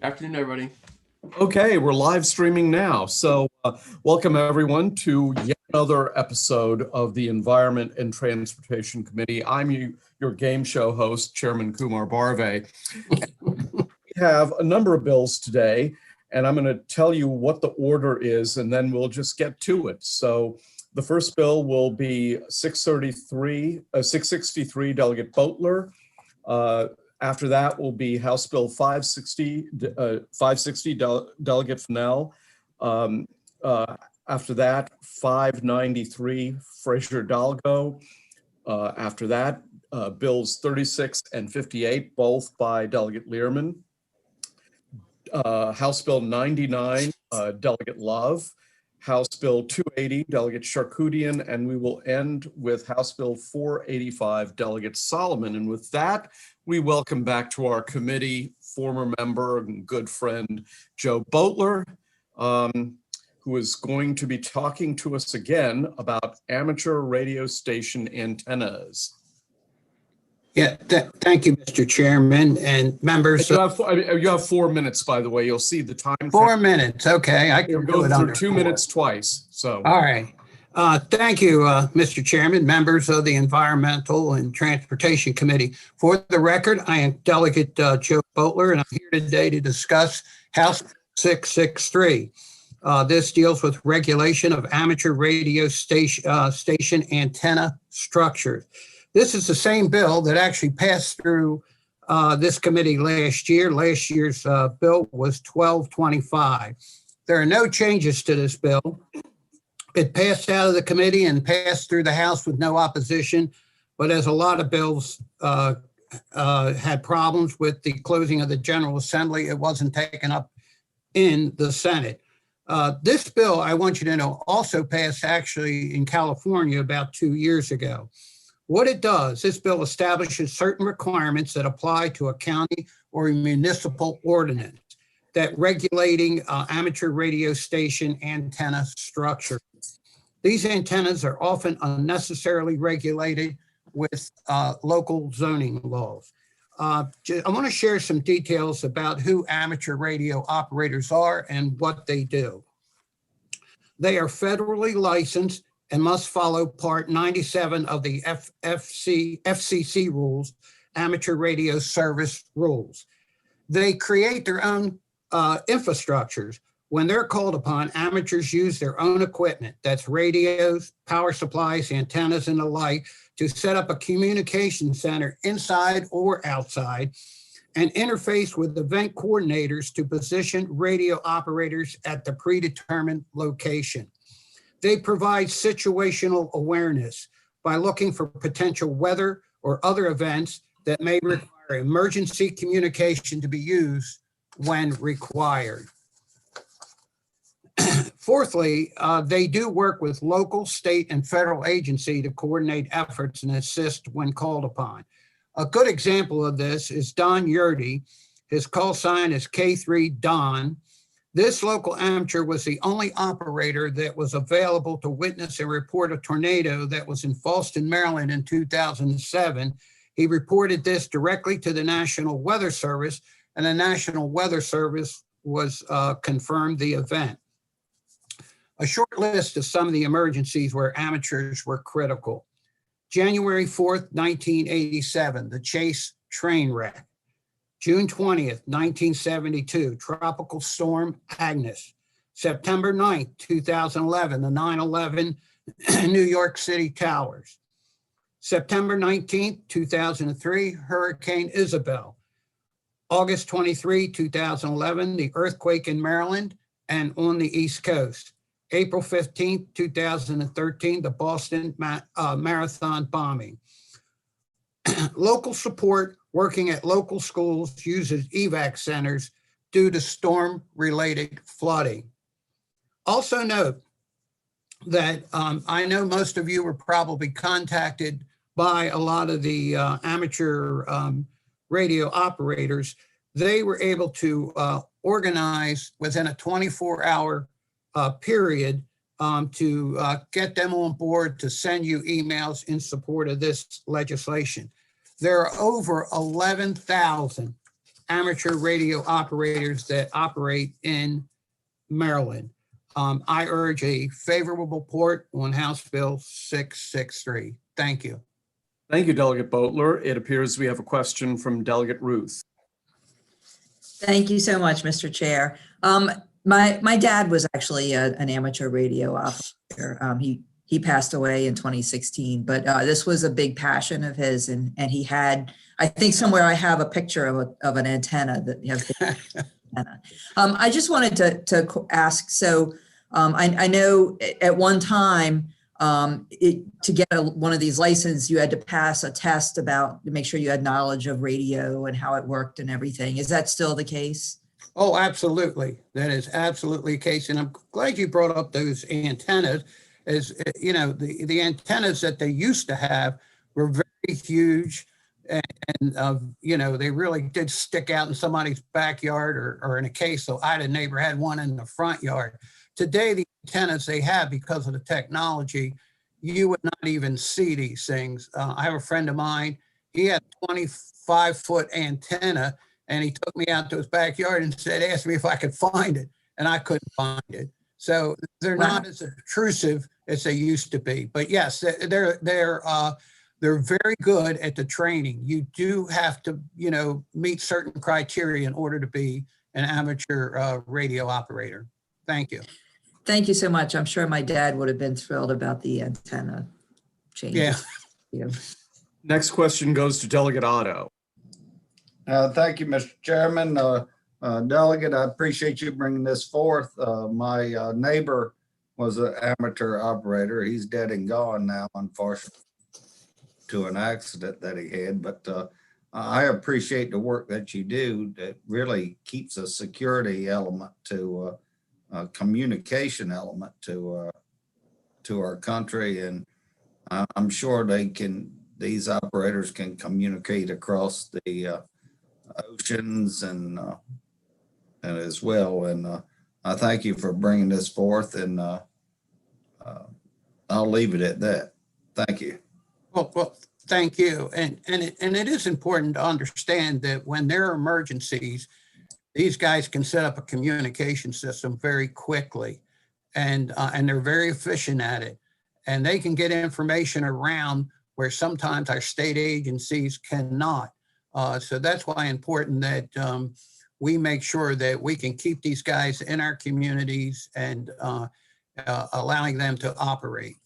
Afternoon, everybody. Okay, we're live streaming now. So welcome everyone to yet another episode of the Environment and Transportation Committee. I'm your game show host, Chairman Kumar Barve. We have a number of bills today, and I'm going to tell you what the order is, and then we'll just get to it. So the first bill will be 663, Delegate Boatler. After that will be House Bill 560, Delegate Fennell. After that, 593, Frazier-Dalgo. After that, Bills 36 and 58, both by Delegate Learman. House Bill 99, Delegate Love. House Bill 280, Delegate Charkoudian, and we will end with House Bill 485, Delegate Solomon. And with that, we welcome back to our committee former member and good friend, Joe Boatler, who is going to be talking to us again about amateur radio station antennas. Yeah, thank you, Mr. Chairman and members. You have 4 minutes, by the way. You'll see the time. 4 minutes, okay. I can go do it through under 2 4. minutes twice. So. All right. Thank you, Mr. Chairman, members of the Environmental and Transportation Committee. For the record, I am Delegate Joe Boatler, and I'm here today to discuss House 663. This deals with regulation of amateur radio station antenna structures. This is the same bill that actually passed through this committee last year. Last year's bill was 1225. There are no changes to this bill. It passed out of the committee and passed through the House with no opposition, but as a lot of bills had problems with the closing of the General Assembly, it wasn't taken up in the Senate. This bill, I want you to know, also passed actually in California about 2 years ago. What it does, this bill establishes certain requirements that apply to a county or a municipal ordinance that regulating amateur radio station antenna structure. These antennas are often unnecessarily regulated with local zoning laws. I want to share some details about who amateur radio operators are and what they do. They are federally licensed and must follow Part 97 of the FCC rules, Amateur Radio Service Rules. They create their own infrastructures. When they're called upon, amateurs use their own equipment, that's radios, power supplies, antennas, and the like, to set up a communication center inside or outside and interface with event coordinators to position radio operators at the predetermined location. They provide situational awareness by looking for potential weather or other events that may require emergency communication to be used when required. Fourthly, they do work with local, state, and federal agency to coordinate efforts and assist when called upon. A good example of this is Don Yurdy. His call sign is K3 Don. This local amateur was the only operator that was available to witness and report a tornado that was in Fallston, Maryland in 2007. He reported this directly to the National Weather Service, and the National Weather Service was confirmed the event. A short list of some of the emergencies where amateurs were critical. January 4th, 1987, the Chase train wreck. June 20th, 1972, Tropical Storm Agnes. September 9th, 2011, the 9/11 New York City Towers. September 19th, 2003, Hurricane Isabel. August 23, 2011, the earthquake in Maryland and on the East Coast. April 15th, 2013, the Boston Marathon bombing. Local support working at local schools uses evac centers due to storm-related flooding. Also note that I know most of you were probably contacted by a lot of the amateur radio operators. They were able to organize within a 24-hour period to get them on board to send you emails in support of this legislation. There are over 11,000 amateur radio operators that operate in Maryland. I urge a favorable report on House Bill 663. Thank you. Thank you, Delegate Boatler. It appears we have a question from Delegate Ruth. Thank you so much, Mr. Chair. My dad was actually an amateur radio operator. He passed away in 2016, but this was a big passion of his, and he had, I think somewhere I have a picture of an antenna that you have. Antenna. I just wanted to ask. So I know at one time to get one of these licenses, you had to pass a test to make sure you had knowledge of radio and how it worked and everything. Is that still the case? Oh, absolutely. That is absolutely the case. And I'm glad you brought up those antennas. As you know, the antennas that they used to have were very huge, and you know, they really did stick out in somebody's backyard or in a case. So I had a neighbor had one in the front yard. Today, the antennas they have, because of the technology, you would not even see these things. I have a friend of mine, he had a 25-foot antenna, and he took me out to his backyard and asked me if I could find it, and I couldn't find it. So they're not as intrusive as they used to be. But yes, they're very good at the training. You do have to, you know, meet certain criteria in order to be an amateur radio operator. Thank you. Thank you so much. I'm sure my dad would have been thrilled about the antenna changes. Yeah. Next question goes to Delegate Otto. Thank you, Mr. Chairman. Delegate, I appreciate you bringing this forth. My neighbor was an amateur operator. He's dead and gone now, unfortunately, to an accident that he had. But I appreciate the work that you do that really keeps a security element to a communication element to our country. And I'm sure these operators can communicate across the oceans and as well. And I thank you for bringing this forth, and I'll leave it at that. Thank you. Well, thank you. And it is important to understand that when there are emergencies, these guys can set up a communication system very quickly, and they're very efficient at it. And they can get information around where sometimes our state agencies cannot. So that's why it's important that we make sure that we can keep these guys in our communities and allowing them to operate.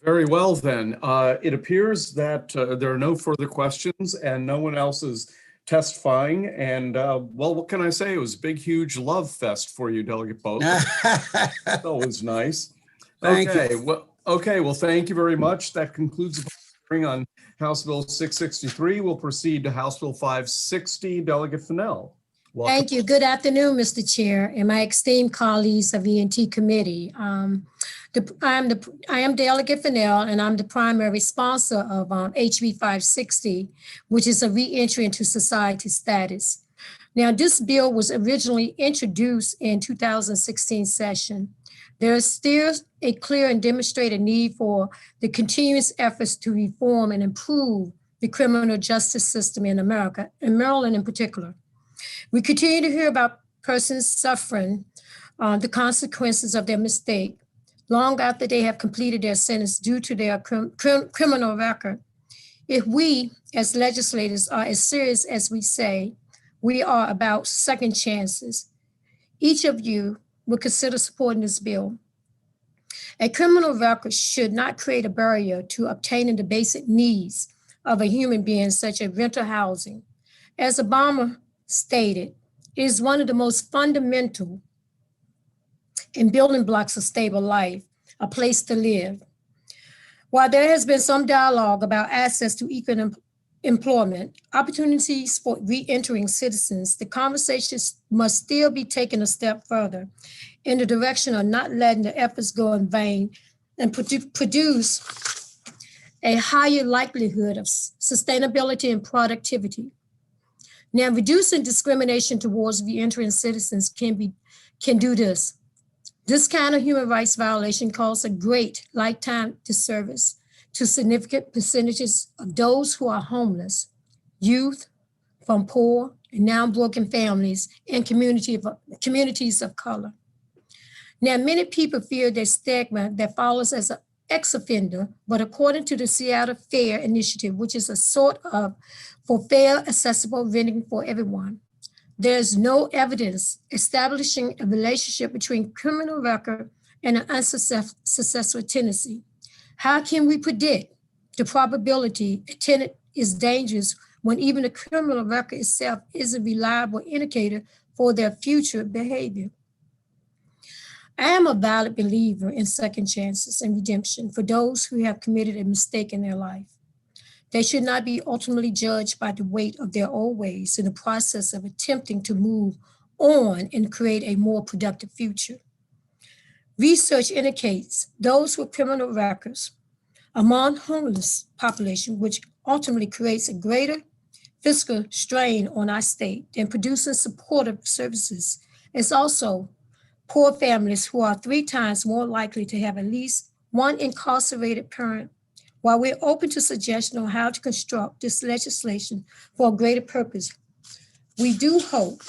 Very well, then. It appears that there are no further questions and no one else is testifying. And well, what can I say? It was a big, huge love fest for you, Delegate Boatler. That was nice. Thank you. Well, thank you very much. That concludes the hearing on House Bill 663. We'll proceed to House Bill 560. Delegate Fennell. Welcome. Thank you. Good afternoon, Mr. Chair, and my esteemed colleagues of the ENT Committee. I am Delegate Fennell, and I'm the primary sponsor of HB 560, which is a reentry into society status. Now, this bill was originally introduced in 2016 session. There is still a clear and demonstrated need for the continuous efforts to reform and improve the criminal justice system in America, in Maryland in particular. We continue to hear about persons suffering the consequences of their mistake long after they have completed their sentence due to their criminal record. If we, as legislators, are as serious as we say we are about second chances, each of you will consider supporting this bill. A criminal record should not create a barrier to obtaining the basic needs of a human being, such as rental housing. As Obama stated, it is one of the most fundamental and building blocks of stable life, a place to live. While there has been some dialogue about access to equal employment, opportunities for re-entering citizens, the conversations must still be taken a step further in the direction of not letting the efforts go in vain and produce a higher likelihood of sustainability and productivity. Now, reducing discrimination towards re-entering citizens can do this. This kind of human rights violation causes a great lifetime disservice to significant percentages of those who are homeless, youth from poor and now broken families and communities of color. Now, many people fear the stigma that follows as an ex-offender, but according to the Seattle FAIR Initiative, which is a sort of for fair, accessible renting for everyone, there's no evidence establishing a relationship between criminal record and an unsuccessful tenancy. How can we predict the probability a tenant is dangerous when even the criminal record itself is a reliable indicator for their future behavior? I am a valid believer in second chances and redemption for those who have committed a mistake in their life. They should not be ultimately judged by the weight of their old ways in the process of attempting to move on and create a more productive future. Research indicates those with criminal records among homeless population, which ultimately creates a greater fiscal strain on our state than producing supportive services, is also poor families who are 3 times more likely to have at least one incarcerated parent. While we're open to suggestions on how to construct this legislation for a greater purpose, we do hope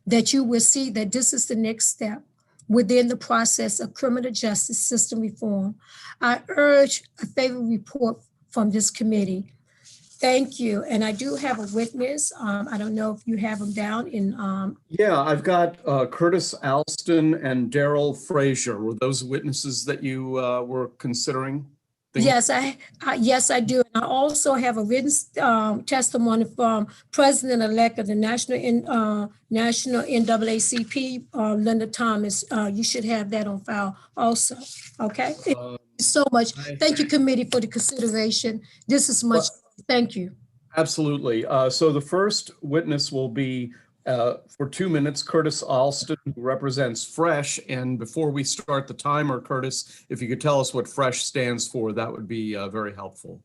that you will see that this is the next step within the process of criminal justice system reform. I urge a favorable report from this committee. Thank you. And I do have a witness. I don't know if you have them down in. Yeah, I've got Curtis Alston and Daryl Frazier. Were those witnesses that you were considering? Yes, yes, I do. And I also have a written testimony from President-elect of the National NAACP, Linda Thomas. You should have that on file also. Okay. Thank you so much. Thank you, committee, for the consideration. This is much. Thank you. Absolutely. So the first witness will be for 2 minutes, Curtis Alston, who represents FRESH. And before we start the timer, Curtis, if you could tell us what FRESH stands for, that would be very helpful.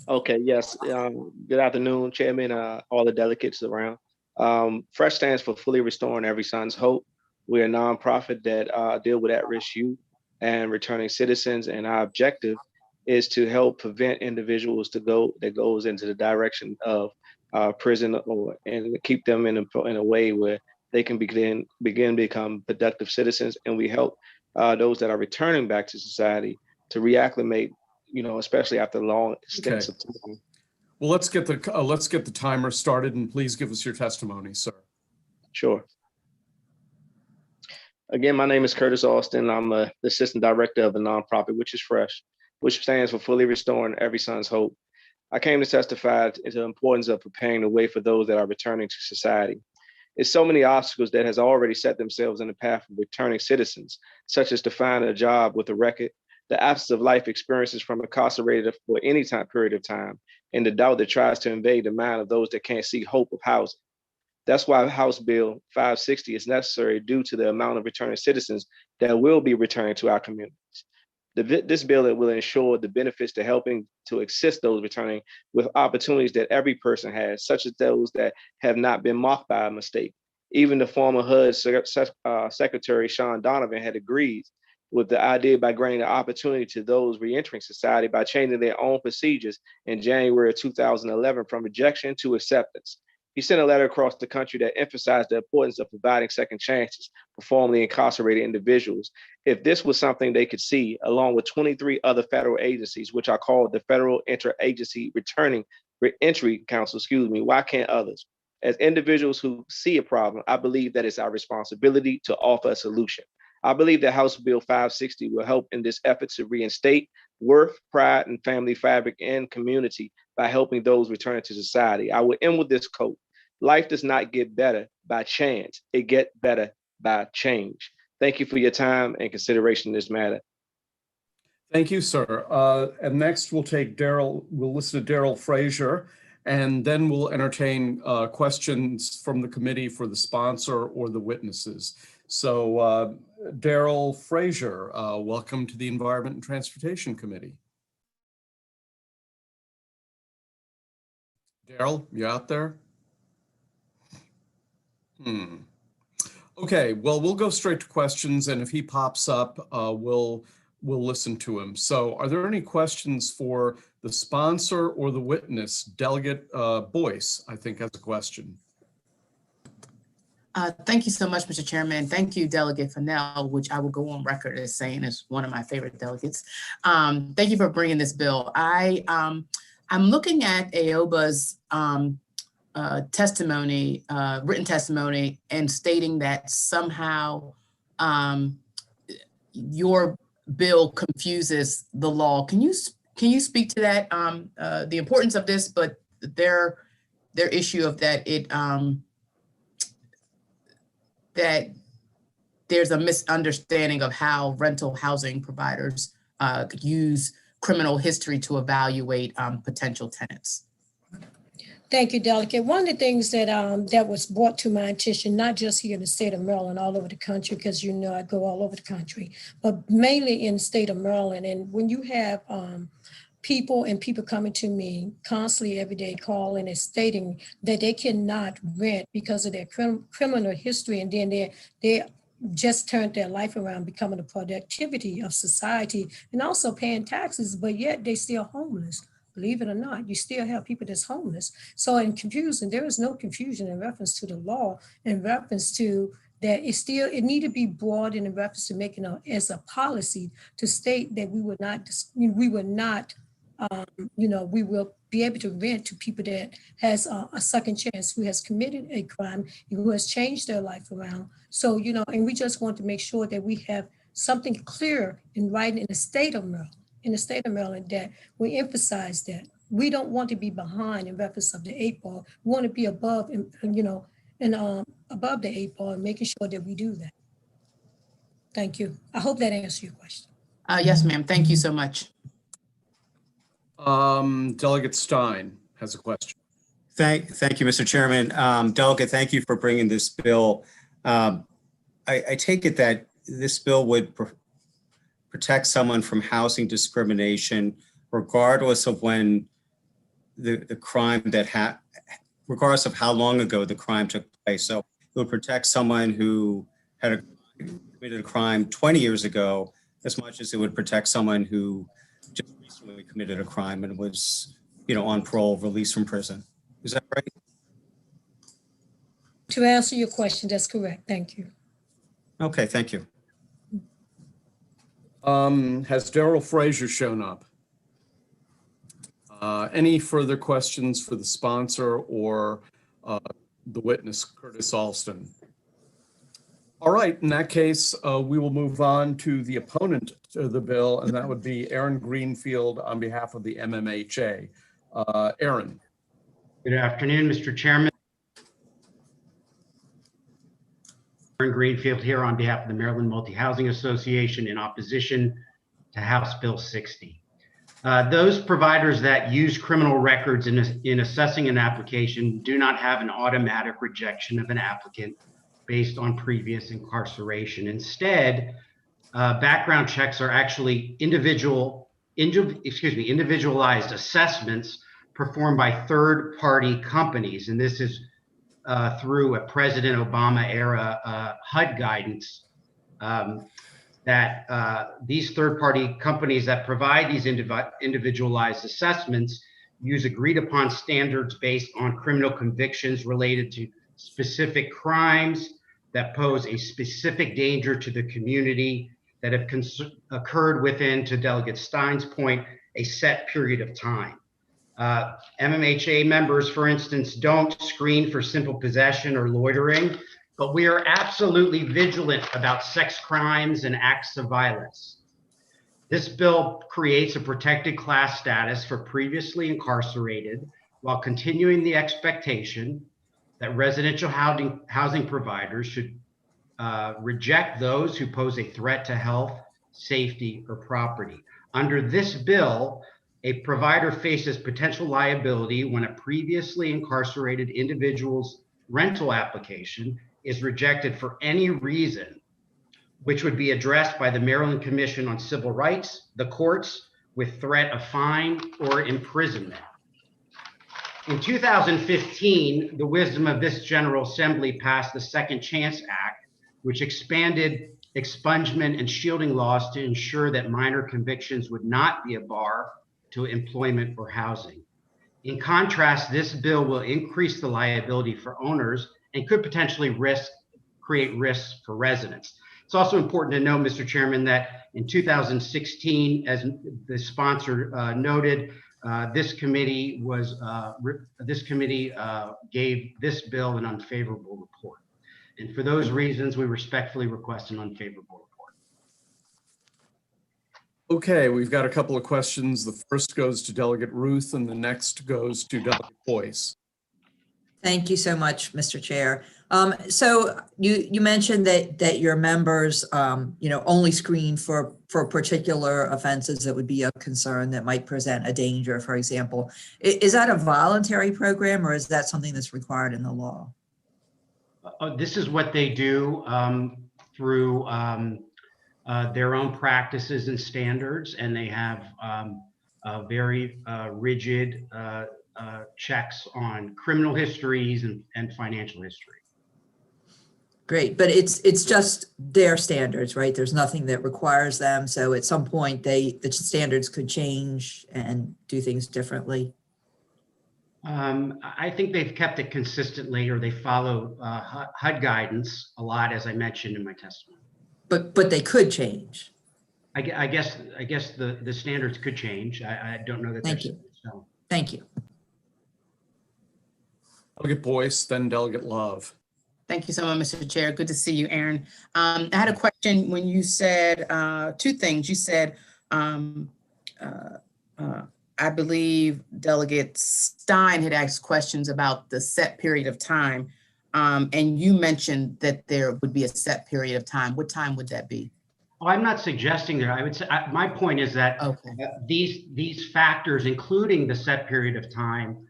Okay, yes. Good afternoon, Chairman, all the delegates around. FRESH stands for Fully Restoring Every Son's Hope. We're a nonprofit that deal with at-risk youth and returning citizens, and our objective is to help prevent individuals that goes into the direction of prison, and keep them in a way where they can begin to become productive citizens. And we help those that are returning back to society to reacclimate, especially after long stints of time. Well, let's get the timer started, and please give us your testimony, sir. Sure. Again, my name is Curtis Alston. I'm the assistant director of a nonprofit, which is FRESH, which stands for Fully Restoring Every Son's Hope. I came to testify to the importance of preparing the way for those that are returning to society. It's so many obstacles that has already set themselves in the path of returning citizens, such as to find a job with a record, the absence of life experiences from incarcerated for any time period of time, and the doubt that tries to invade the mind of those that can't see hope of housing. That's why House Bill 560 is necessary due to the amount of returning citizens that will be returning to our communities. This bill will ensure the benefits to helping to assist those returning with opportunities that every person has, such as those that have not been mocked by a mistake. Even the former HUD Secretary Sean Donovan had agreed with the idea by granting the opportunity to those reentering society by changing their own procedures in January of 2011 from rejection to acceptance. He sent a letter across the country that emphasized the importance of providing second chances for formerly incarcerated individuals. If this was something they could see, along with 23 other federal agencies, which are called the Federal Interagency Reentry Council, why can't others? As individuals who see a problem, I believe that it's our responsibility to offer a solution. I believe that House Bill 560 will help in this effort to reinstate worth, pride, and family fabric and community by helping those returning to society. I will end with this quote: "Life does not get better by chance, it gets better by change." Thank you for your time and consideration in this matter. Thank you, sir. And next we'll listen to Daryl Frazier, and then we'll entertain questions from the committee for the sponsor or the witnesses. So Daryl Frazier, welcome to the Environment and Transportation Committee. Daryl, you out there? Okay, well, we'll go straight to questions, and if he pops up, we'll we'll listen to him. So are there any questions for the sponsor or the witness? Delegate Boyce, I think, has a question. Thank you so much, Mr. Chairman. Thank you, Delegate Fennell, which I will go on record as saying is one of my favorite delegates. Thank you for bringing this bill. I'm looking at AOBA's testimony, written testimony, and stating that somehow your bill confuses the law. Can you speak to that? The importance of this, but their issue of that that there's a misunderstanding of how rental housing providers use criminal history to evaluate potential tenants. Thank you, Delegate. One of the things that that was brought to my attention, not just here in the state of Maryland, all over the country, because you know I go all over the country, but mainly in the state of Maryland. And when you have people coming to me constantly every day calling and stating that they cannot rent because of their criminal history, and then they just turned their life around, becoming the productivity of society and also paying taxes, but yet they still homeless. Believe it or not, you still have people that's homeless. So in confusion, there is no confusion in reference to the law, in reference to that it need to be broad in reference to making as a policy to state that we will be able to rent to people that has a second chance, who has committed a crime, who has changed their life around. So, and we just want to make sure that we have something clear in writing in the state of Maryland, that we emphasize that we don't want to be behind in reference of the 8 ball. We want to be above, above the 8 ball, and making sure that we do that. Thank you. I hope that answers your question. Yes, ma'am. Thank you so much. Delegate Stein has a question. Thank you, Mr. Chairman. Delegate, thank you for bringing this bill. I take it that this bill would protect someone from housing discrimination, regardless of when the crime regardless of how long ago the crime took place. So it would protect someone who had committed a crime 20 years ago, as much as it would protect someone who just recently committed a crime and was, on parole, released from prison. Is that right? To answer your question, that's correct. Thank you. Okay, thank you. Has Daryl Frazier shown up? Any further questions for the sponsor or the witness, Curtis Alston? All right, in that case, we will move on to the opponent to the bill, and that would be Aaron Greenfield on behalf of the MMHA. Aaron. Good afternoon, Mr. Chairman. Aaron Greenfield here on behalf of the Maryland Multi-Housing Association in opposition to House Bill 60. Those providers that use criminal records in assessing an application do not have an automatic rejection of an applicant based on previous incarceration. Instead, background checks are actually individualized assessments performed by third-party companies, and this is through a President Obama era HUD guidance that these third-party companies that provide these individualized assessments use agreed upon standards based on criminal convictions related to specific crimes that pose a specific danger to the community that have occurred within, to Delegate Stein's point, a set period of time. MMHA members, for instance, don't screen for simple possession or loitering, but we are absolutely vigilant about sex crimes and acts of violence. This bill creates a protected class status for previously incarcerated while continuing the expectation that residential housing providers should reject those who pose a threat to health, safety, or property. Under this bill, a provider faces potential liability when a previously incarcerated individual's rental application is rejected for any reason, which would be addressed by the Maryland Commission on Civil Rights, the courts, with threat of fine or imprisonment. In 2015, the wisdom of this General Assembly passed the Second Chance Act, which expanded expungement, and shielding laws to ensure that minor convictions would not be a bar to employment or housing. In contrast, this bill will increase the liability for owners and could potentially create risks for residents. It's also important to note, Mr. Chairman, that in 2016, as the sponsor noted, this committee gave this bill an unfavorable report. And for those reasons, we respectfully request an unfavorable report. Okay, we've got a couple of questions. The first goes to Delegate Ruth and the next goes to Delegate Boyce. Thank you so much, Mr. Chair. So you mentioned that your members, only screen for particular offenses that would be of concern that might present a danger, for example. Is that a voluntary program or is that something that's required in the law? This is what they do through their own practices and standards, and they have very rigid checks on criminal histories and financial history. Great, but it's just their standards, right? There's nothing that requires them. So at some point, the standards could change and do things differently. I think they've kept it consistently, or they follow HUD guidance a lot, as I mentioned in my testimony. But they could change. I guess the standards could change. I don't know that. Thank you. So. Thank you. Delegate Boyce, then Delegate Love. Thank you so much, Mr. Chair. Good to see you, Aaron. I had a question when you said two things. You said, I believe Delegate Stein had asked questions about the set period of time. And you mentioned that there would be a set period of time. What time would that be? Oh, I'm not suggesting that. I would say my point is that these factors, including the set period of time,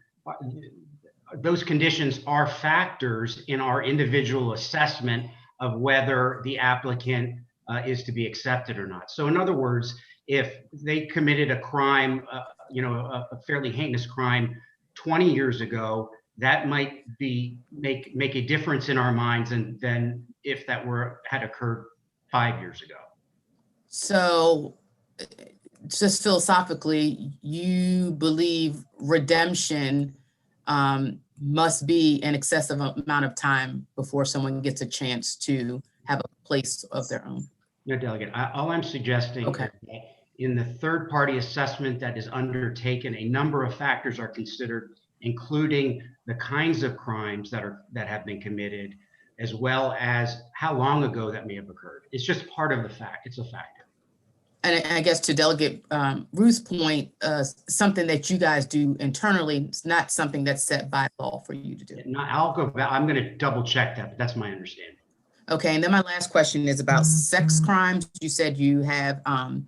those conditions are factors in our individual assessment of whether the applicant is to be accepted or not. So in other words, if they committed a crime, a fairly heinous crime 20 years ago, that might make a difference in our minds than if that had occurred 5 years ago. So just philosophically, you believe redemption must be an excessive amount of time before someone gets a chance to have a place of their own? No, Delegate. All I'm suggesting is that in the third-party assessment that is undertaken, a number of factors are considered, including the kinds of crimes that have been committed, as well as how long ago that may have occurred. It's just part of the fact. It's a factor. And I guess to Delegate Ruth's point, something that you guys do internally, it's not something that's set by law for you to do. I'll go back. I'm going to double check that, but that's my understanding. Okay, and then my last question is about sex crimes. You said you have, I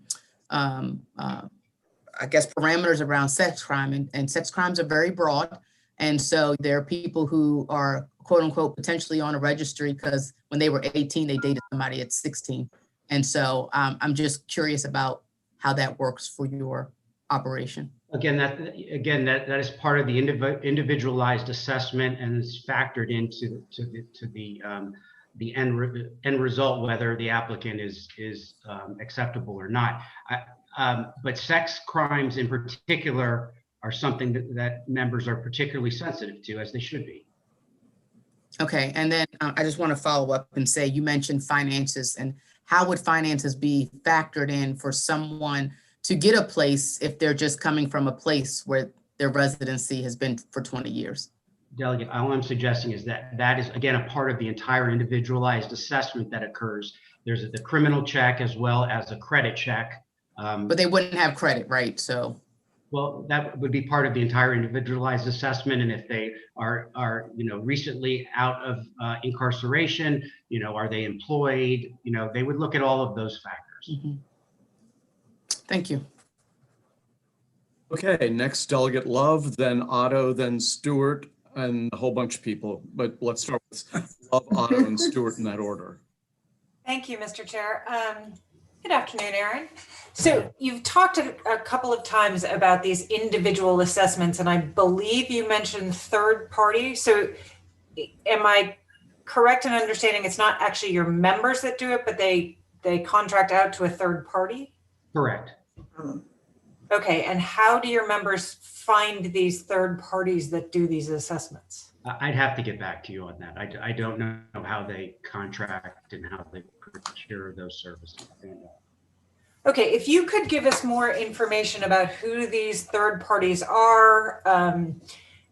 guess, parameters around sex crime, and sex crimes are very broad. And so there are people who are, quote unquote, potentially on a registry because when they were 18, they dated somebody at 16. And so I'm just curious about how that works for your operation. Again, that is part of the individualized assessment and is factored into the end result, whether the applicant is acceptable or not. But sex crimes in particular are something that members are particularly sensitive to, as they should be. Okay, and then I just want to follow up and say, you mentioned finances, and how would finances be factored in for someone to get a place if they're just coming from a place where their residency has been for 20 years? Delegate, all I'm suggesting is that is, again, a part of the entire individualized assessment that occurs. There's the criminal check as well as a credit check. But they wouldn't have credit, right? So. Well, that would be part of the entire individualized assessment. And if they are recently out of incarceration, are they employed? They would look at all of those factors. Mm-hmm. Thank you. Okay, next Delegate Love, then Otto, then Stewart, and a whole bunch of people. But let's start with Love, Otto, and Stewart in that order. Thank you, Mr. Chair. Good afternoon, Aaron. So you've talked a couple of times about these individual assessments, and I believe you mentioned third party. So am I correct in understanding it's not actually your members that do it, but they they contract out to a third party? Correct. Okay, and how do your members find these third parties that do these assessments? I'd have to get back to you on that. I don't know how they contract and how they procure those services. I don't know. Okay, if you could give us more information about who these third parties are,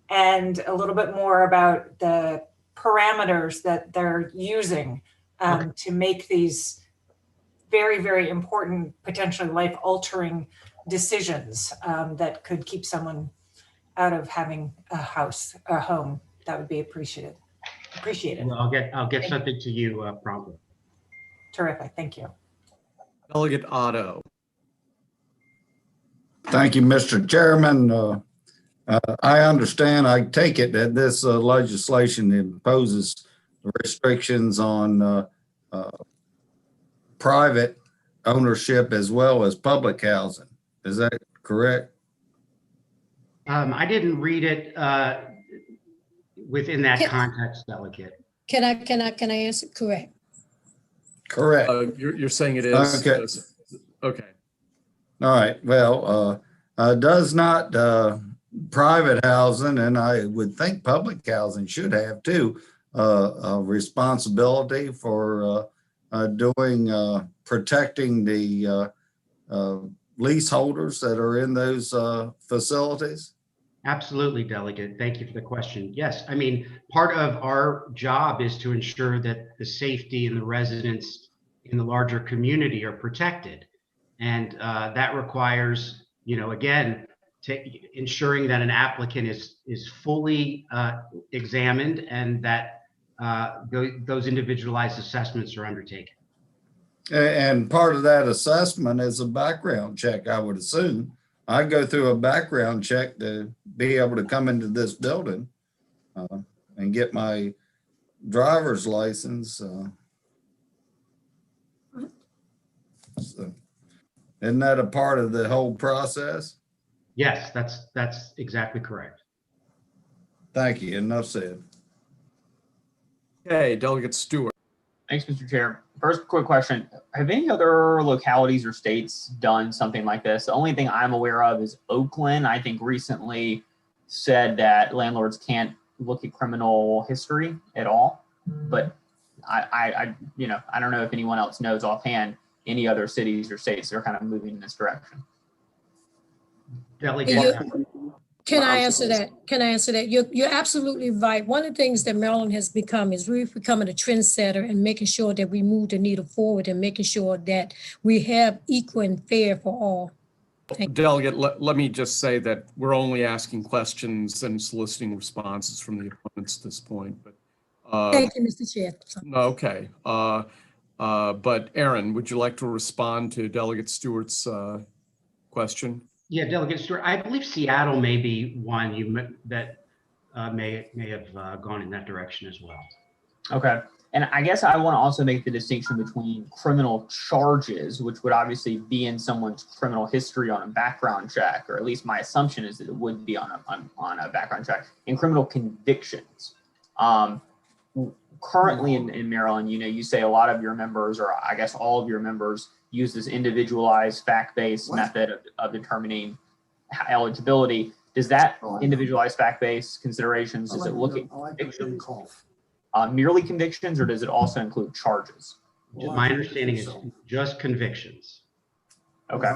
and a little bit more about the parameters that they're using to make these very, very important, potentially life-altering decisions that could keep someone out of having a home, that would be appreciated. Well, I'll get something to you promptly. Terrific, thank you. Delegate Otto. Thank you, Mr. Chairman. I understand, I take it that this legislation imposes restrictions on private ownership as well as public housing. Is that correct? I didn't read it within that Can- context, Delegate. Can I answer? Correct. Correct. You're saying it is? Okay. Okay. All right. Well, does not private housing, and I would think public housing should have too, a responsibility for protecting the leaseholders that are in those facilities? Absolutely, Delegate. Thank you for the question. Yes, I mean, part of our job is to ensure that the safety and the residents in the larger community are protected. And that requires, again, ensuring that an applicant is fully examined and that those individualized assessments are undertaken. And part of that assessment is a background check, I would assume. I go through a background check to be able to come into this building and get my driver's license. So, isn't that a part of the whole process? Yes, that's exactly correct. Thank you. Enough said. Okay, Delegate Stewart. Thanks, Mr. Chair. First, quick question. Have any other localities or states done something like this? The only thing I'm aware of is Oakland, I think recently said that landlords can't look at criminal history at all. But I don't know if anyone else knows offhand any other cities or states that are kind of moving in this direction. Delegate. Can I answer that? You're absolutely right. One of the things that Maryland has become is we've become a trendsetter and making sure that we move the needle forward and making sure that we have equal and fair for all. Delegate, let me just say that we're only asking questions and soliciting responses from the opponents at this point. But Thank you, Mr. Chair. okay. But Aaron, would you like to respond to Delegate Stewart's question? Yeah, Delegate Stewart, I believe Seattle may be one that may have gone in that direction as well. Okay. And I guess I want to also make the distinction between criminal charges, which would obviously be in someone's criminal history on a background check, or at least my assumption is that it would be on a background check, and criminal convictions. Currently in Maryland, you say a lot of your members, or I guess all of your members, use this individualized fact-based method of determining eligibility. Does that individualized fact-based considerations, does it look at convictions, merely convictions, or does it also include charges? My understanding is just convictions. Okay.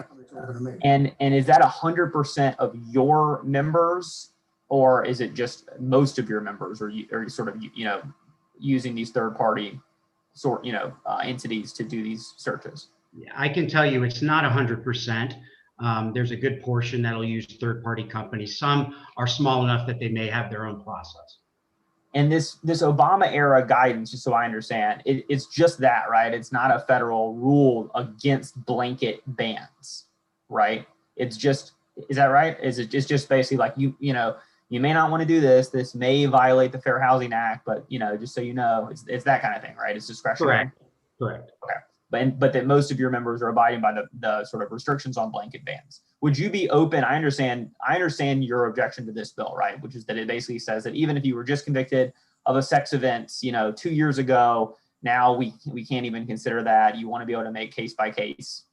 And is that 100% of your members, or is it just most of your members, or sort of, using these third-party entities to do these searches? Yeah, I can tell you it's not 100%. There's a good portion that'll use third-party companies. Some are small enough that they may have their own process. And this Obama era guidance, just so I understand, it's just that, right? It's not a federal rule against blanket bans, right? It's just, is that right? It's just basically like, you may not want to do this. This may violate the Fair Housing Act, but just so you know, it's that kind of thing, right? It's discretionary. Correct. Okay. But that most of your members are abiding by the sort of restrictions on blanket bans. Would you be open? I understand your objection to this bill, right? Which is that it basically says that even if you were just convicted of a sex event, 2 years ago, Now we can't even consider that. You want to be able to make case by case,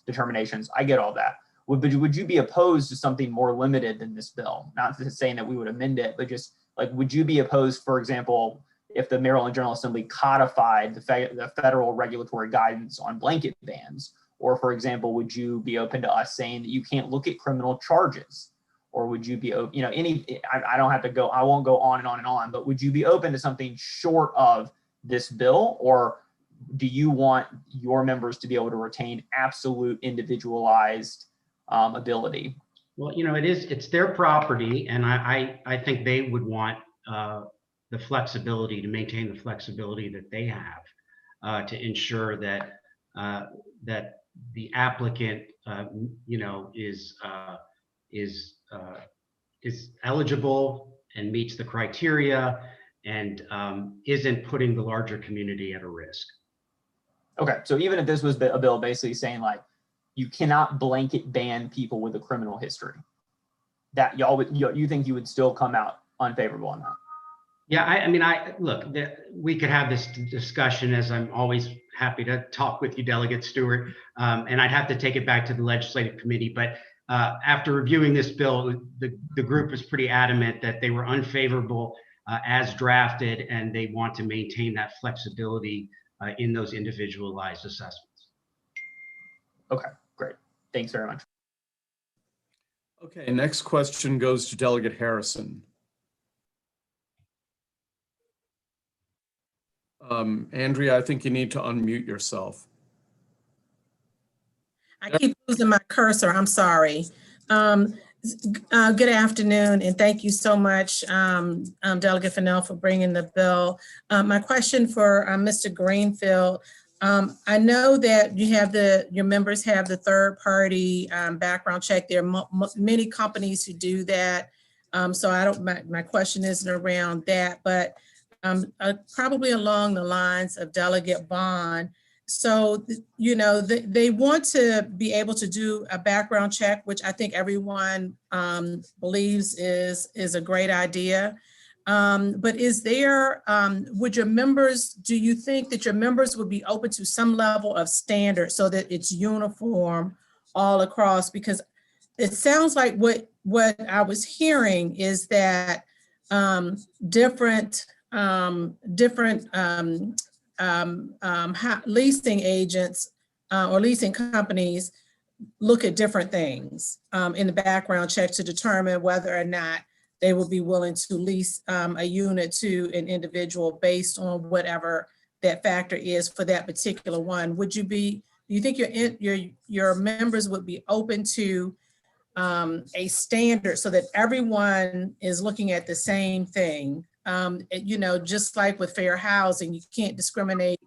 determinations. I get all that. Would you be opposed to something more limited than this bill? Not saying that we would amend it, but just like, would you be opposed, for example, if the Maryland General Assembly codified the federal regulatory guidance on blanket bans? Or, for example, would you be open to us saying that you can't look at criminal charges? Or would you be, I don't have to go, I won't go on and on and on, but would you be open to something short of this bill? Or do you want your members to be able to retain absolute individualized ability? Well, it's their property, and I think they would want the flexibility to maintain the flexibility that they have to ensure that that the applicant, is eligible and meets the criteria and isn't putting the larger community at a risk. Okay, so even if this was a bill basically saying like, you cannot blanket ban people with a criminal history, that you think you would still come out unfavorable on that? Yeah, look, we could have this discussion, as I'm always happy to talk with you, Delegate Stewart, and I'd have to take it back to the legislative committee. But after reviewing this bill, the group was pretty adamant that they were unfavorable as drafted, and they want to maintain that flexibility in those individualized assessments. Okay, great. Thanks very much. Okay, next question goes to Delegate Harrison. Andrea, I think you need to unmute yourself. I keep losing my cursor. I'm sorry. Good afternoon, and thank you so much, Delegate Fennell, for bringing the bill. My question for Mr. Greenfield, I know that your members have the third-party background check. There are many companies who do that, so my question isn't around that, but probably along the lines of Delegate Bond. So, they want to be able to do a background check, which I think everyone believes is a great idea. But do you think that your members would be open to some level of standard so that it's uniform all across? Because it sounds like what I was hearing is that different leasing agents or leasing companies look at different things in the background check to determine whether or not they will be willing to lease a unit to an individual based on whatever that factor is for that particular one. Do you think your members would be open to a standard so that everyone is looking at the same thing? Just like with fair housing, you can't discriminate,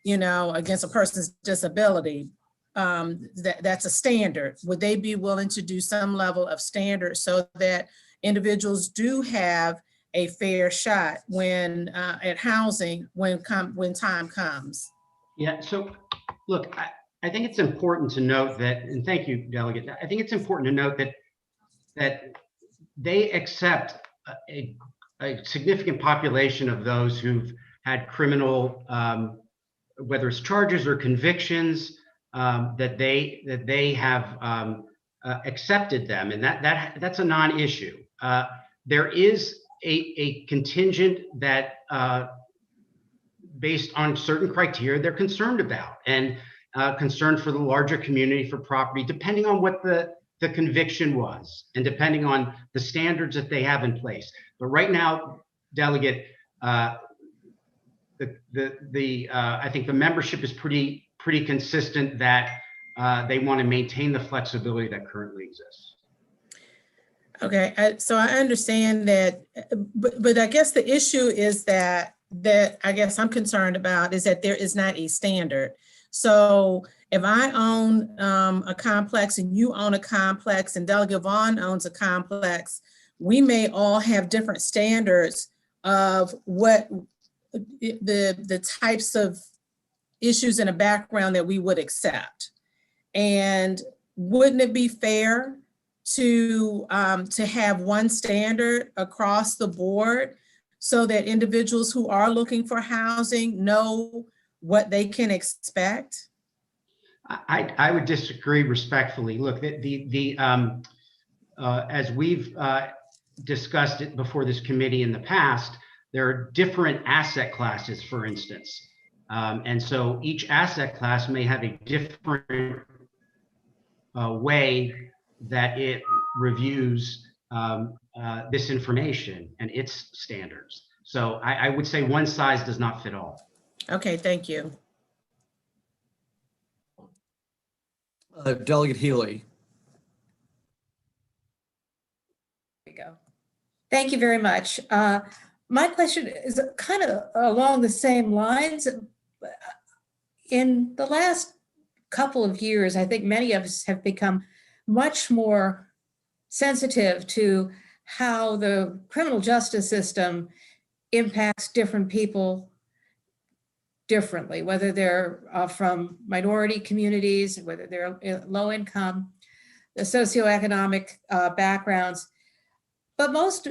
against a person's disability. That's a standard. Would they be willing to do some level of standard so that individuals do have a fair shot when at housing when time comes? Yeah, so look, I think it's important to note that, and thank you, Delegate, I think it's important to note that they accept a significant population of those who've had criminal, whether it's charges or convictions, that they have accepted them, and that's a non-issue. There is a contingent that, based on certain criteria, they're concerned about, and concerned for the larger community, for property, depending on what the conviction was, and depending on the standards that they have in place. But right now, Delegate, I think the membership is pretty consistent that they want to maintain the flexibility that currently exists. Okay, so I understand that, but I guess the issue is that I guess I'm concerned about is that there is not a standard. So if I own a complex and you own a complex and Delegate Vaughn owns a complex, we may all have different standards of what the types of issues in a background that we would accept. And wouldn't it be fair to have one standard across the board so that individuals who are looking for housing know what they can expect? I would disagree respectfully. Look, as we've discussed it before this committee in the past, there are different asset classes, for instance. And so each asset class may have a different way that it reviews this information and its standards. So I would say one size does not fit all. Okay, thank you. Delegate Healy. There we go. Thank you very much. My question is kind of along the same lines. In the last couple of years, I think many of us have become much more sensitive to how the criminal justice system impacts different people differently, whether they're from minority communities, whether they're low income, the socioeconomic backgrounds. But most,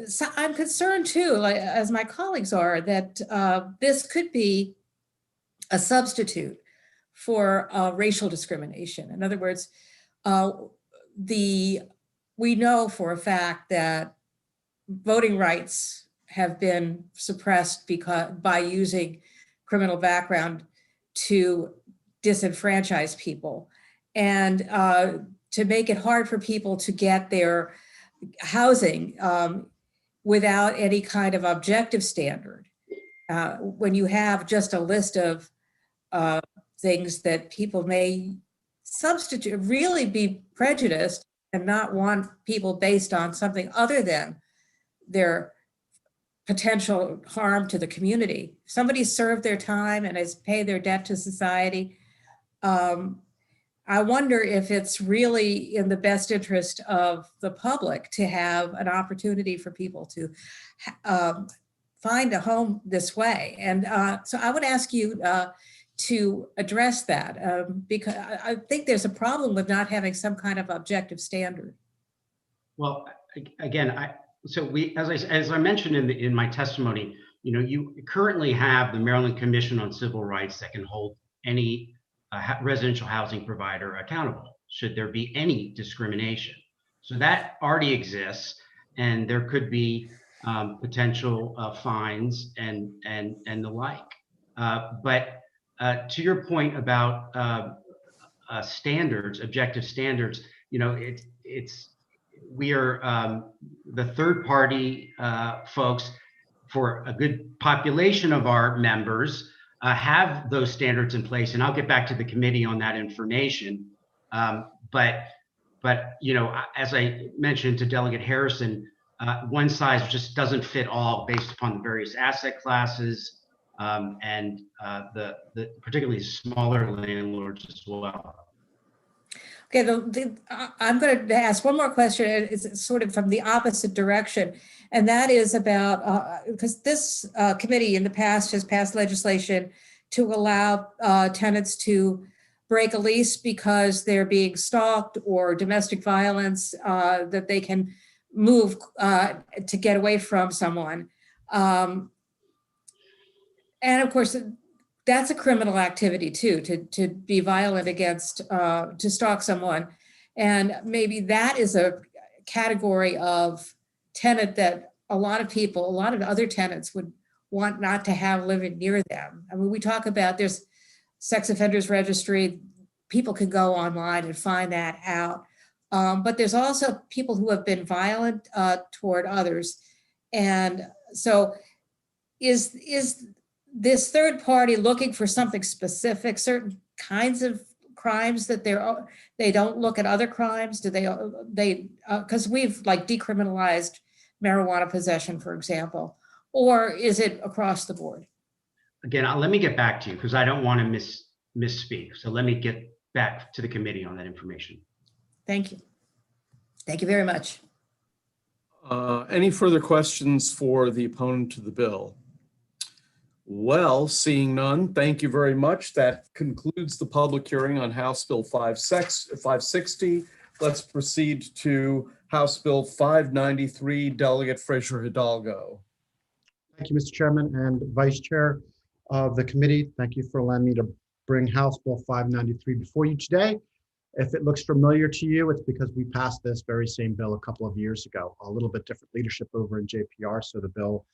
so I'm concerned too, like, as my colleagues are, that this could be a substitute for racial discrimination. In other words, we know for a fact that voting rights have been suppressed by using criminal background to disenfranchise people and to make it hard for people to get their housing without any kind of objective standard. When you have just a list of things that people may substitute, really be prejudiced and not want people based on something other than their potential harm to the community. Somebody served their time and has paid their debt to society. I wonder if it's really in the best interest of the public to have an opportunity for people to find a home this way. And so I would ask you to address that because I think there's a problem with not having some kind of objective standard. Well, again, as I mentioned in my testimony, you currently have the Maryland Commission on Civil Rights that can hold any residential housing provider accountable should there be any discrimination. So that already exists, and there could be potential fines and the like. But to your point about standards, objective standards, we are the third party folks for a good population of our members have those standards in place, and I'll get back to the committee on that information. But as I mentioned to Delegate Harrison, one size just doesn't fit all based upon the various asset classes and the particularly smaller landlords as well. Okay, I'm going to ask one more question. It's sort of from the opposite direction, and that is about, because this committee in the past has passed legislation to allow tenants to break a lease because they're being stalked or domestic violence, that they can move to get away from someone. And of course, that's a criminal activity too, to be violent against, to stalk someone. And maybe that is a category of tenant that a lot of other tenants would want not to have living near them. I mean, we talk about there's sex offenders registry, people can go online and find that out. But there's also people who have been violent toward others. And so is this third party looking for something specific, certain kinds of crimes that they don't look at other crimes? Do they because we've like decriminalized marijuana possession, for example, or is it across the board? Again, let me get back to you because I don't want to misspeak. So let me get back to the committee on that information. Thank you. Thank you very much. Any further questions for the opponent to the bill? Well, seeing none, thank you very much. That concludes the public hearing on House Bill 560. Let's proceed to House Bill 593, Delegate Frazier Hidalgo. Thank you, Mr. Chairman and Vice Chair of the committee. Thank you for allowing me to bring House Bill 593 before you today. If it looks familiar to you, it's because we passed this very same bill a couple of years ago. A little bit different leadership over in JPR, so the bill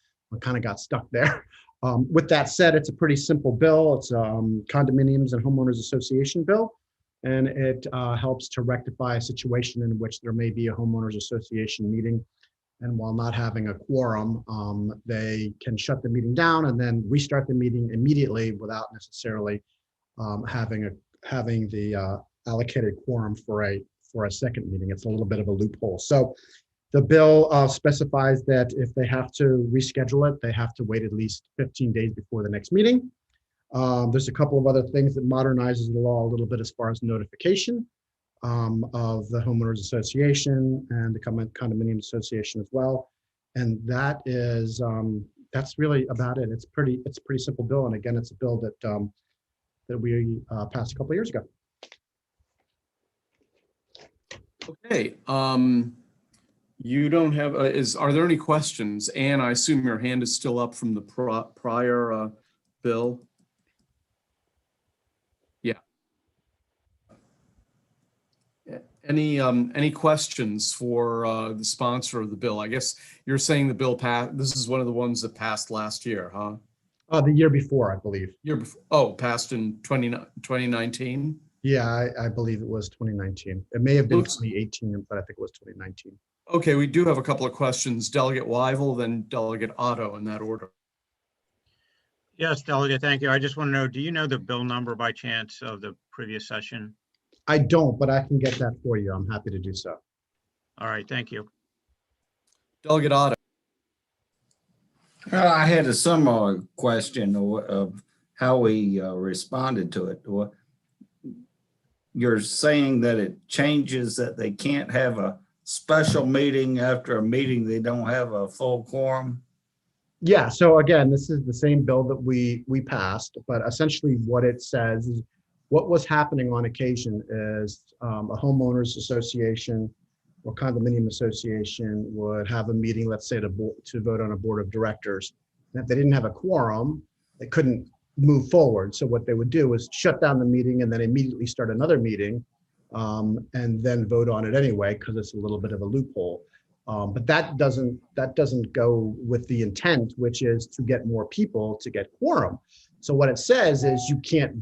kind of got stuck there. With that said, it's a pretty simple bill. It's a condominiums and homeowners association bill, and it helps to rectify a situation in which there may be a homeowners association meeting, and while not having a quorum, they can shut the meeting down and then restart the meeting immediately without necessarily having the allocated quorum for a second meeting. It's a little bit of a loophole. So the bill specifies that if they have to reschedule it, they have to wait at least 15 days before the next meeting. There's a couple of other things that modernizes the law a little bit as far as notification of the homeowners association and the condominium association as well. And that is that's really about it. It's a pretty simple bill. And again, it's a bill that we passed a couple of years ago. Okay. You don't have, are there any questions? Anne, I assume your hand is still up from the prior bill? Yeah. Any questions for the sponsor of the bill? I guess you're saying the bill passed, this is one of the ones that passed last year, huh? The year before, I believe. Year before, oh, passed in 2019? Yeah, I believe it was 2019. It may have been 2018, but I think it was 2019. Okay, we do have a couple of questions. Delegate Weigel, then Delegate Otto in that order. Yes, Delegate, thank you. I just want to know, do you know the bill number by chance of the previous session? I don't, but I can get that for you. I'm happy to do so. All right, thank you. Delegate Otto. I had a similar question of how we responded to it. You're saying that it changes, that they can't have a special meeting after a meeting they don't have a full quorum? Yeah, so again, this is the same bill that we passed, but essentially what it says is what was happening on occasion is a homeowners association or condominium association would have a meeting, let's say to vote on a board of directors. And if they didn't have a quorum, they couldn't move forward. So what they would do is shut down the meeting and then immediately start another meeting and then vote on it anyway, because it's a little bit of a loophole. But that doesn't go with the intent, which is to get more people to get quorum. So what it says is you can't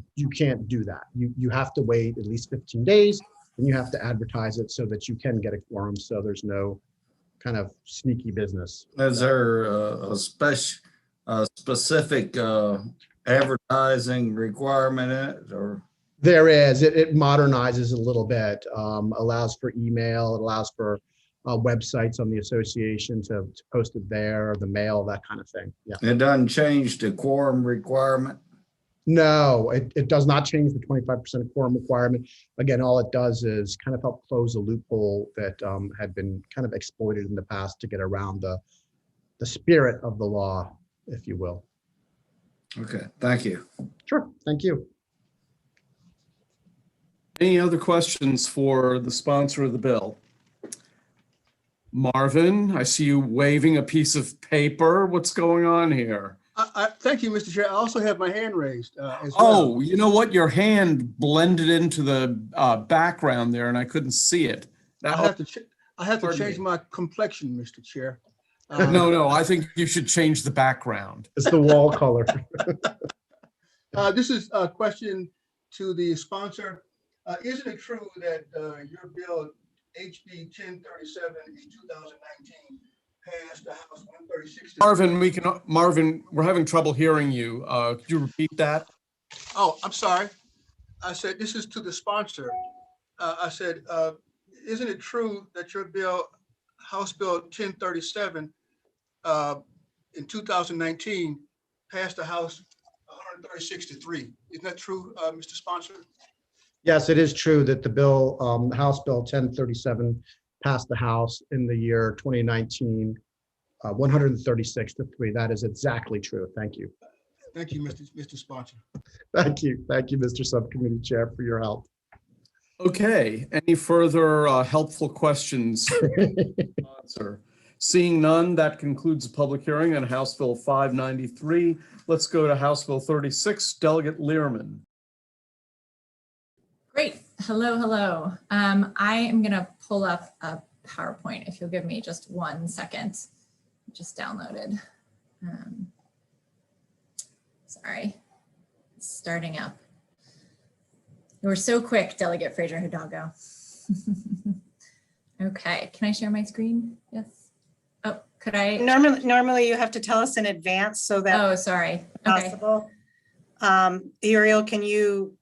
do that. You have to wait at least 15 days, and you have to advertise it so that you can get a quorum. So there's no kind of sneaky business. Is there a specific advertising requirement in it, or? There is. It modernizes a little bit, allows for email, it allows for websites on the association to post it there, the mail, that kind of thing. Yeah. It doesn't change the quorum requirement? No, it does not change the 25% quorum requirement. Again, all it does is kind of help close a loophole that had been kind of exploited in the past to get around the spirit of the law, if you will. Okay, thank you. Sure, thank you. Any other questions for the sponsor of the bill? Marvin, I see you waving a piece of paper. What's going on here? Thank you, Mr. Chair. I also have my hand raised as well. Oh, you know what? Your hand blended into the background there and I couldn't see it. I have to change my complexion, Mr. Chair. No, I think you should change the background. It's the wall color. This is a question to the sponsor. Isn't it true that your bill HB 1037 in 2019 passed the House 136? Marvin, we're having trouble hearing you. Could you repeat that? Oh, I'm sorry. I said, this is to the sponsor. I said, isn't it true that your bill, House Bill 1037 in 2019 passed the House 136-3? Isn't that true, Mr. Sponsor? Yes, it is true that the bill, House Bill 1037 passed the House in the year 2019, 136-3. That is exactly true. Thank you. Thank you, Mr. Sponsor. Thank you, Mr. Subcommittee Chair, for your help. Okay, any further helpful questions? Sponsor? Seeing none, that concludes the public hearing on House Bill 593. Let's go to House Bill 36, Delegate Learman. Great. Hello, hello. I am going to pull up a PowerPoint if you'll give me just 1 second. Just downloaded. Sorry, it's starting up. You were so quick, Delegate Fraser Hidalgo. Okay, can I share my screen? Yes. Oh, could I? Normally you have to tell us in advance so that. Oh, sorry. Okay. Possible. Uriel, can you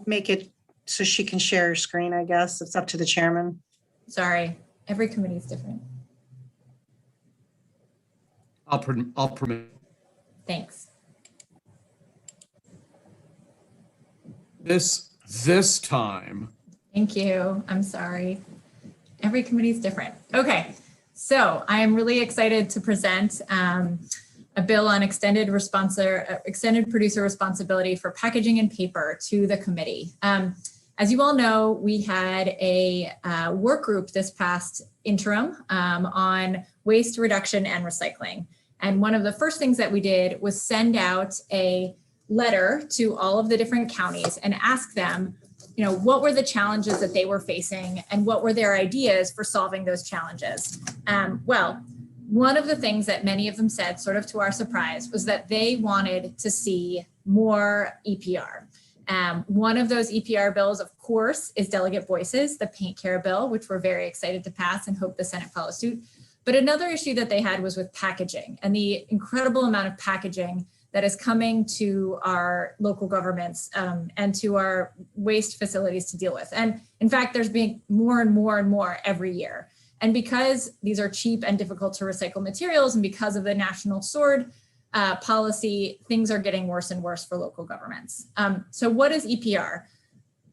make it so she can share her screen, I guess? It's up to the chairman. Sorry, every committee is different. I'll permit. Thanks. This time. Thank you. I'm sorry. Every committee is different. Okay, so I am really excited to present a bill on extended producer responsibility for packaging and paper to the committee. As you all know, we had a work group this past interim on waste reduction and recycling. And one of the first things that we did was send out a letter to all of the different counties and ask them, you know, what were the challenges that they were facing and what were their ideas for solving those challenges? Well, one of the things that many of them said, sort of to our surprise, was that they wanted to see more EPR. One of those EPR bills, of course, is Delegate Boyce's, the paint care bill, which we're very excited to pass and hope the Senate follows suit. But another issue that they had was with packaging and the incredible amount of packaging that is coming to our local governments and to our waste facilities to deal with. And in fact, there's being more and more and more every year. And because these are cheap and difficult to recycle materials, and because of the national sword policy, things are getting worse and worse for local governments. So what is EPR?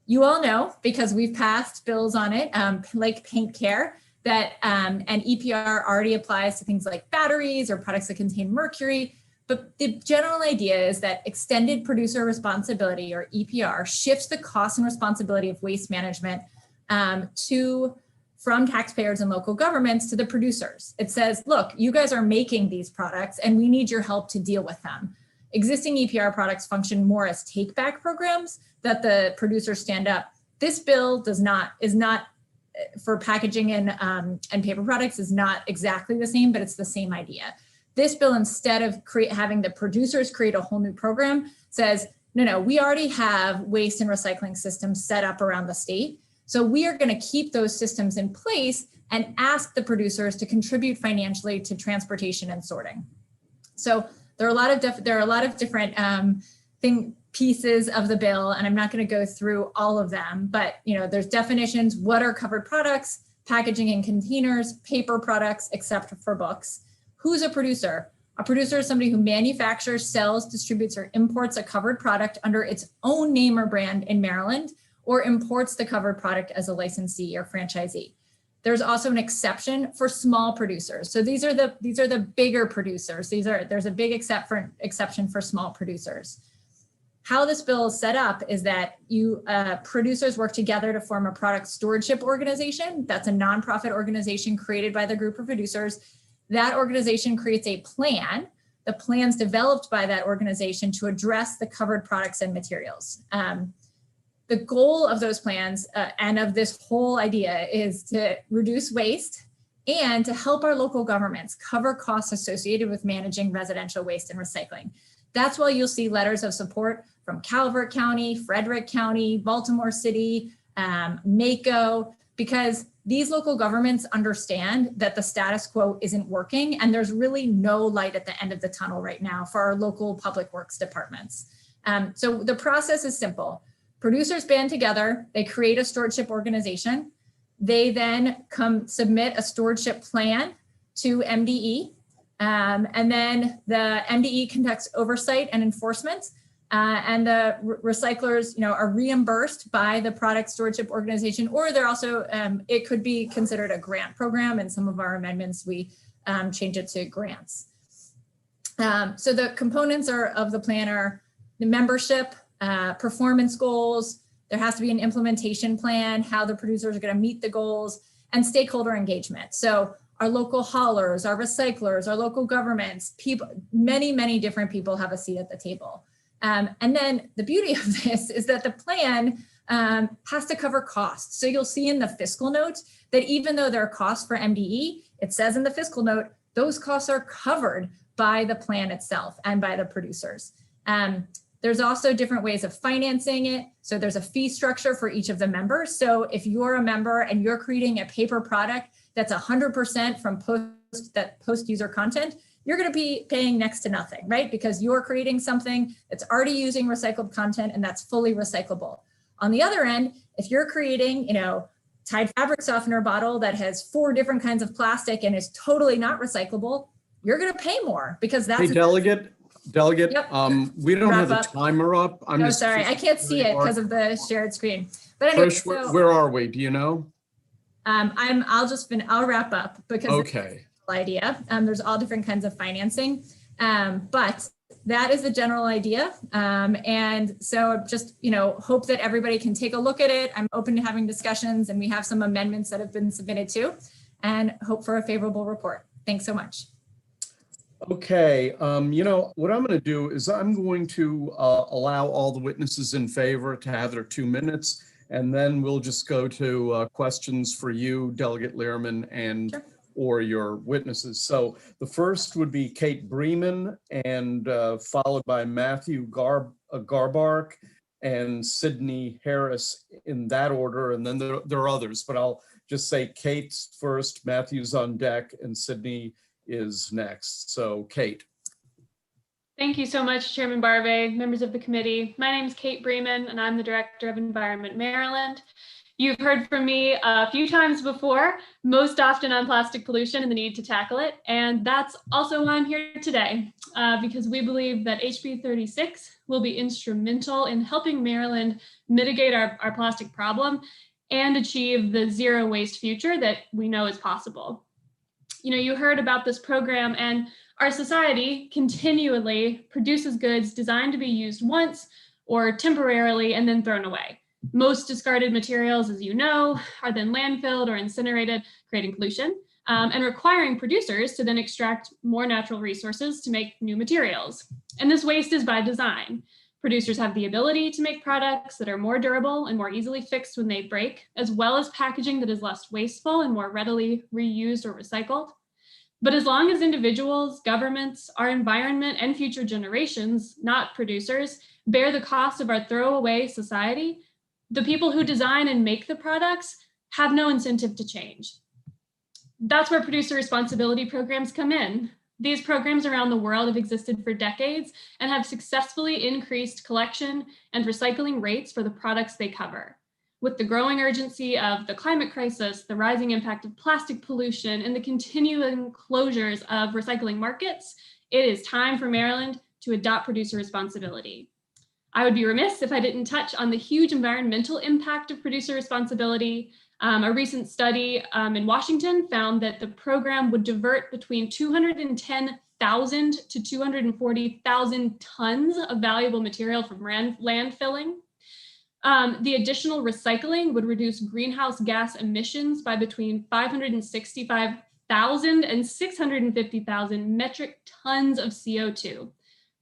You all know, because we've passed bills on it, like paint care, that and EPR already applies to things like batteries or products that contain mercury. But the general idea is that extended producer responsibility, or EPR, shifts the cost and responsibility of waste management from taxpayers and local governments to the producers. It says, look, you guys are making these products and we need your help to deal with them. Existing EPR products function more as take-back programs that the producers stand up. This bill is not for packaging and paper products is not exactly the same, but it's the same idea. This bill, instead of having the producers create a whole new program, says, no, we already have waste and recycling systems set up around the state. So we are going to keep those systems in place and ask the producers to contribute financially to transportation and sorting. So there are a lot of different pieces of the bill, and I'm not going to go through all of them, but there's definitions. What are covered products? Packaging and containers, paper products, except for books. Who's a producer? A producer is somebody who manufactures, sells, distributes, or imports a covered product under its own name or brand in Maryland, or imports the covered product as a licensee or franchisee. There's also an exception for small producers. So these are the bigger producers. There's a big exception for small producers. How this bill is set up is that producers work together to form a product stewardship organization. That's a nonprofit organization created by the group of producers. That organization creates a plan. The plan's developed by that organization to address the covered products and materials. The goal of those plans and of this whole idea is to reduce waste and to help our local governments cover costs associated with managing residential waste and recycling. That's why you'll see letters of support from Calvert County, Frederick County, Baltimore City, Mako, because these local governments understand that the status quo isn't working and there's really no light at the end of the tunnel right now for our local public works departments. So the process is simple. Producers band together, they create a stewardship organization. They then submit a stewardship plan to MDE. And then the MDE conducts oversight and enforcement. And the recyclers, are reimbursed by the product stewardship organization, or they're also, it could be considered a grant program. And some of our amendments, we change it to grants. So the components of the plan are the membership, performance goals. There has to be an implementation plan, how the producers are going to meet the goals, and stakeholder engagement. So our local haulers, our recyclers, our local governments, people, many different people have a seat at the table. And then the beauty of this is that the plan has to cover costs. So you'll see in the fiscal note that even though there are costs for MDE, it says in the fiscal note, those costs are covered by the plan itself and by the producers. There's also different ways of financing it. So there's a fee structure for each of the members. So if you're a member and you're creating a paper product that's 100% from post-user content, you're going to be paying next to nothing, right? Because you're creating something that's already using recycled content and that's fully recyclable. On the other end, if you're creating, Tide fabric softener bottle that has 4 different kinds of plastic and is totally not recyclable, you're going to pay more because that's— Hey, Delegate, Yep. we don't Wrap have the up. timer up. I'm Oh, just sorry, I can't see it because of the shared screen. But anyway, Trish, so where are we? Do you know? I'll wrap up because Okay. idea. There's all different kinds of financing, but that is the general idea. And so just, hope that everybody can take a look at it. I'm open to having discussions and we have some amendments that have been submitted too, and hope for a favorable report. Thanks so much. Okay, what I'm going to do is I'm going to allow all the witnesses in favor to have their 2 minutes, and then we'll just go to questions for you, Delegate Lehrman, and Sure. or your witnesses. So the first would be Kate Bremen, and followed by Matthew Garbark and Sydney Harris in that order, and then there are others, but I'll just say Kate's first, Matthew's on deck, and Sydney is next. So Kate. Thank you so much, Chairman Barve, members of the committee. My name is Kate Bremen, and I'm the Director of Environment Maryland. You've heard from me a few times before, most often on plastic pollution and the need to tackle it. And that's also why I'm here today, because we believe that HB 36 will be instrumental in helping Maryland mitigate our plastic problem and achieve the zero waste future that we know is possible. You heard about this program, and our society continually produces goods designed to be used once or temporarily and then thrown away. Most discarded materials, as you know, are then landfilled or incinerated, creating pollution and requiring producers to then extract more natural resources to make new materials. And this waste is by design. Producers have the ability to make products that are more durable and more easily fixed when they break, as well as packaging that is less wasteful and more readily reused or recycled. But as long as individuals, governments, our environment, and future generations, not producers, bear the cost of our throwaway society, the people who design and make the products have no incentive to change. That's where producer responsibility programs come in. These programs around the world have existed for decades and have successfully increased collection and recycling rates for the products they cover. With the growing urgency of the climate crisis, the rising impact of plastic pollution, and the continuing closures of recycling markets, it is time for Maryland to adopt producer responsibility. I would be remiss if I didn't touch on the huge environmental impact of producer responsibility. A recent study in Washington found that the program would divert between 210,000 to 240,000 tons of valuable material from landfilling. The additional recycling would reduce greenhouse gas emissions by between 565,000 and 650,000 metric tons of CO2.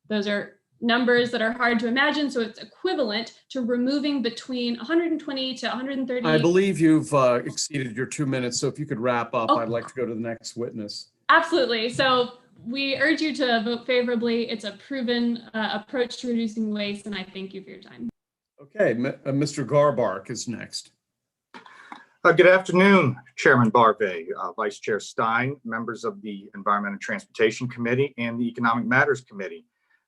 Those are numbers that are hard to imagine, so it's equivalent to removing between 120 to 130. I believe you've exceeded your 2 minutes, so if you could wrap up, I'd like to go to the next witness. Absolutely. So we urge you to vote favorably. It's a proven approach to reducing waste, and I thank you for your time. Okay, Mr. Garbark is next. Good afternoon, Chairman Barve, Vice Chair Stein, members of the Environment and Transportation Committee and the Economic Matters Committee.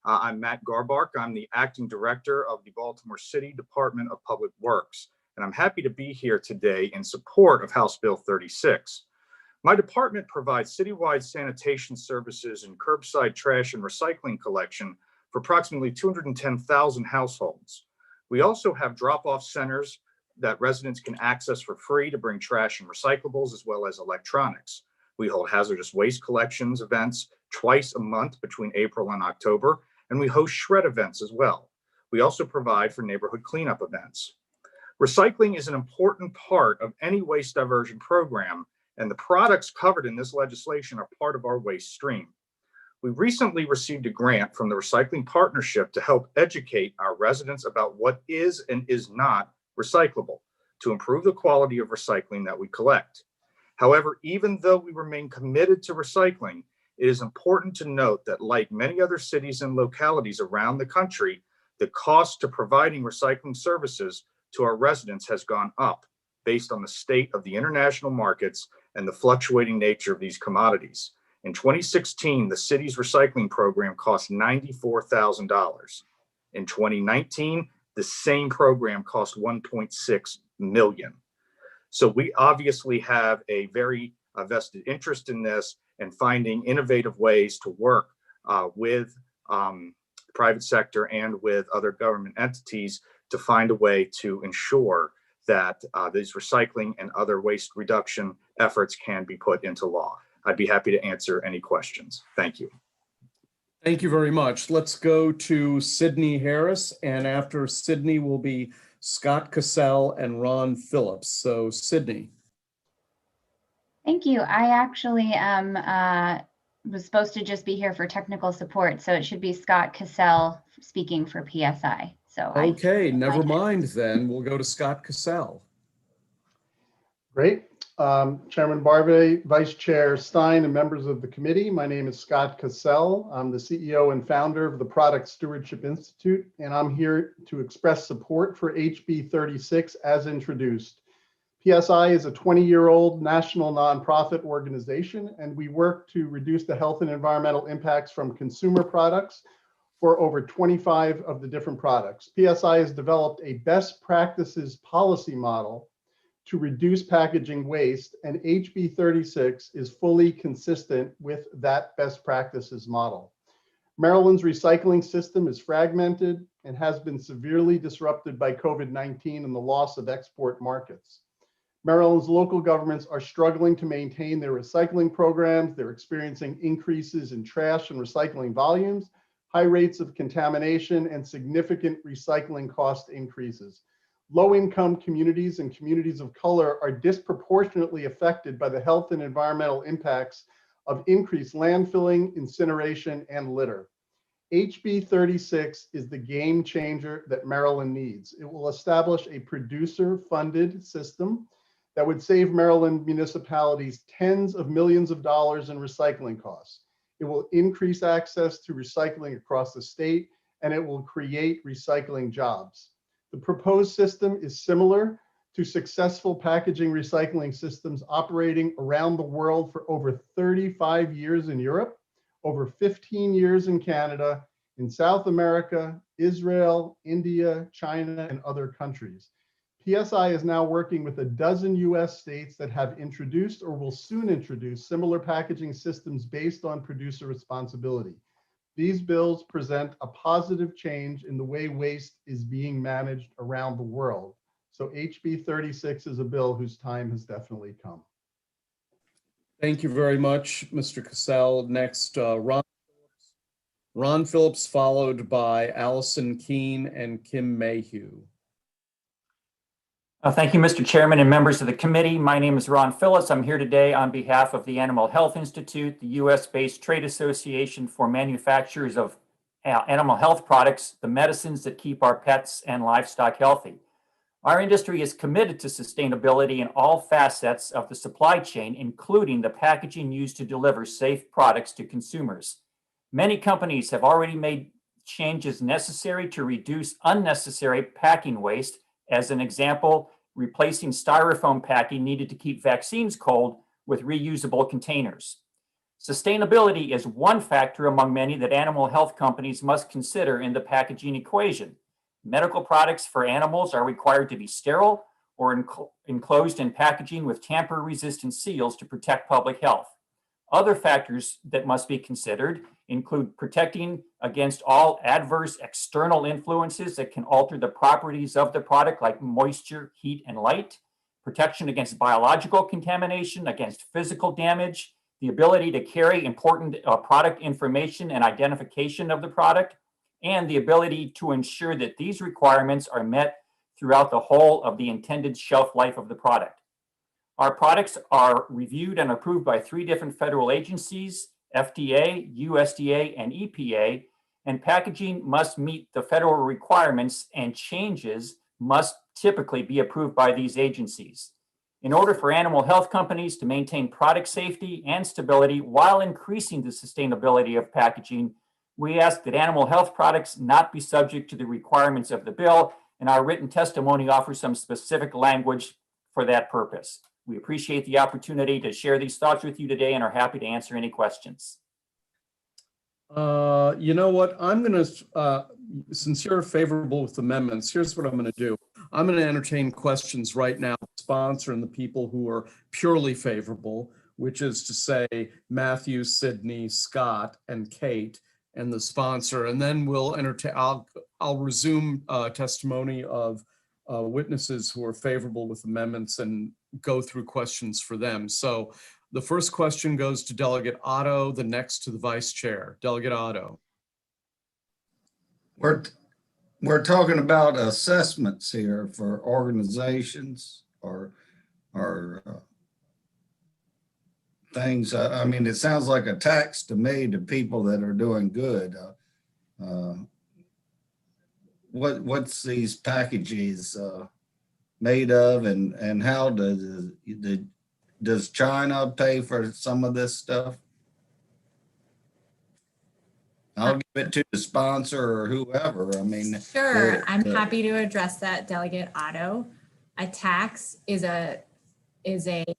I'm Matt Garbark. I'm the Acting Director of the Baltimore City Department of Public Works, and I'm happy to be here today in support of House Bill 36. My department provides citywide sanitation services and curbside trash and recycling collection for approximately 210,000 households. We also have drop-off centers that residents can access for free to bring trash and recyclables, as well as electronics. We hold hazardous waste collections events twice a month between April and October, and we host shred events as well. We also provide for neighborhood cleanup events. Recycling is an important part of any waste diversion program, and the products covered in this legislation are part of our waste stream. We recently received a grant from the Recycling Partnership to help educate our residents about what is and is not recyclable to improve the quality of recycling that we collect. However, even though we remain committed to recycling, it is important to note that like many other cities and localities around the country, the cost to providing recycling services to our residents has gone up based on the state of the international markets and the fluctuating nature of these commodities. In 2016, the city's recycling program cost $94,000. In 2019, the same program cost $1.6 million. So we obviously have a very vested interest in this and finding innovative ways to work with private sector and with other government entities to find a way to ensure that these recycling and other waste reduction efforts can be put into law. I'd be happy to answer any questions. Thank you. Thank you very much. Let's go to Sydney Harris, and after Sydney will be Scott Cassell and Ron Phillips. So Sydney. Thank you. I actually was supposed to just be here for technical support, so it should be Scott Cassell speaking for PSI. So okay, never mind then. We'll go to Scott Cassell. Great. Chairman Barbe, Vice Chair Stein, and members of the committee, my name is Scott Cassell. I'm the CEO and founder of the Product Stewardship Institute, and I'm here to express support for HB 36 as introduced. PSI is a 20-year-old national nonprofit organization, and we work to reduce the health and environmental impacts from consumer products for over 25 of the different products. PSI has developed a best practices policy model to reduce packaging waste, and HB 36 is fully consistent with that best practices model. Maryland's recycling system is fragmented and has been severely disrupted by COVID-19 and the loss of export markets. Maryland's local governments are struggling to maintain their recycling programs. They're experiencing increases in trash and recycling volumes, high rates of contamination, and significant recycling cost increases. Low-income communities and communities of color are disproportionately affected by the health and environmental impacts of increased landfilling, incineration, and litter. HB 36 is the game changer that Maryland needs. It will establish a producer-funded system that would save Maryland municipalities tens of millions of dollars in recycling costs. It will increase access to recycling across the state, and it will create recycling jobs. The proposed system is similar to successful packaging recycling systems operating around the world for over 35 years in Europe, over 15 years in Canada, in South America, Israel, India, China, and other countries. PSI is now working with a dozen US states that have introduced or will soon introduce similar packaging systems based on producer responsibility. These bills present a positive change in the way waste is being managed around the world. So HB 36 is a bill whose time has definitely come. Thank you very much, Mr. Cassell. Next, Ron Phillips. Ron Phillips, followed by Allison Keene and Kim Mayhew. Thank you, Mr. Chairman and members of the committee. My name is Ron Phillips. I'm here today on behalf of the Animal Health Institute, the US-based trade association for manufacturers of animal health products, the medicines that keep our pets and livestock healthy. Our industry is committed to sustainability in all facets of the supply chain, including the packaging used to deliver safe products to consumers. Many companies have already made changes necessary to reduce unnecessary packing waste. As an example, replacing styrofoam packing needed to keep vaccines cold with reusable containers. Sustainability is one factor among many that animal health companies must consider in the packaging equation. Medical products for animals are required to be sterile or enclosed in packaging with tamper-resistant seals to protect public health. Other factors that must be considered include protecting against all adverse external influences that can alter the properties of the product, like moisture, heat, and light, protection against biological contamination, against physical damage, the ability to carry important product information and identification of the product, and the ability to ensure that these requirements are met throughout the whole of the intended shelf life of the product. Our products are reviewed and approved by 3 different federal agencies, FDA, USDA, and EPA, and packaging must meet the federal requirements, and changes must typically be approved by these agencies. In order for animal health companies to maintain product safety and stability while increasing the sustainability of packaging, we ask that animal health products not be subject to the requirements of the bill, and our written testimony offers some specific language for that purpose. We appreciate the opportunity to share these thoughts with you today and are happy to answer any questions. You know what? I'm going to, since you're favorable with amendments, here's what I'm going to do. I'm going to entertain questions right now, the sponsor and the people who are purely favorable, which is to say Matthew, Sydney, Scott, and Kate, and the sponsor. And then we'll entertain, I'll resume testimony of witnesses who are favorable with amendments and go through questions for them. So the first question goes to Delegate Otto, the next to the Vice Chair. Delegate Otto. We're talking about assessments here for organizations or things. I mean, it sounds like a tax to me to people that are doing good. What's these packages made of, and how does China pay for some of this stuff? I'll give it to the sponsor or whoever. I mean, Sure, I'm happy to address that, Delegate Otto. A tax is an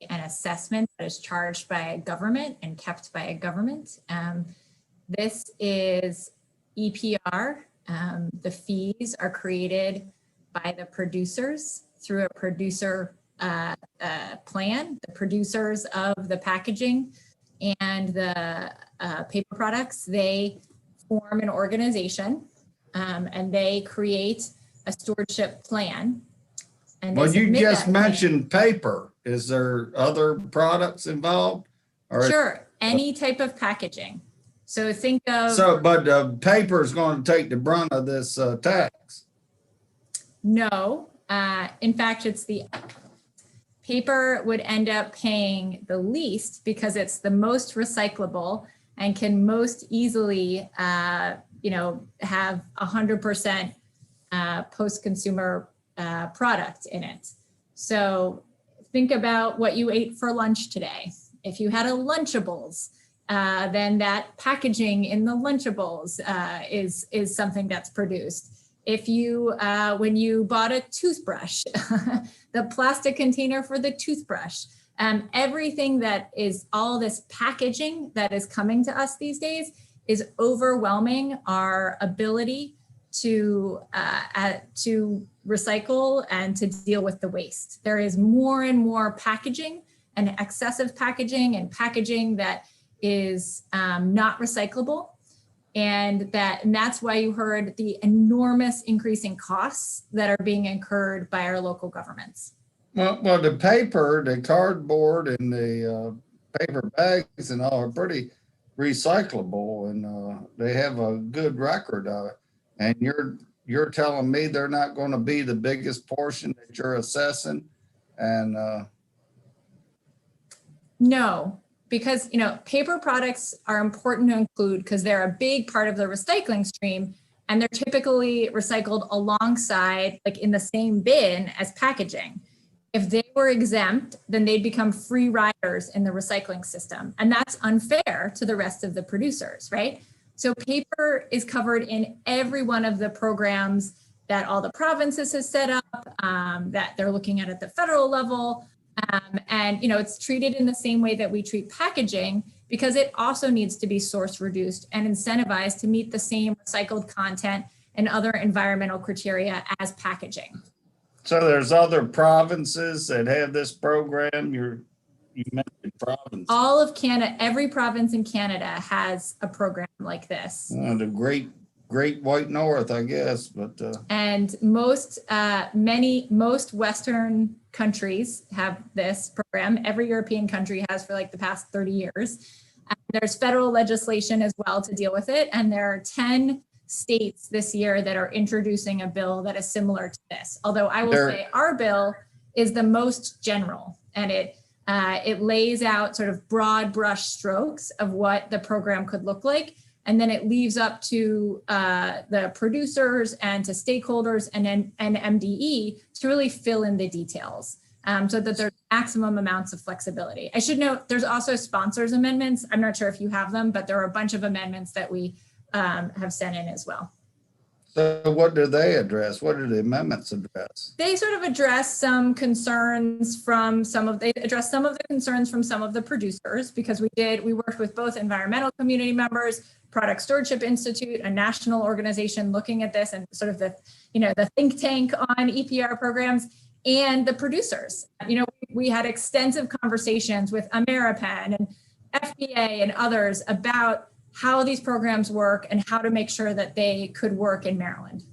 assessment that is charged by a government and kept by a government. This is EPR. The fees are created by the producers through a producer plan. The producers of the packaging and the paper products, they form an organization and they create a stewardship plan. And well, you just mentioned paper. Is there other products involved? Or sure, any type of packaging. So think of. So, but paper is going to take the brunt of this tax. No, in fact, it's the paper would end up paying the least because it's the most recyclable and can most easily, have 100% post-consumer product in it. So think about what you ate for lunch today. If you had a Lunchables, then that packaging in the Lunchables is something that's produced. If you, when you bought a toothbrush, the plastic container for the toothbrush, everything that is all this packaging that is coming to us these days is overwhelming our ability to recycle and to deal with the waste. There is more and more packaging and excessive packaging and packaging that is not recyclable. And that's why you heard the enormous increase in costs that are being incurred by our local governments. Well, the paper, the cardboard, and the paper bags and all are pretty recyclable, and they have a good record. And you're telling me they're not going to be the biggest portion that you're assessing, and no. Because, paper products are important to include because they're a big part of the recycling stream, and they're typically recycled alongside, like in the same bin as packaging. If they were exempt, then they'd become free riders in the recycling system. And that's unfair to the rest of the producers, right? So paper is covered in every one of the programs that all the provinces have set up, that they're looking at the federal level. And it's treated in the same way that we treat packaging because it also needs to be source reduced and incentivized to meet the same recycled content and other environmental criteria as packaging. so there's other provinces that have this program. You mentioned province. All of Canada, every province in Canada has a program like this. The Great White North, I guess, but and most Western countries have this program. Every European country has for like the past 30 years. And there's federal legislation as well to deal with it. And there are 10 states this year that are introducing a bill that is similar to this. Although I will say our bill is the most general, and it It lays out sort of broad brush strokes of what the program could look like. And then it leaves up to the producers and to stakeholders and MDE to really fill in the details so that there's maximum amounts of flexibility. I should note there's also sponsors amendments. I'm not sure if you have them, but there are a bunch of amendments that we have sent in as well. So what do they address? What do the amendments address? They sort of address some concerns from some of the concerns from some of the producers, because we worked with both environmental community members, Product Stewardship Institute, a national organization looking at this, and sort of the think tank on EPR programs, and the producers. We had extensive conversations with Ameripen and FBA and others about how these programs work and how to make sure that they could work in Maryland,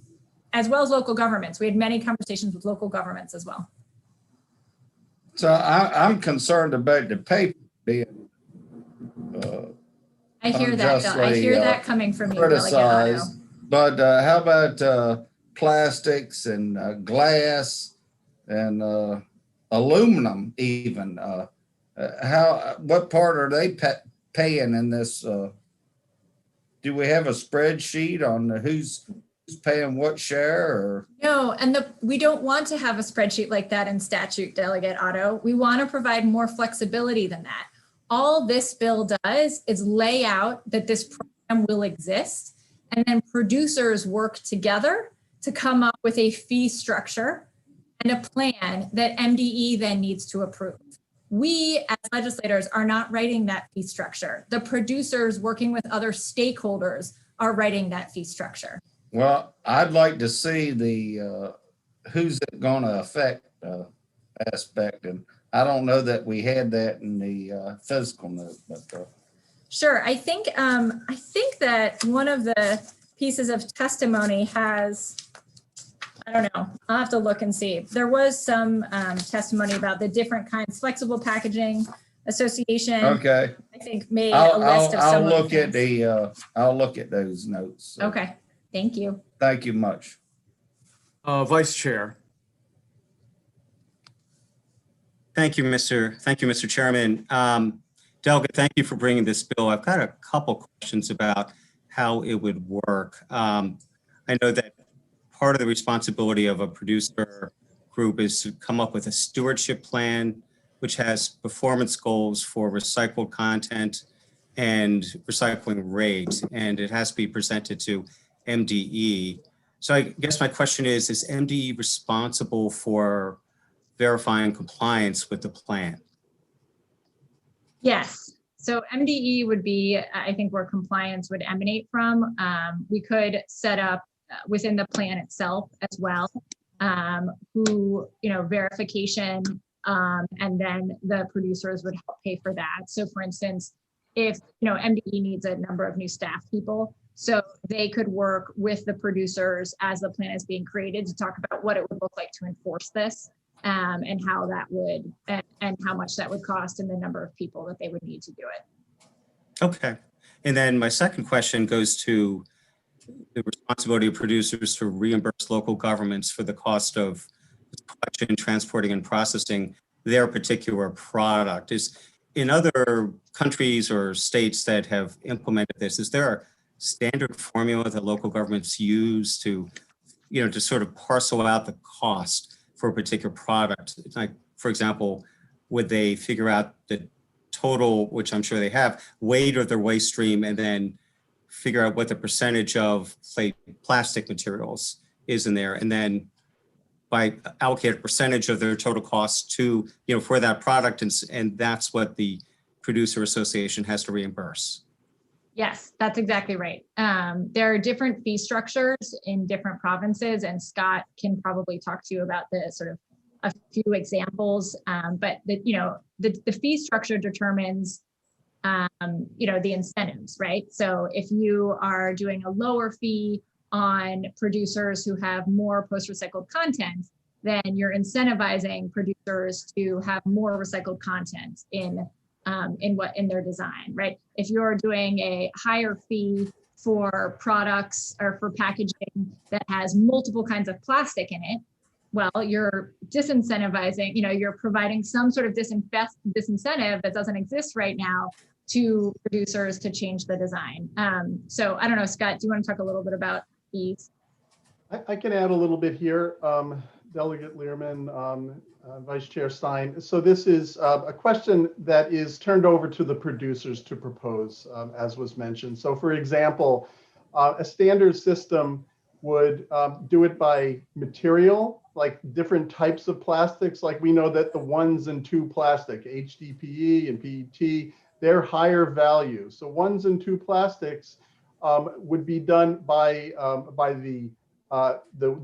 as well as local governments. We had many conversations with local governments as well. So I'm concerned about the paper being I hear that. I hear that coming from you, Delegate Otto. criticized. But how about plastics and glass and aluminum even? What part are they paying in this? Do we have a spreadsheet on who's paying what share? Or? No, and we don't want to have a spreadsheet like that in statute, Delegate Otto. We want to provide more flexibility than that. All this bill does is lay out that this program will exist, and then producers work together to come up with a fee structure and a plan that MDE then needs to approve. We as legislators are not writing that fee structure. The producers working with other stakeholders are writing that fee structure. Well, I'd like to see the who's it going to affect aspect, and I don't know that we had that in the physical note. But sure, I think that one of the pieces of testimony has, I don't know, I'll have to look and see. There was some testimony about the different kinds, Flexible Packaging Association. Okay. I think made a list of some I'll of look the at things. I'll look at those notes. So. Okay, thank you. Thank you much. Vice Chair. Thank you, Mr. Chairman. Delegate, thank you for bringing this bill. I've got a couple questions about how it would work. I know that part of the responsibility of a producer group is to come up with a stewardship plan, which has performance goals for recycled content and recycling rate, and it has to be presented to MDE. So I guess my question is MDE responsible for verifying compliance with the plan? Yes. So MDE would be, I think, where compliance would emanate from. We could set up within the plan itself as well, verification, and then the producers would help pay for that. So for instance, if, MDE needs a number of new staff people, so they could work with the producers as the plan is being created to talk about what it would look like to enforce this. And how that would, and how much that would cost and the number of people that they would need to do it. Okay. And then my second question goes to the responsibility of producers to reimburse local governments for the cost of collection, transporting, and processing their particular product. Is in other countries or states that have implemented this, is there a standard formula that local governments use to, to sort of parcel out the cost for a particular product? Like, for example, would they figure out the total, which I'm sure they have, weight of their waste stream, and then figure out what the percentage of plastic materials is in there, and then by allocate a percentage of their total cost to, for that product, and that's what the producer association has to reimburse? Yes, that's exactly right. There are different fee structures in different provinces, and Scott can probably talk to you about the sort of a few examples. But the fee structure determines, the incentives, right? So if you are doing a lower fee on producers who have more post-recycled content, then you're incentivizing producers to have more recycled content in their design, right? If you're doing a higher fee for products or for packaging that has multiple kinds of plastic in it, well, you're disincentivizing, you're providing some sort of disincentive that doesn't exist right now to producers to change the design. So I don't know, Scott, do you want to talk a little bit about fees? I can add a little bit here, Delegate Learman, Vice Chair Stein. So this is a question that is turned over to the producers to propose, as was mentioned. So for example, a standard system would do it by material, like different types of plastics. Like we know that the 1s and 2 plastic, HDPE and PET, they're higher value. So 1s and 2 plastics would be done by the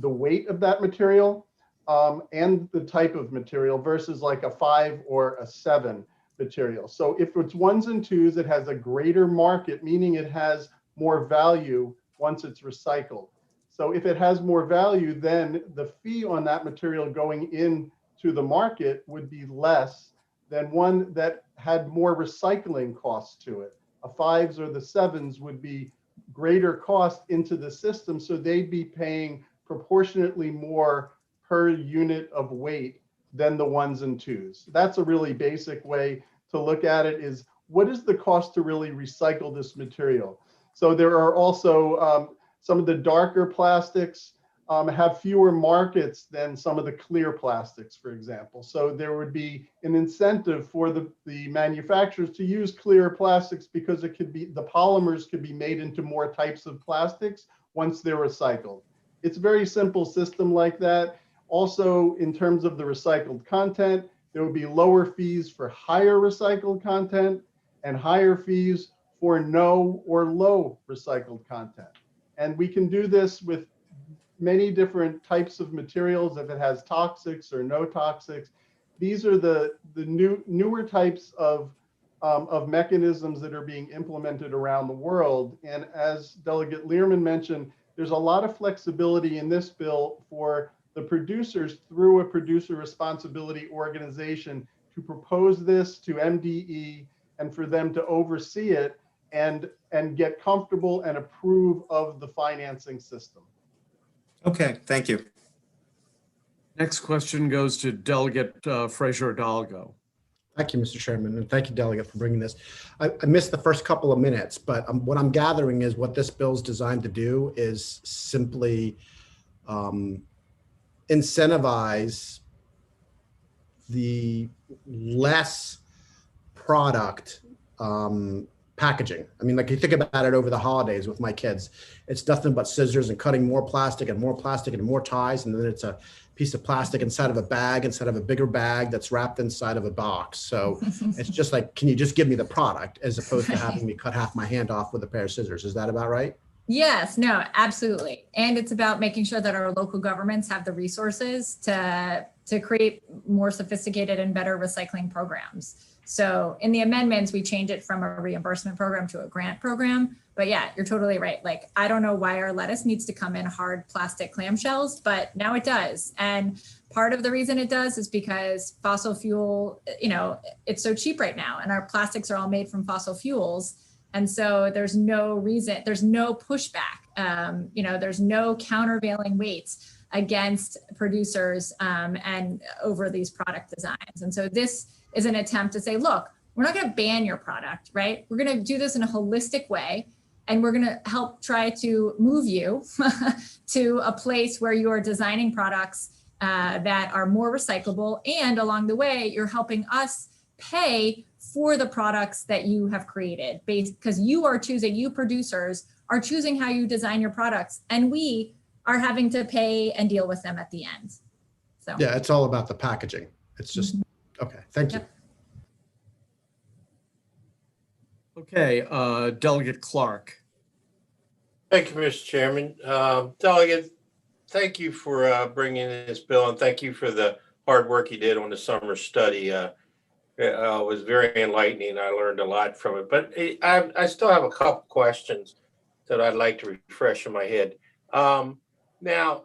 weight of that material and the type of material versus like a 5 or a 7 material. So if it's 1s and 2s, it has a greater market, meaning it has more value once it's recycled. So if it has more value, then the fee on that material going into the market would be less than one that had more recycling costs to it. A 5s or the 7s would be greater cost into the system, so they'd be paying proportionately more per unit of weight than the 1s and 2s. That's a really basic way to look at it, is what is the cost to really recycle this material? So there are also some of the darker plastics have fewer markets than some of the clear plastics, for example. So there would be an incentive for the manufacturers to use clearer plastics because it could be, the polymers could be made into more types of plastics once they're recycled. It's a very simple system like that. Also, in terms of the recycled content, there would be lower fees for higher recycled content and higher fees for no or low recycled content. And we can do this with many different types of materials, if it has toxics or no toxics. These are the newer types of mechanisms that are being implemented around the world. And as Delegate Learman mentioned, there's a lot of flexibility in this bill for the producers through a producer responsibility organization to propose this to MDE and for them to oversee it and get comfortable and approve of the financing system. Okay, thank you. Next question goes to Delegate Fraser Hidalgo. Thank you, Mr. Chairman, and thank you, Delegate, for bringing this. I missed the first couple of minutes, but what I'm gathering is what this bill is designed to do is simply incentivize the less product packaging. I mean, like you think about it over the holidays with my kids, it's nothing but scissors and cutting more plastic and more plastic and more ties. And then it's a piece of plastic inside of a bag, instead of a bigger bag that's wrapped inside of a box. So it's just like, can you just give me the product as opposed to having me cut half my hand off with a pair of scissors? Is that about right? Yes, no, absolutely. And it's about making sure that our local governments have the resources to create more sophisticated and better recycling programs. So in the amendments, we change it from a reimbursement program to a grant program. But yeah, you're totally right. Like, I don't know why our lettuce needs to come in hard plastic clamshells, but now it does. And part of the reason it does is because fossil fuel, it's so cheap right now, and our plastics are all made from fossil fuels. And so there's no reason, there's no pushback, there's no countervailing weights against producers and over these product designs. And so this is an attempt to say, look, we're not going to ban your product, right? We're going to do this in a holistic way. And we're going to help try to move you to a place where you are designing products that are more recyclable. And along the way, you're helping us pay for the products that you have created, because you are choosing, you producers are choosing how you design your products. And we are having to pay and deal with them at the end. So yeah, it's all about the packaging. It's just, okay, thank you. Okay, Delegate Clark. Thank you, Mr. Chairman. Delegate, thank you for bringing this bill, and thank you for the hard work you did on the summer study. It was very enlightening. I learned a lot from it, but I still have a couple questions that I'd like to refresh in my head. Now,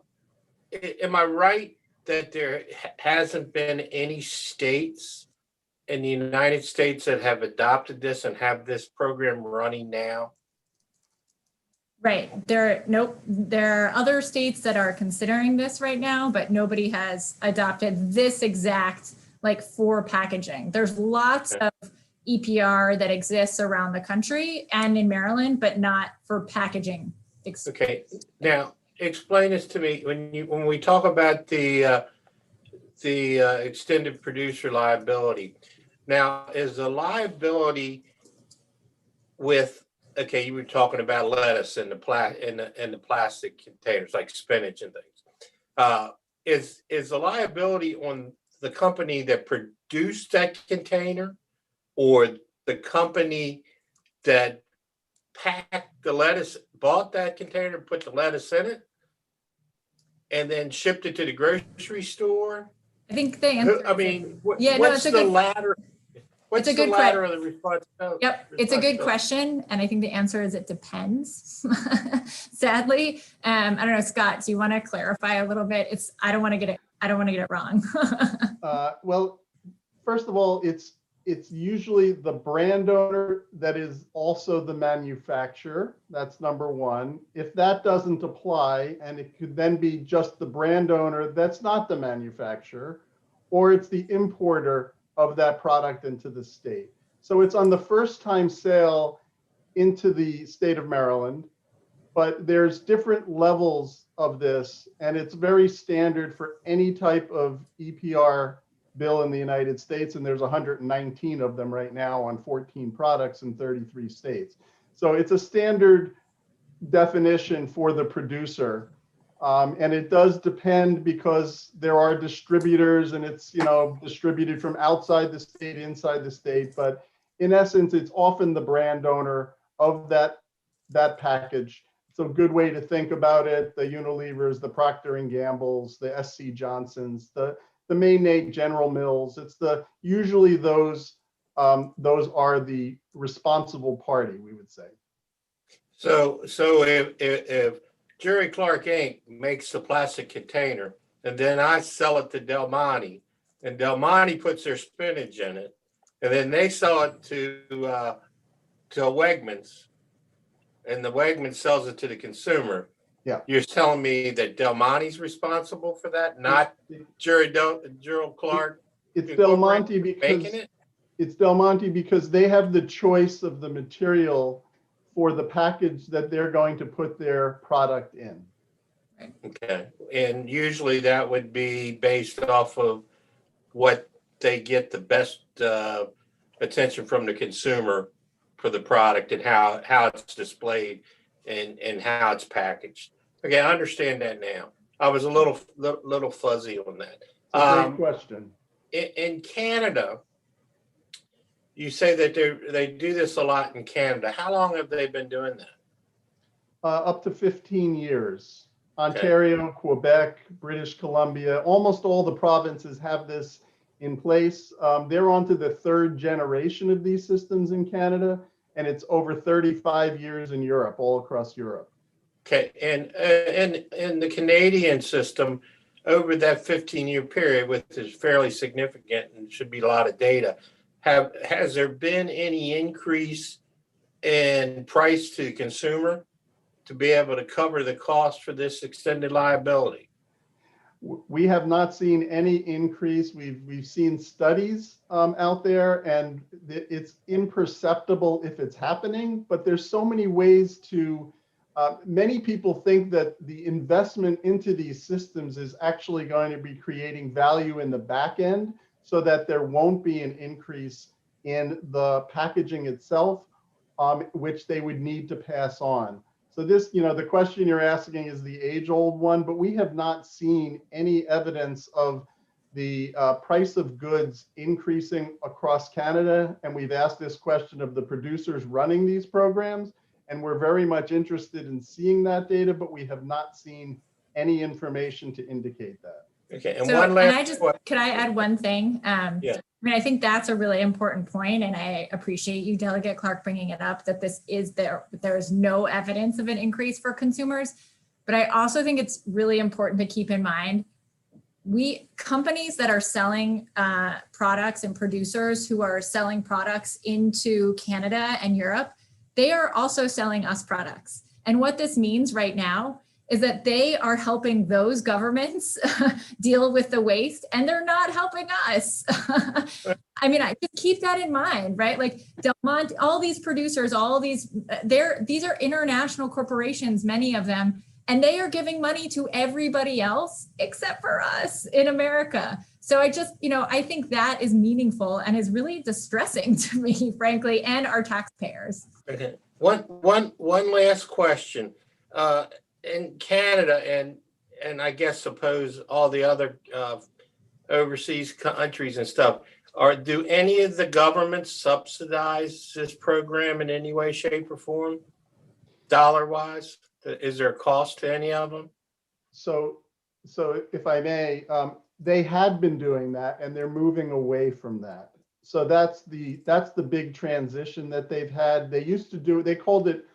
am I right that there hasn't been any states in the United States that have adopted this and have this program running now? Right. Nope. There are other states that are considering this right now, but nobody has adopted this exact like for packaging. There's lots of EPR that exists around the country and in Maryland, but not for packaging. Okay. Now explain this to me. When we talk about the extended producer liability, now is the liability with, okay, you were talking about lettuce in the plastic containers like spinach and things. Is the liability on the company that produced that container or the company that packed the lettuce, bought that container, put the lettuce in it, and then shipped it to the grocery store? I think the answer. I mean, it's the ladder? What's the ladder of the responsibility? Yep, it's a good question, and I think the answer is it depends. Sadly, I don't know, Scott. Do you want to clarify a little bit? I don't want to get it wrong. Well, first of all, it's usually the brand owner that is also the manufacturer. That's number one. If that doesn't apply, and it could then be just the brand owner that's not the manufacturer, or it's the importer of that product into the state. So it's on the first time sale into the state of Maryland, but there's different levels of this, and it's very standard for any type of EPR bill in the United States, and there's 119 of them right now on 14 products in 33 states. So it's a standard definition for the producer. And it does depend because there are distributors and it's, distributed from outside the state, inside the state. But in essence, it's often the brand owner of that package. It's a good way to think about it. The Unilevers, the Procter & Gamble's, the SC Johnson's, the Maine General Mills. It's usually those are the responsible party, we would say. So if Jerry Clark Inc. makes the plastic container, and then I sell it to Del Monte, and Del Monte puts their spinach in it, and then they sell it to Wegmans, and the Wegmans sells it to the consumer. Yeah. You're telling me that Del Monte's responsible for that, not Jerry Clark? It's Del Monte making it? It's Del Monte because they have the choice of the material for the package that they're going to put their product in. Okay, and usually that would be based off of what they get the best attention from the consumer for the product and how it's displayed and how it's packaged. Okay, I understand that now. I was a little fuzzy on that. Great question. In Canada, you say that they do this a lot in Canada. How long have they been doing that? Up to 15 years. Ontario, Quebec, British Columbia, almost all the provinces have this in place. They're on to the third generation of these systems in Canada, and it's over 35 years in Europe, all across Europe. Okay, and in the Canadian system, over that 15-year period, which is fairly significant and should be a lot of data, has there been any increase in price to the consumer to be able to cover the cost for this extended liability? We have not seen any increase. We've seen studies out there, and it's imperceptible if it's happening, but there's so many ways to, many people think that the investment into these systems is actually going to be creating value in the back end so that there won't be an increase in the packaging itself, which they would need to pass on. So this, the question you're asking is the age-old one, but we have not seen any evidence of the price of goods increasing across Canada. And we've asked this question of the producers running these programs, and we're very much interested in seeing that data, but we have not seen any information to indicate that. Okay, and So, one last could I add one thing? Yeah. I mean, I think that's a really important point, and I appreciate you, Delegate Clark, bringing it up, that there is no evidence of an increase for consumers. But I also think it's really important to keep in mind, companies that are selling products and producers who are selling products into Canada and Europe, they are also selling us products. And what this means right now is that they are helping those governments deal with the waste, and they're not helping us. I mean, I just keep that in mind, right? Like Del Monte, all these producers, all these, these are international corporations, many of them, and they are giving money to everybody else except for us in America. So I just, I think that is meaningful and is really distressing to me, frankly, and our taxpayers. Okay. One last question. In Canada and I guess suppose all the other overseas countries and stuff, do any of the governments subsidize this program in any way, shape, or form, dollar-wise? Is there a cost to any of them? So if I may, they had been doing that and they're moving away from that. So that's the big transition that they've had. They used to do, they called it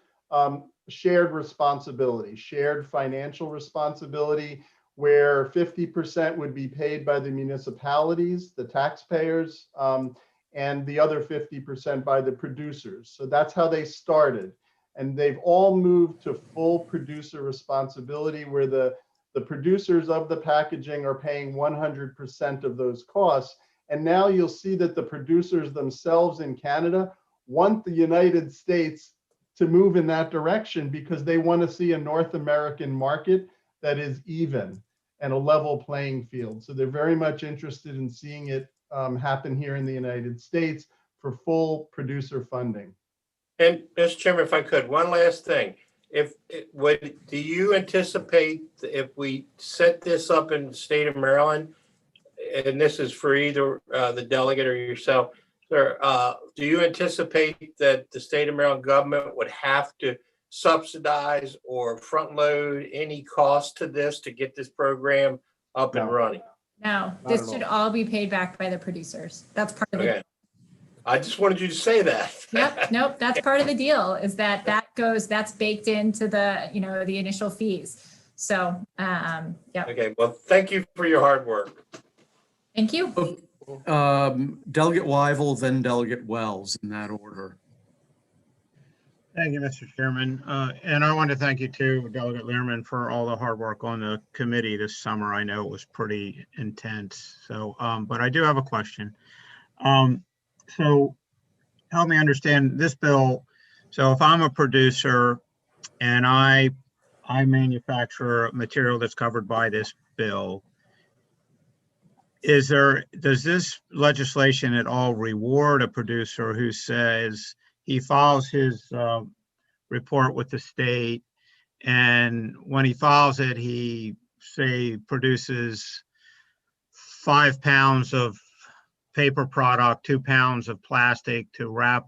shared responsibility, shared financial responsibility, where 50% would be paid by the municipalities, the taxpayers, and the other 50% by the producers. So that's how they started. And they've all moved to full producer responsibility, where the producers of the packaging are paying 100% of those costs. And now you'll see that the producers themselves in Canada want the United States to move in that direction, because they want to see a North American market that is even and a level playing field. So they're very much interested in seeing it happen here in the United States for full producer funding. And Mr. Chairman, if I could, one last thing. Do you anticipate if we set this up in the state of Maryland, and this is for either the delegate or yourself, sir, do you anticipate that the state of Maryland government would have to subsidize or front load any cost to this to get this program up and running? No, this should all be paid back by the producers. That's part of Okay. I just wanted you to say that. Yep, nope, that's part of the deal, is that's baked into the, the initial fees. So, yeah. Okay, well, thank you for your hard work. Thank you. Delegate Weigel, then Delegate Wells, in that order. Thank you, Mr. Chairman. And I want to thank you too, Delegate Learman, for all the hard work on the committee this summer. I know it was pretty intense. So, but I do have a question. So help me understand this bill. So if I'm a producer and I manufacture material that's covered by this bill, does this legislation at all reward a producer who says he files his report with the state, and when he files it, he say produces 5 pounds of paper product, 2 pounds of plastic to wrap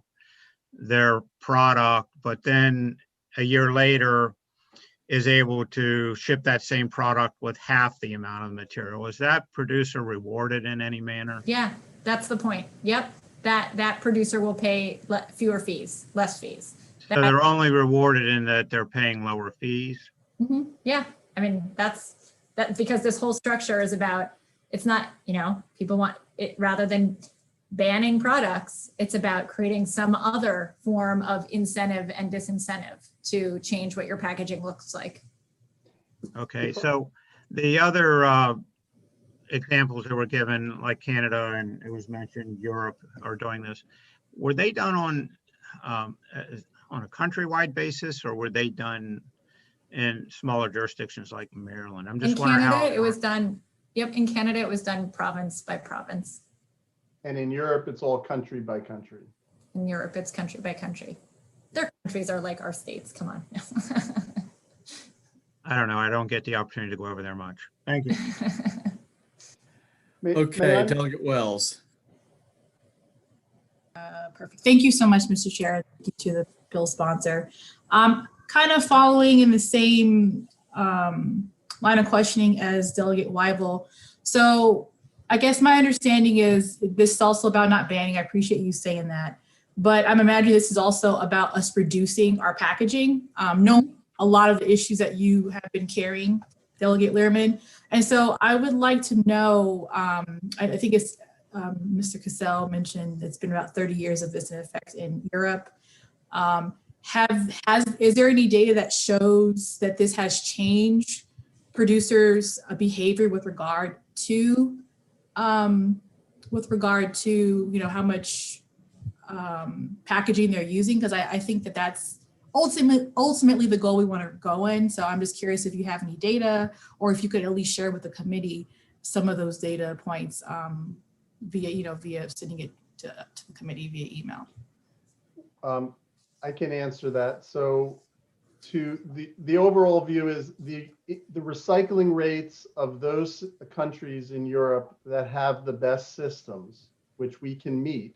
their product, but then a year later is able to ship that same product with half the amount of material? Is that producer rewarded in any manner? Yeah, that's the point. Yep. That producer will pay fewer fees, less fees. So they're only rewarded in that they're paying lower fees? Mm-hmm. Yeah. I mean, that's because this whole structure is about, it's not, people want it, rather than banning products, it's about creating some other form of incentive and disincentive to change what your packaging looks like. Okay, so the other examples that were given, like Canada, and it was mentioned Europe are doing this, were they done on a countrywide basis, or were they done in smaller jurisdictions like Maryland? I'm just wondering how it was done. Yep, in Canada it was done province by province. And in Europe, it's all country by country. In Europe, it's country by country. Their countries are like our states. Come on. I don't know. I don't get the opportunity to go over there much. Thank you. Okay, Delegate Wells. Perfect. Thank you so much, Mr. Chair. Thank you to the bill sponsor. Kind of following in the same line of questioning as Delegate Weibel. So I guess my understanding is this is also about not banning. I appreciate you saying that. But I'm imagining this is also about us reducing our packaging. Know a lot of the issues that you have been carrying, Delegate Learman. And so I would like to know, I think it's Mr. Cassell mentioned it's been about 30 years of this in effect in Europe. is there any data that shows that this has changed producers' behavior with regard to how much packaging they're using? Because I think that that's ultimately the goal we want to go in. So I'm just curious if you have any data, or if you could at least share with the committee some of those data points via sending it to the committee via email. I can answer that. So to the overall view is the recycling rates of those countries in Europe that have the best systems, which we can meet,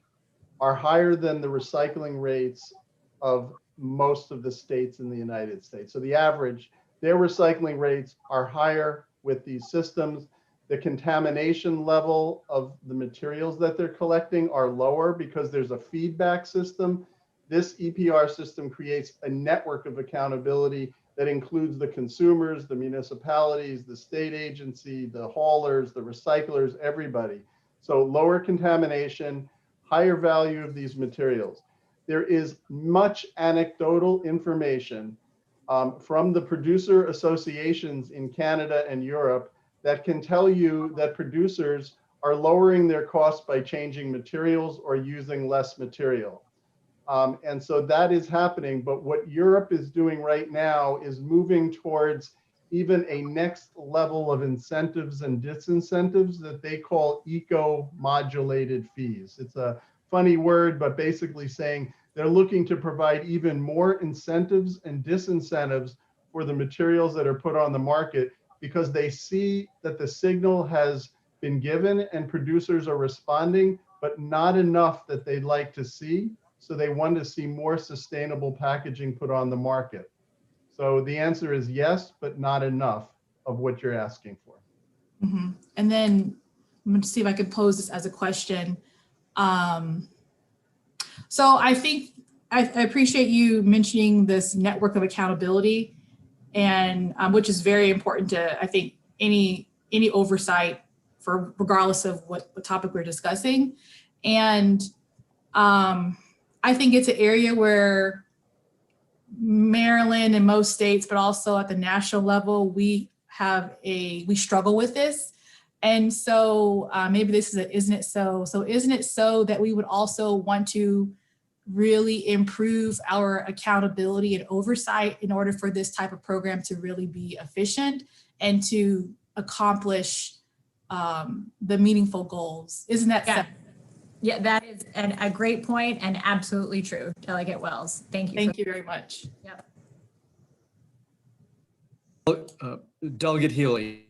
are higher than the recycling rates of most of the states in the United States. So the average, their recycling rates are higher with these systems. The contamination level of the materials that they're collecting are lower because there's a feedback system. This EPR system creates a network of accountability that includes the consumers, the municipalities, the state agency, the haulers, the recyclers, everybody. So lower contamination, higher value of these materials. There is much anecdotal information from the producer associations in Canada and Europe that can tell you that producers are lowering their costs by changing materials or using less material. And so that is happening. But what Europe is doing right now is moving towards even a next level of incentives and disincentives that they call eco-modulated fees. It's a funny word, but basically saying they're looking to provide even more incentives and disincentives for the materials that are put on the market, because they see that the signal has been given and producers are responding, but not enough that they'd like to see. So they want to see more sustainable packaging put on the market. So the answer is yes, but not enough of what you're asking for. Mm-hmm. And then I'm going to see if I could pose this as a question. So I think I appreciate you mentioning this network of accountability, and which is very important to, I think, any oversight for regardless of what topic we're discussing. And I think it's an area where Maryland and most states, but also at the national level, we struggle with this. And so maybe this is isn't it so? So isn't it so that we would also want to really improve our accountability and oversight in order for this type of program to really be efficient and to accomplish the meaningful goals? Isn't that so? Yeah, that is a great point and absolutely true, Delegate Wells. Thank you. Thank you very much. Yep. Delegate Healy.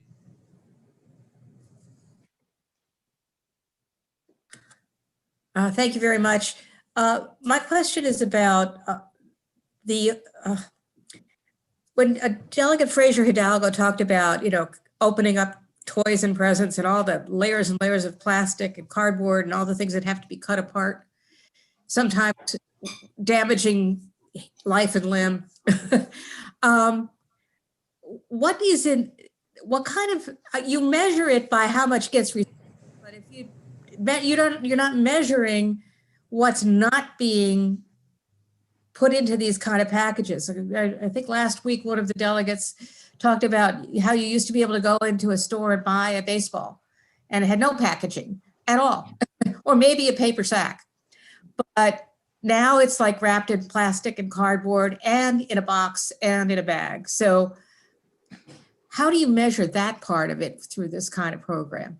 Thank you very much. My question is about when Delegate Fraser Hidalgo talked about, opening up toys and presents and all the layers and layers of plastic and cardboard and all the things that have to be cut apart, sometimes damaging life and limb. What kind of, you measure it by how much gets recycled, but if you're not measuring what's not being put into these kind of packages. I think last week, one of the delegates talked about how you used to be able to go into a store and buy a baseball and it had no packaging at all, or maybe a paper sack. But now it's like wrapped in plastic and cardboard and in a box and in a bag. So how do you measure that part of it through this kind of program?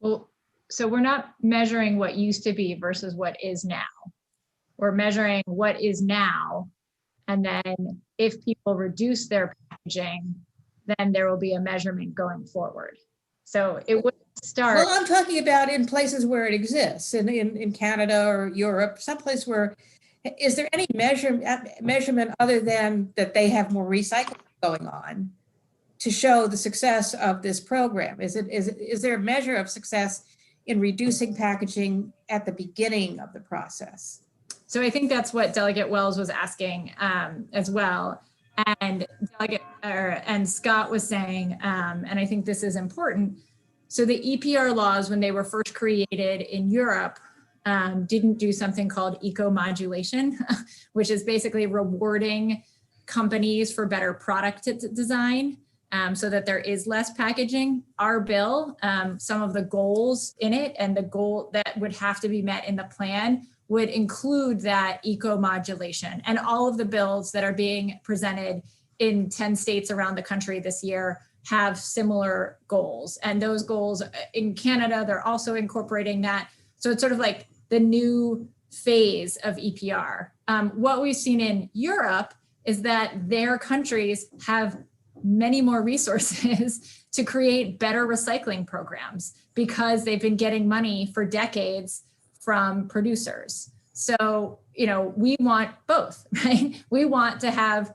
Well, so we're not measuring what used to be versus what is now. We're measuring what is now. And then if people reduce their packaging, then there will be a measurement going forward. So it would start. Well, I'm talking about in places where it exists, in Canada or Europe, someplace where, is there any measurement other than that they have more recycling going on to show the success of this program? Is there a measure of success in reducing packaging at the beginning of the process? So I think that's what Delegate Wells was asking as well. And Scott was saying, and I think this is important. So the EPR laws, when they were first created in Europe, didn't do something called eco-modulation, which is basically rewarding companies for better product design so that there is less packaging. Our bill, some of the goals in it and the goal that would have to be met in the plan would include that eco-modulation. And all of the bills that are being presented in 10 states around the country this year have similar goals. And those goals in Canada, they're also incorporating that. So it's sort of like the new phase of EPR. What we've seen in Europe is that their countries have many more resources to create better recycling programs because they've been getting money for decades from producers. So, you know, we want both, right? We want to have,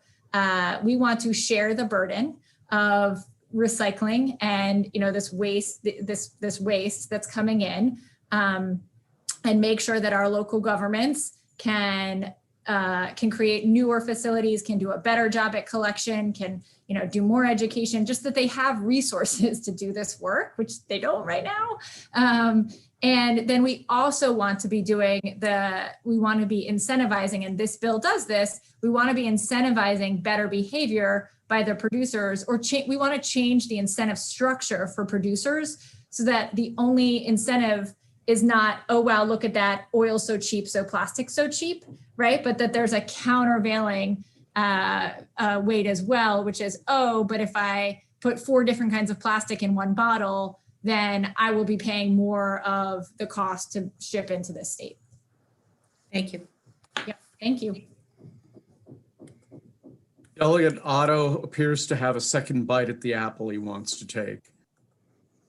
we want to share the burden of recycling and, you know, this waste, this waste that's coming in, and make sure that our local governments can create newer facilities, can do a better job at collection, can, you know, do more education, just that they have resources to do this work, which they don't right now. And then we also want to be doing we want to be incentivizing, and this bill does this, we want to be incentivizing better behavior by the producers, or we want to change the incentive structure for producers so that the only incentive is not, oh, wow, look at that, oil so cheap, so plastic so cheap, right? But that there's a countervailing weight as well, which is, oh, but if I put 4 different kinds of plastic in one bottle, then I will be paying more of the cost to ship into this state. Thank you. Yeah, thank you. Delegate Otto appears to have a second bite at the apple he wants to take.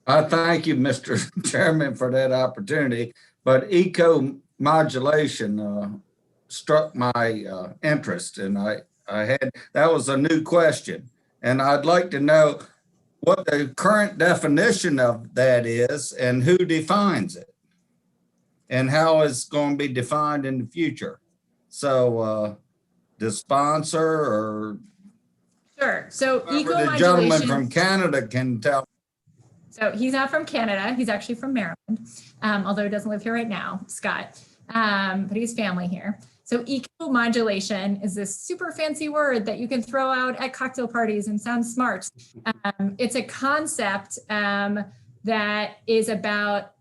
I thank you, Mr. Chairman, for that opportunity, but eco-modulation struck my interest, and that was a new question, and I'd like to know what the current definition of that is and who defines it and how it's going to be defined in the future. So the sponsor or Sure. So eco-modulation. The gentleman from Canada can tell. So he's not from Canada. He's actually from Maryland, although he doesn't live here right now, Scott, but he's family here. So eco-modulation is this super fancy word that you can throw out at cocktail parties and sound smart. It's a concept that is about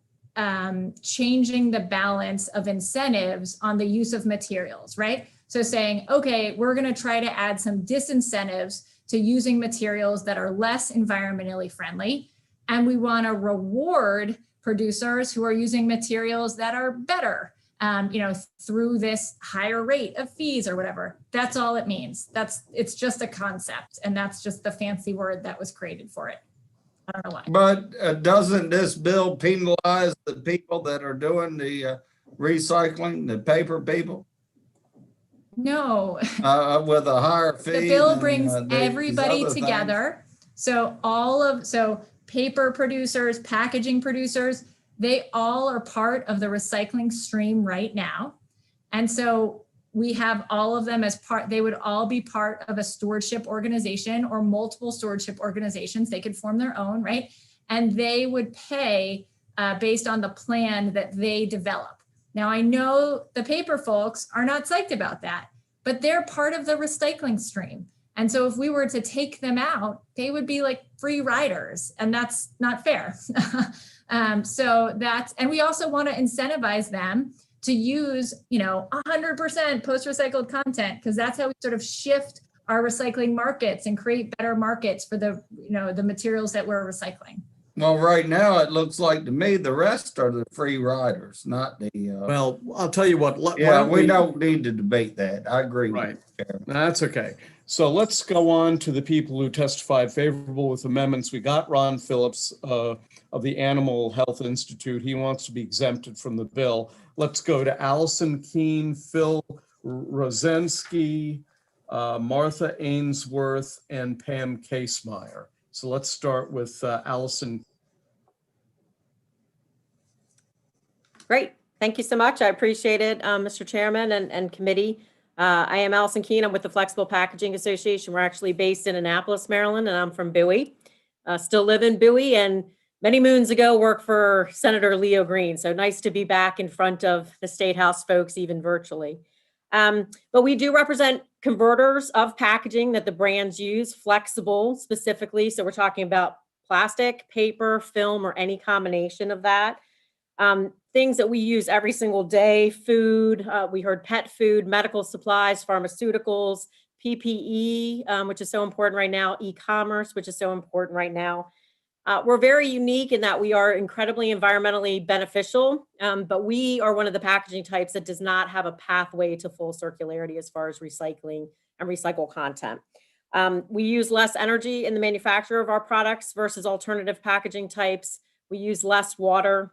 changing the balance of incentives on the use of materials, right? So saying, okay, we're going to try to add some disincentives to using materials that are less environmentally friendly. And we want to reward producers who are using materials that are better, you know, through this higher rate of fees or whatever. That's all it means. It's just a concept, and that's just the fancy word that was created for it. I don't know why. But doesn't this bill penalize the people that are doing the recycling, the paper people? No. With a higher fee. The bill brings everybody together. So paper producers, packaging producers, they all are part of the recycling stream right now. And so we have all of them as part, they would all be part of a stewardship organization or multiple stewardship organizations. They could form their own, right? And they would pay based on the plan that they develop. Now, I know the paper folks are not psyched about that, but they're part of the recycling stream. And so if we were to take them out, they would be like free riders, and that's not fair. And we also want to incentivize them to use, 100% post-recycled content, because that's how we sort of shift our recycling markets and create better markets for the materials that we're recycling. Well, right now, it looks like to me, the rest are the free riders, not the. Well, I'll tell you what. We don't need to debate that. I agree. Right. That's okay. So let's go on to the people who testified favorable with amendments. We got Ron Phillips of the Animal Health Institute. He wants to be exempted from the bill. Let's go to Allison Keene, Phil Rozensky, Martha Ainsworth, and Pam Casemeyer. So let's start with Allison. Great. Thank you so much. I appreciate it, Mr. Chairman and committee. I am Allison Keene. I'm with the Flexible Packaging Association. We're actually based in Annapolis, Maryland, and I'm from Bowie. Still live in Bowie and many moons ago, worked for Senator Leo Green. So nice to be back in front of the State House folks, even virtually. But we do represent converters of packaging that the brands use, flexible specifically. So we're talking about plastic, paper, film, or any combination of that. Things that we use every single day, food, we heard pet food, medical supplies, pharmaceuticals, PPE, which is so important right now, e-commerce, which is so important right now. We're very unique in that we are incredibly environmentally beneficial, but we are one of the packaging types that does not have a pathway to full circularity as far as recycling and recycle content. We use less energy in the manufacture of our products versus alternative packaging types. We use less water.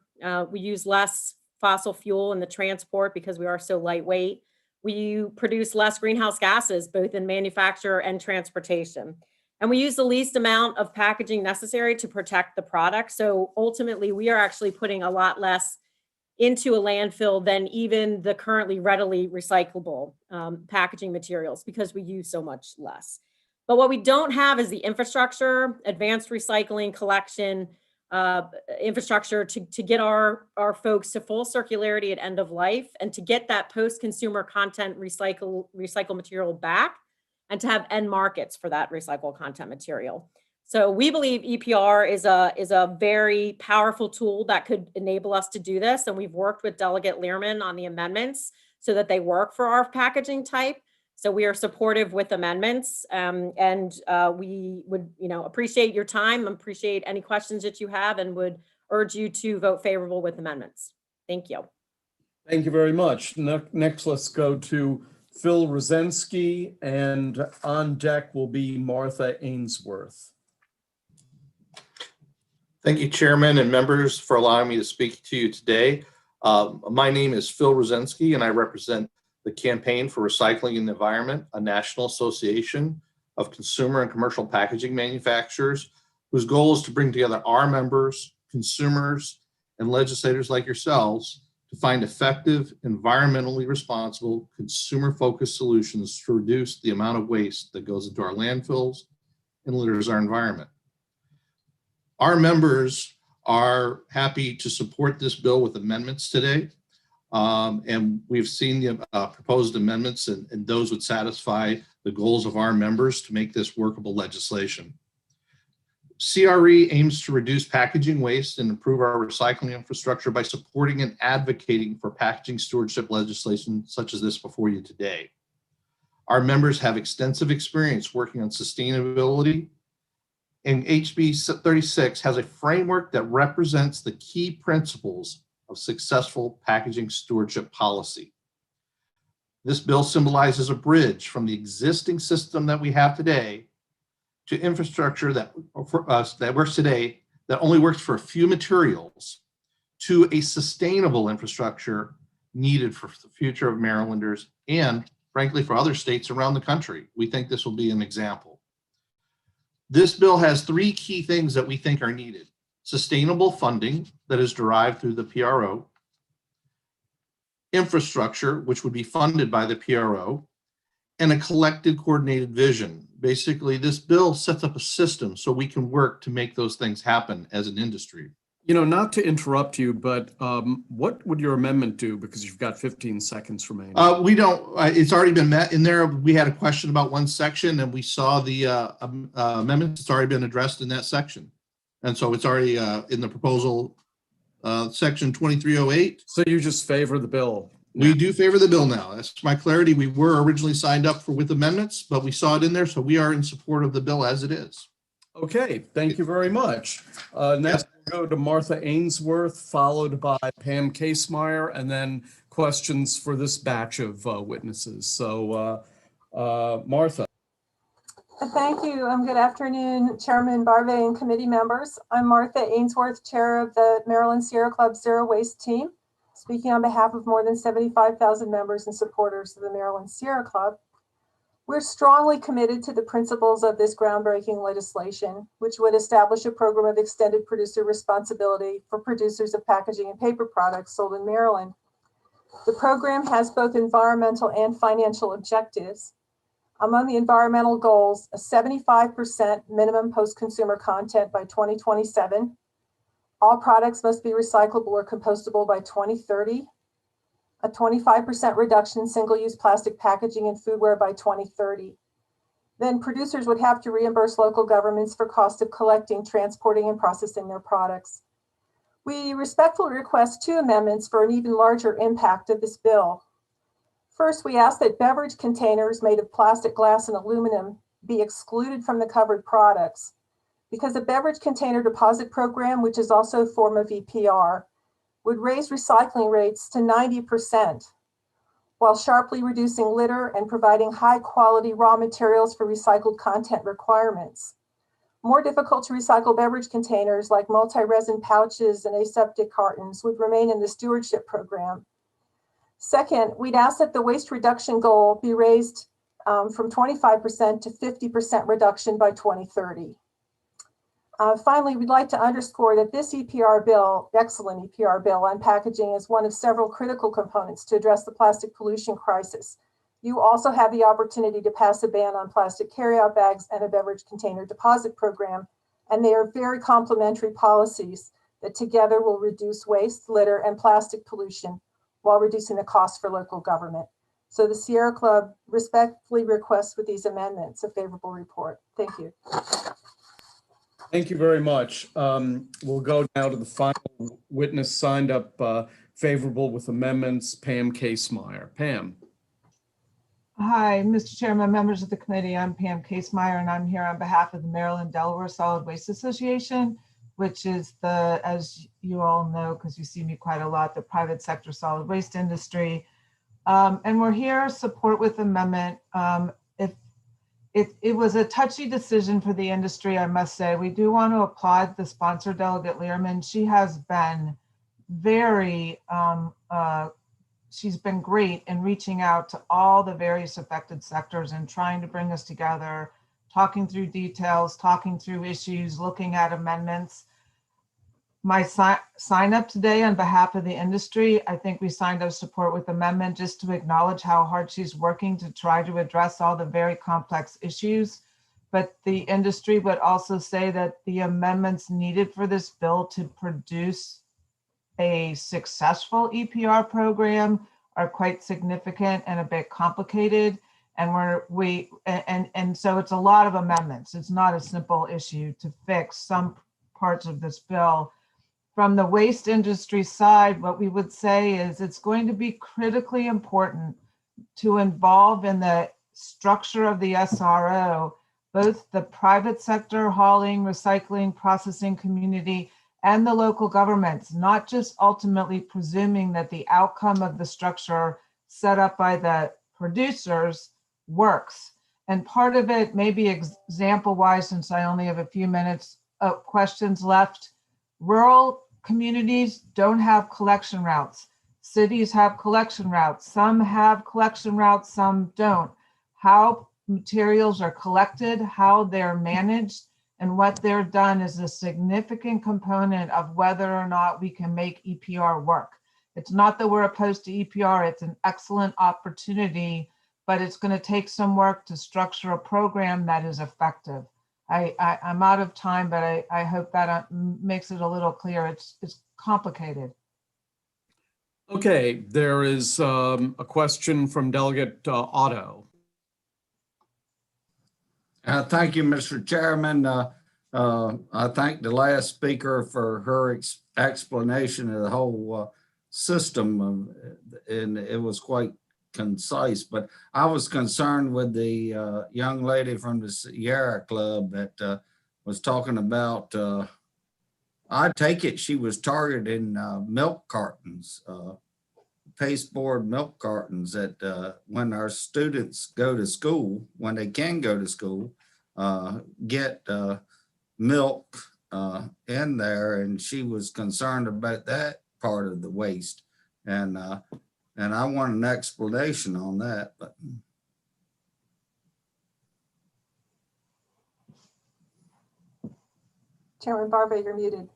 We use less fossil fuel in the transport because we are so lightweight. We produce less greenhouse gases, both in manufacture and transportation. And we use the least amount of packaging necessary to protect the product. So ultimately, we are actually putting a lot less into a landfill than even the currently readily recyclable packaging materials because we use so much less. But what we don't have is the infrastructure, advanced recycling, collection, infrastructure to get our folks to full circularity at end of life and to get that post-consumer content recycle material back and to have end markets for that recycled content material. So we believe EPR is a very powerful tool that could enable us to do this. And we've worked with Delegate Learman on the amendments so that they work for our packaging type. So we are supportive with amendments, and we would, appreciate your time, appreciate any questions that you have, and would urge you to vote favorable with amendments. Thank you. Thank you very much. Next, let's go to Phil Rosensky, and on deck will be Martha Ainsworth. Thank you, Chairman and members, for allowing me to speak to you today. My name is Phil Rosensky, and I represent the Campaign for Recycling and the Environment, a national association of consumer and commercial packaging manufacturers, whose goal is to bring together our members, consumers, and legislators like yourselves to find effective, environmentally responsible, consumer-focused solutions to reduce the amount of waste that goes into our landfills and litters our environment. Our members are happy to support this bill with amendments today. And we've seen the proposed amendments, and those would satisfy the goals of our members to make this workable legislation. CRE aims to reduce packaging waste and improve our recycling infrastructure by supporting and advocating for packaging stewardship legislation such as this before you today. Our members have extensive experience working on sustainability, and HB 36 has a framework that represents the key principles of successful packaging stewardship policy. This bill symbolizes a bridge from the existing system that we have today to infrastructure that works today that only works for a few materials to a sustainable infrastructure needed for the future of Marylanders and, frankly, for other states around the country. We think this will be an example. This bill has three key things that we think are needed: sustainable funding that is derived through the PRO, infrastructure, which would be funded by the PRO, and a collected coordinated vision. Basically, this bill sets up a system so we can work to make those things happen as an industry. Not to interrupt you, but what would your amendment do? Because you've got 15 seconds remaining. We don't, it's already been met in there. We had a question about one section and we saw the amendment. It's already been addressed in that section. And so it's already in the proposal, section 2308. So you just favor the bill? We do favor the bill now. That's my clarity. We were originally signed up for with amendments, but we saw it in there. So we are in support of the bill as it is. Okay, thank you very much. Next, we'll go to Martha Ainsworth, followed by Pam Casemeyer, and then questions for this batch of witnesses. So Martha. Thank you. Good afternoon, Chairman Barve and committee members. I'm Martha Ainsworth, chair of the Maryland Sierra Club Zero Waste team, speaking on behalf of more than 75,000 members and supporters of the Maryland Sierra Club. We're strongly committed to the principles of this groundbreaking legislation, which would establish a program of extended producer responsibility for producers of packaging and paper products sold in Maryland. The program has both environmental and financial objectives. Among the environmental goals, a 75% minimum post-consumer content by 2027, All products must be recyclable or compostable by 2030. A 25% reduction in single-use plastic packaging and foodware by 2030. Then producers would have to reimburse local governments for cost of collecting, transporting, and processing their products. We respectfully request 2 amendments for an even larger impact of this bill. First, we ask that beverage containers made of plastic, glass, and aluminum be excluded from the covered products because the beverage container deposit program, which is also a form of EPR, would raise recycling rates to 90%, while sharply reducing litter and providing high-quality raw materials for recycled content requirements. More difficult to recycle beverage containers like multi-resin pouches and aseptic cartons would remain in the stewardship program. Second, we'd ask that the waste reduction goal be raised from 25% to 50% reduction by 2030. Finally, we'd like to underscore that this EPR bill, excellent EPR bill on packaging, is one of several critical components to address the plastic pollution crisis. You also have the opportunity to pass a ban on plastic carryout bags and a beverage container deposit program, and they are very complementary policies that together will reduce waste, litter, and plastic pollution while reducing the cost for local government. So the Sierra Club respectfully requests with these amendments a favorable report. Thank you. Thank you very much. We'll go now to the final witness signed up favorable with amendments, Pam Casemeyer. Pam. Hi, Mr. Chairman, members of the committee. I'm Pam Casemeyer, and I'm here on behalf of the Maryland Delaware Solid Waste Association, which is the, as you all know, because you see me quite a lot, the private sector solid waste industry. And we're here support with amendment. It was a touchy decision for the industry, I must say. We do want to applaud the sponsor, Delegate Learman. She has been very, she's been great in reaching out to all the various affected sectors and trying to bring us together, talking through details, talking through issues, looking at amendments. My sign up today on behalf of the industry, I think we signed up support with amendment just to acknowledge how hard she's working to try to address all the very complex issues. But the industry would also say that the amendments needed for this bill to produce a successful EPR program are quite significant and a bit complicated. And so it's a lot of amendments. It's not a simple issue to fix some parts of this bill. From the waste industry side, what we would say is it's going to be critically important to involve in the structure of the SRO, both the private sector hauling, recycling, processing community, and the local governments, not just ultimately presuming that the outcome of the structure set up by the producers works. And part of it, maybe example-wise, since I only have a few minutes of questions left, rural communities don't have collection routes. Cities have collection routes. Some have collection routes, some don't. How materials are collected, how they're managed, and what they're done is a significant component of whether or not we can make EPR work. It's not that we're opposed to EPR, it's an excellent opportunity, but it's going to take some work to structure a program that is effective. I'm out of time, but I hope that makes it a little clear. It's complicated. Okay, there is a question from Delegate Otto. Thank you, Mr. Chairman. I thank the last speaker for her explanation of the whole system, and it was quite concise, but I was concerned with the young lady from the Sierra Club that was talking about, I take it she was targeting milk cartons, pasteboard milk cartons that when our students go to school, when they can go to school, get milk in there, and she was concerned about that part of the waste. And I want an explanation on that. But Chairman Barbe, you're muted.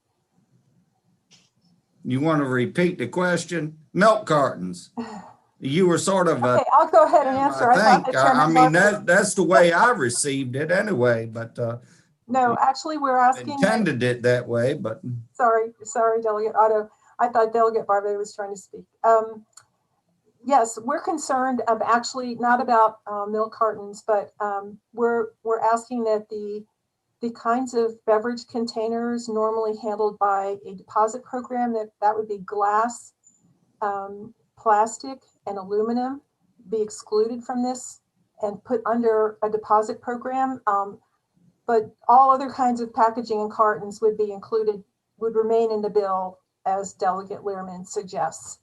you want to repeat the question? Milk cartons. You were sort of okay, I'll go ahead and answer. I mean, that's the way I received it anyway, but No, actually, we're asking. Intended it that way, but Sorry, Delegate Otto. I thought Delegate Barbe was trying to speak. Yes, we're concerned actually not about milk cartons, but we're asking that the kinds of beverage containers normally handled by a deposit program, that would be glass, plastic, and aluminum, be excluded from this and put under a deposit program. But all other kinds of packaging and cartons would be included, would remain in the bill as Delegate Learman suggests.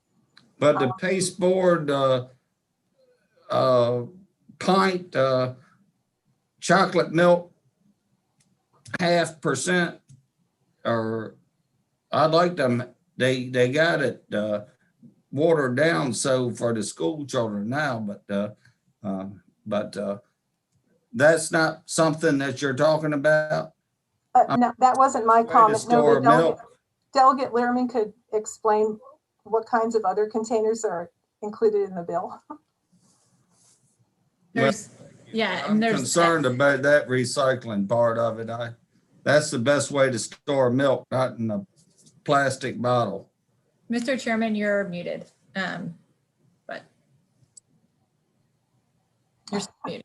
but the pasteboard pint chocolate milk 0.5%, or I'd like them, they got it watered down so for the school children now, but that's not something that you're talking about. No, that wasn't my Way to comment. No, store but milk. Delegate Learman could explain what kinds of other containers are included in the bill. There's, yeah, I'm and there's concerned about that recycling part of it. That's the best way to store milk, not in a plastic bottle. Mr. Chairman, you're muted. But you're still muted.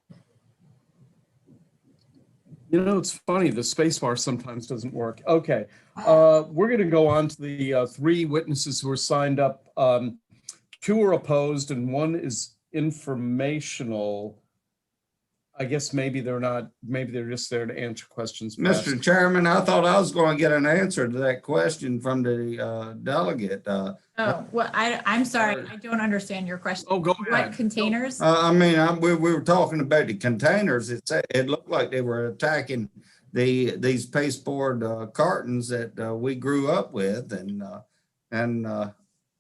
You know, it's funny, the space bar sometimes doesn't work. Okay, we're going to go on to the three witnesses who are signed up. Two are opposed and one is informational. I guess maybe they're not, maybe they're just there to answer questions. Mr. Chairman, I thought I was going to get an answer to that question from the delegate. Oh, well, I'm sorry. I don't understand your question. Oh, go ahead. What containers? I mean, we were talking about the containers. It looked like they were attacking these pasteboard cartons that we grew up with, and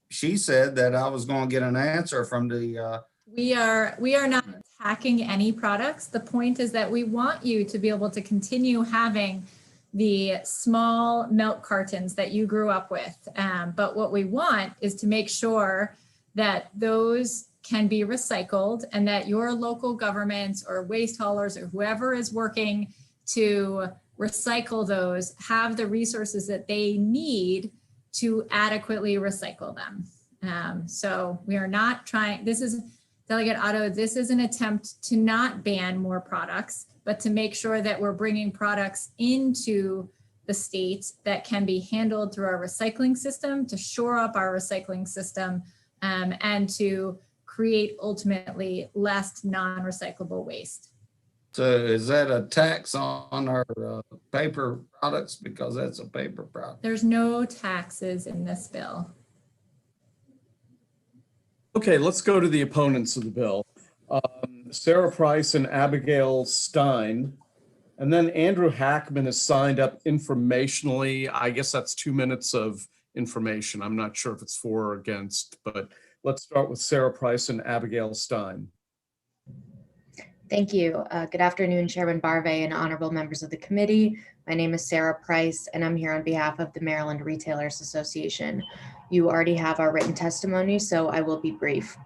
she said that I was going to get an answer from the. We are not attacking any products. The point is that we want you to be able to continue having the small milk cartons that you grew up with. But what we want is to make sure that those can be recycled and that your local governments or waste haulers or whoever is working to recycle those have the resources that they need to adequately recycle them. So we are not trying, this is, Delegate Otto, this is an attempt to not ban more products, but to make sure that we're bringing products into the state that can be handled through our recycling system to shore up our recycling system and to create ultimately less non-recyclable waste. So is that a tax on our paper products, because that's a paper product? There's no taxes in this bill. Okay, let's go to the opponents of the bill. Sarah Price and Abigail Stein. And then Andrew Hackman has signed up informationally. I guess that's 2 minutes of information. I'm not sure if it's for or against, but let's start with Sarah Price and Abigail Stein. Thank you. Good afternoon, Chairman Barve and honorable members of the committee. My name is Sarah Price, and I'm here on behalf of the Maryland Retailers Association. You already have our written testimony, so I will be brief.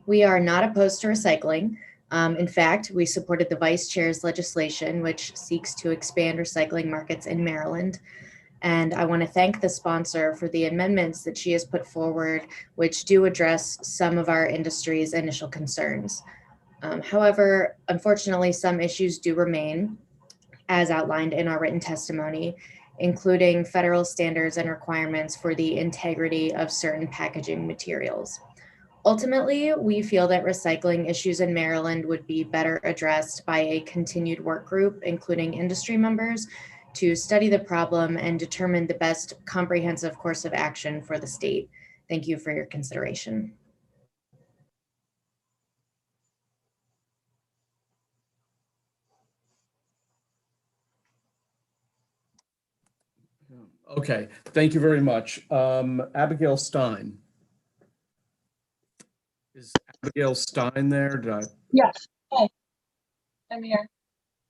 We are not opposed to recycling. In fact, we supported the Vice Chair's legislation, which seeks to expand recycling markets in Maryland. And I want to thank the sponsor for the amendments that she has put forward, which do address some of our industry's initial concerns. However, unfortunately, some issues do remain, as outlined in our written testimony, including federal standards and requirements for the integrity of certain packaging materials. Ultimately, we feel that recycling issues in Maryland would be better addressed by a continued work group, including industry members, to study the problem and determine the best comprehensive course of action for the state. Thank you for your consideration. Okay, thank you very much. Abigail Stein. Is Abigail Stein there? Yes. Hi. I'm here.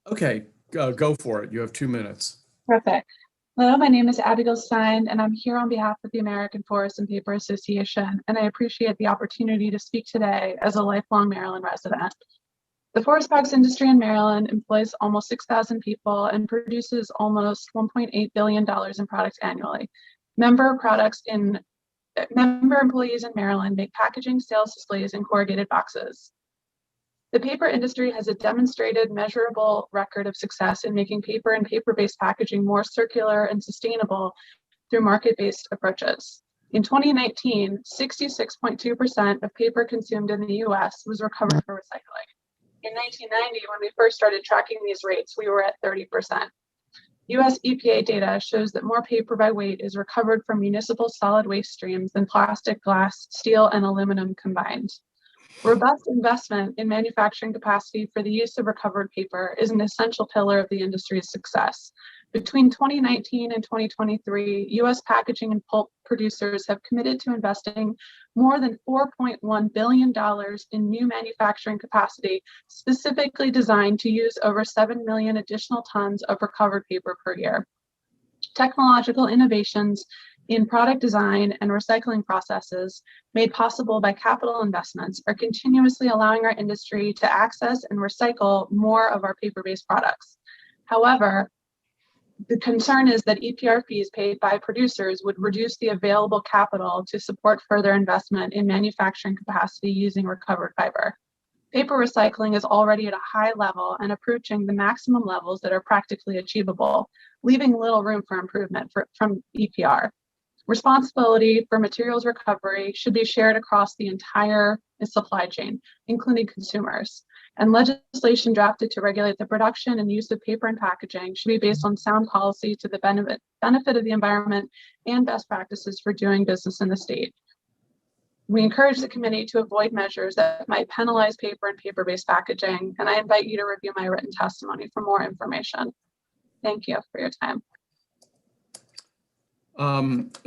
Okay, go for it. You have 2 minutes. Perfect. Hello, my name is Abigail Stein, and I'm here on behalf of the American Forest and Paper Association, and I appreciate the opportunity to speak today as a lifelong Maryland resident. The forest products industry in Maryland employs almost 6,000 people and produces almost $1.8 billion in products annually. Member employees in Maryland make packaging, sales displays, and corrugated boxes. The paper industry has a demonstrated, measurable record of success in making paper and paper-based packaging more circular and sustainable through market-based approaches. In 2019, 66.2% of paper consumed in the US was recovered for recycling. In 1990, when we first started tracking these rates, we were at 30%. US EPA data shows that more paper by weight is recovered from municipal solid waste streams than plastic, glass, steel, and aluminum combined. Robust investment in manufacturing capacity for the use of recovered paper is an essential pillar of the industry's success. Between 2019 and 2023, US packaging and pulp producers have committed to investing more than $4.1 billion in new manufacturing capacity, specifically designed to use over 7 million additional tons of recovered paper per year. Technological innovations in product design and recycling processes made possible by capital investments are continuously allowing our industry to access and recycle more of our paper-based products. However, the concern is that EPR fees paid by producers would reduce the available capital to support further investment in manufacturing capacity using recovered fiber. Paper recycling is already at a high level and approaching the maximum levels that are practically achievable, leaving little room for improvement from EPR. Responsibility for materials recovery should be shared across the entire supply chain, including consumers. And legislation drafted to regulate the production and use of paper and packaging should be based on sound policy to the benefit of the environment and best practices for doing business in the state. We encourage the committee to avoid measures that might penalize paper and paper-based packaging, and I invite you to review my written testimony for more information. Thank you for your time.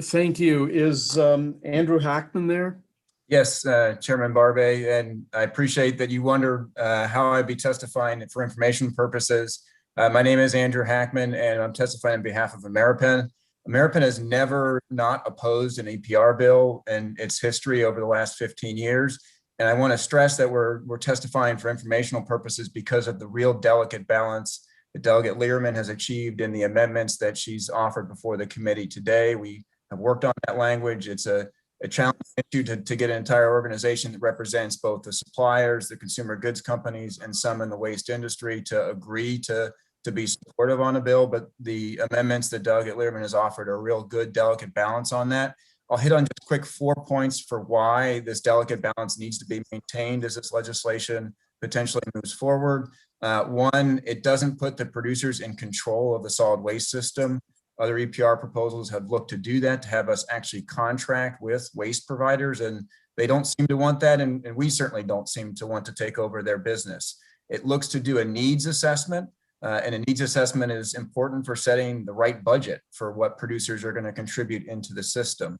Thank you. Is Andrew Hackman there? Yes, Chairman Barbay, and I appreciate that you wonder how I'd be testifying for information purposes. My name is Andrew Hackman, and I'm testifying on behalf of Ameripen. Ameripen has never not opposed an EPR bill in its history over the last 15 years. And I want to stress that we're testifying for informational purposes because of the real delicate balance that Delegate Learman has achieved in the amendments that she's offered before the committee today. We have worked on that language. It's a challenging issue to get an entire organization that represents both the suppliers, the consumer goods companies, and some in the waste industry to agree to be supportive on a bill. But the amendments that Delegate Learman has offered are a real good, delicate balance on that. I'll hit on just quick 4 points for why this delicate balance needs to be maintained as this legislation potentially moves forward. One, it doesn't put the producers in control of the solid waste system. Other EPR proposals have looked to do that, to have us actually contract with waste providers, and they don't seem to want that, and we certainly don't seem to want to take over their business. It looks to do a needs assessment, and a needs assessment is important for setting the right budget for what producers are going to contribute into the system.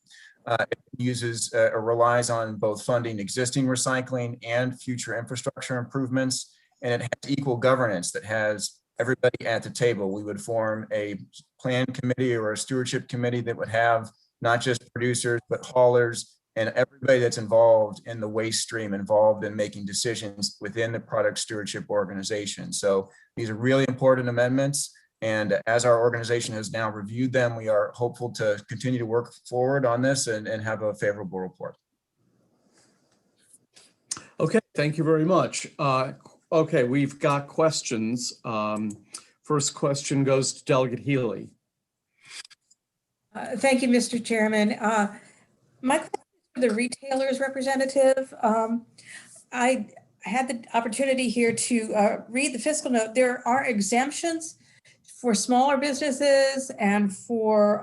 It uses or relies on both funding existing recycling and future infrastructure improvements, and it has equal governance that has everybody at the table. We would form a plan committee or a stewardship committee that would have not just producers, but haulers and everybody that's involved in the waste stream, involved in making decisions within the product stewardship organization. So these are really important amendments. And as our organization has now reviewed them, we are hopeful to continue to work forward on this and have a favorable report. Okay, thank you very much. Okay, we've got questions. First question goes to Delegate Healy. Thank you, Mr. Chairman. My question is for the retailers representative. I had the opportunity here to read the fiscal note. There are exemptions for smaller businesses and for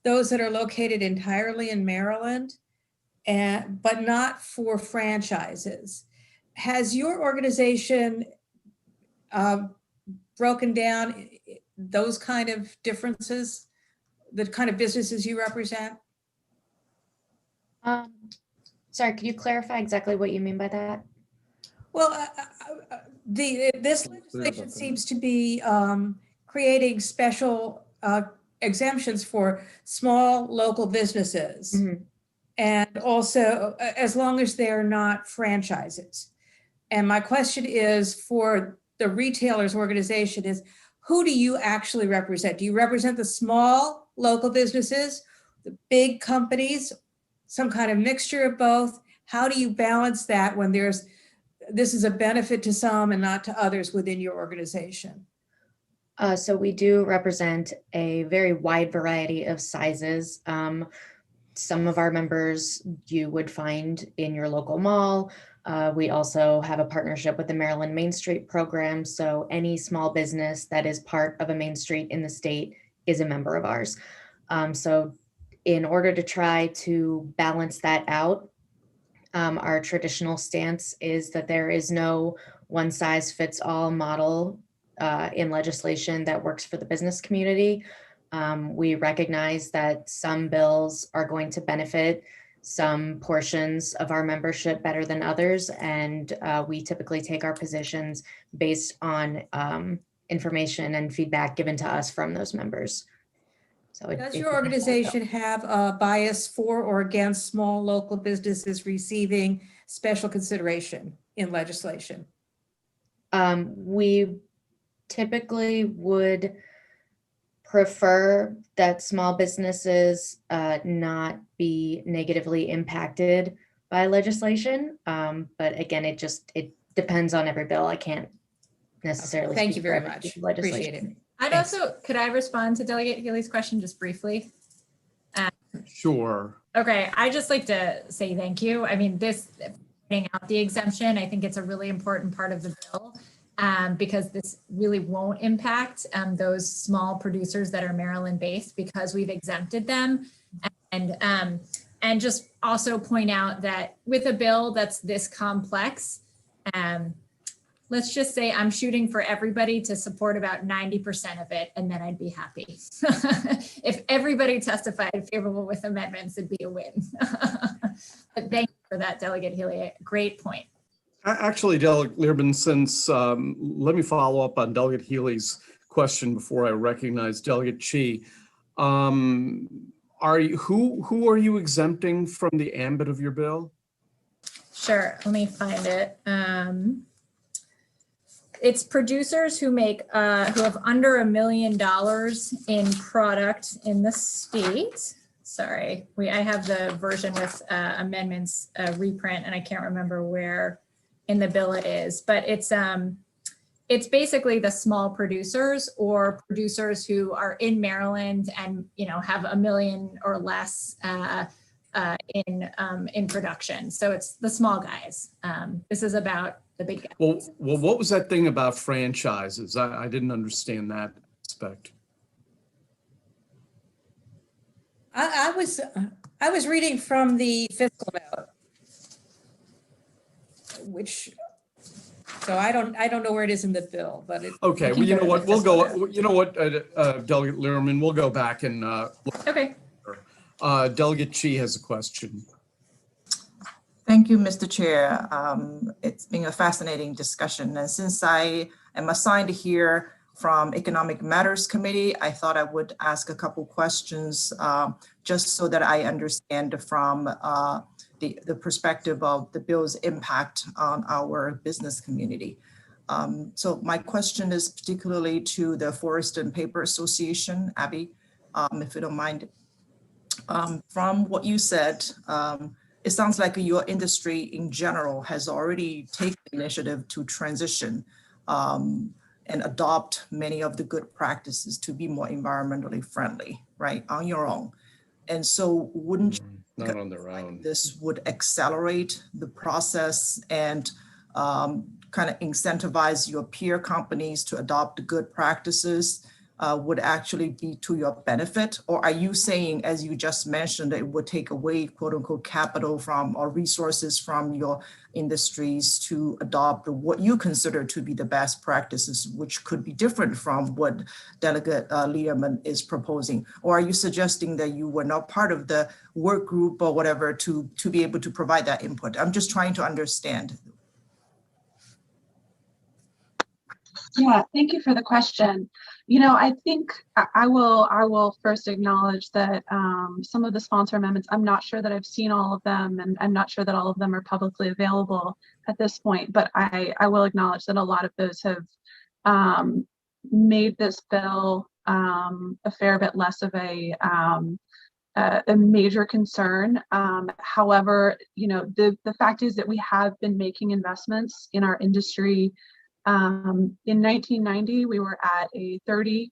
those that are located entirely in Maryland, but not for franchises. Has your organization broken down those kind of differences, the kind of businesses you represent? Sorry, could you clarify exactly what you mean by that? Well, this legislation seems to be creating special exemptions for small local businesses. Mm-hmm. And also, as long as they're not franchises. And my question is for the retailers organization is, who do you actually represent? Do you represent the small local businesses, the big companies, some kind of mixture of both? How do you balance that when this is a benefit to some and not to others within your organization? So we do represent a very wide variety of sizes. Some of our members you would find in your local mall. We also have a partnership with the Maryland Main Street program. So any small business that is part of a Main Street in the state is a member of ours. So in order to try to balance that out, our traditional stance is that there is no one size fits all model in legislation that works for the business community. We recognize that some bills are going to benefit some portions of our membership better than others, and we typically take our positions based on information and feedback given to us from those members. So does your organization have a bias for or against small local businesses receiving special consideration in legislation? We typically would prefer that small businesses not be negatively impacted by legislation. But again, it depends on every bill. I can't necessarily. Thank you very much. Appreciate it. Could I respond to Delegate Healy's question just briefly? Sure. Okay, I just like to say thank you. I mean, pointing out the exemption, I think it's a really important part of the bill. Because this really won't impact those small producers that are Maryland based because we've exempted them. And just also point out that with a bill that's this complex, let's just say I'm shooting for everybody to support about 90% of it, and then I'd be happy. If everybody testified favorable with amendments, it'd be a win. But thank you for that, Delegate Healy. Great point. Actually, Delegate Learman, since let me follow up on Delegate Healy's question before I recognize Delegate Chi. Who are you exempting from the ambit of your bill? Sure, let me find it. It's producers who make who have under $1 million in product in the state. Sorry, I have the version with amendments reprint, and I can't remember where in the bill it is, but it's basically the small producers or producers who are in Maryland and have $1 million or less in production. So it's the small guys. This is about the big guys. Well, what was that thing about franchises? I didn't understand that aspect. I was reading from the fiscal note. So I don't know where it is in the bill, but it. Okay, well, you know what, we'll go, you know what, Delegate Learman, we'll go back and okay. Delegate Chi has a question. Thank you, Mr. Chair. It's been a fascinating discussion, and since I am assigned here from Economic Matters Committee, I thought I would ask a couple questions just so that I understand from the perspective of the bill's impact on our business community. So my question is particularly to the Forest and Paper Association, Abby, if you don't mind. From what you said, it sounds like your industry in general has already taken initiative to transition and adopt many of the good practices to be more environmentally friendly, right, on your own. And so wouldn't not on their own. This would accelerate the process and kind of incentivize your peer companies to adopt good practices would actually be to your benefit? Or are you saying, as you just mentioned, it would take away quote unquote capital from or resources from your industries to adopt what you consider to be the best practices, which could be different from what Delegate Learman is proposing? Or are you suggesting that you were not part of the work group or whatever to be able to provide that input? I'm just trying to understand. Yeah, thank you for the question. I think I will first acknowledge that some of the sponsor amendments, I'm not sure that I've seen all of them, and I'm not sure that all of them are publicly available at this point, but I will acknowledge that a lot of those have made this bill a fair bit less of a major concern. However, the fact is that we have been making investments in our industry. In 1990, we were at a 30%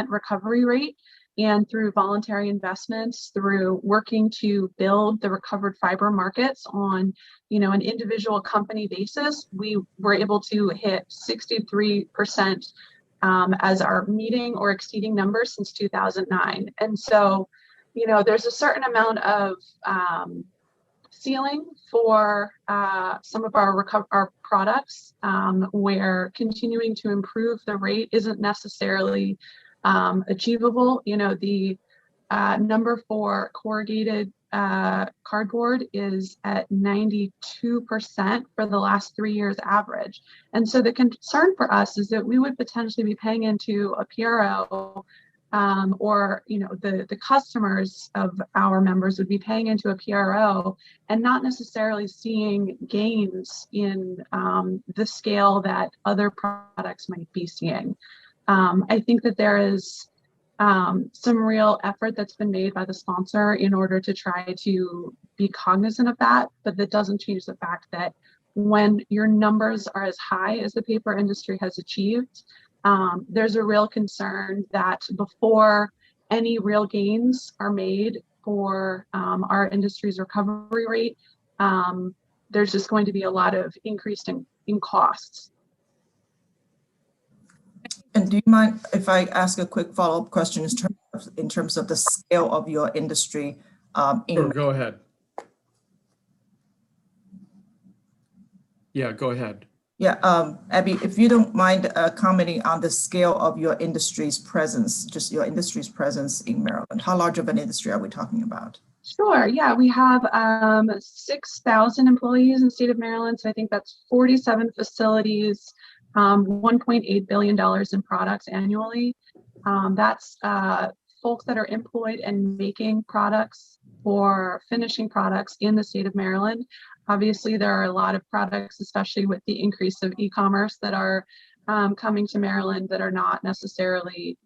recovery rate, and through voluntary investments, through working to build the recovered fiber markets on, an individual company basis, we were able to hit 63% as our meeting or exceeding numbers since 2009. And so, there's a certain amount of ceiling for some of our products where continuing to improve the rate isn't necessarily achievable. The number for corrugated cardboard is at 92% for the last 3 years average. And so the concern for us is that we would potentially be paying into a PRO or the customers of our members would be paying into a PRO and not necessarily seeing gains in the scale that other products might be seeing. I think that there is some real effort that's been made by the sponsor in order to try to be cognizant of that, but that doesn't change the fact that when your numbers are as high as the paper industry has achieved, there's a real concern that before any real gains are made for our industry's recovery rate, there's just going to be a lot of increase in costs. And do you mind if I ask a quick follow-up question in terms of the scale of your industry? Sure, go ahead. Yeah, go ahead. Yeah, Abby, if you don't mind commenting on the scale of your industry's presence, just your industry's presence in Maryland. How large of an industry are we talking about? Sure, yeah, we have 6,000 employees in the state of Maryland. So I think that's 47 facilities, $1.8 billion in products annually. That's folks that are employed and making products or finishing products in the state of Maryland. Obviously, there are a lot of products, especially with the increase of e-commerce, that are coming to Maryland that are not necessarily